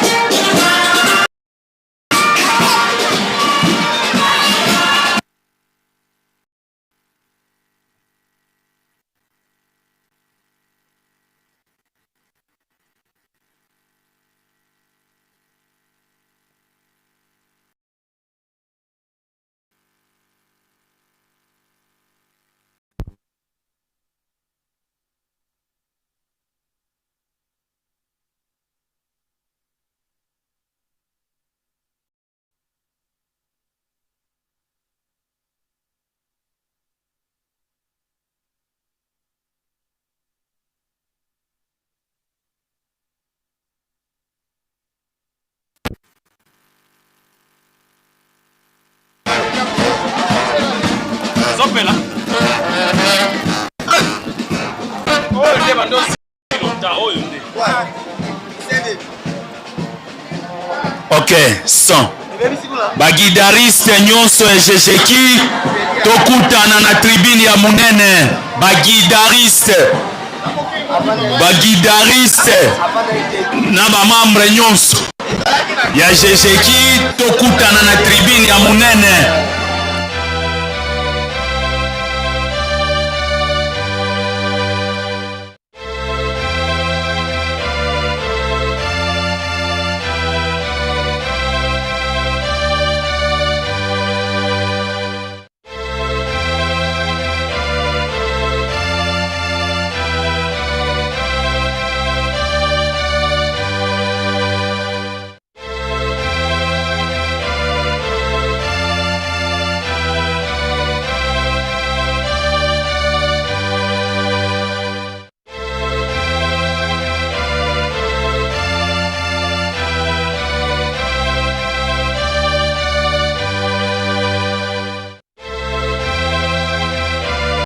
azopela oyo nde bando silonta oyo nde ok 100 bagidariste nyonso ejejeki tokutana na tribune ya munene bagidariste na bamambre nyonso ya jejeki tokutana na tribune ya munene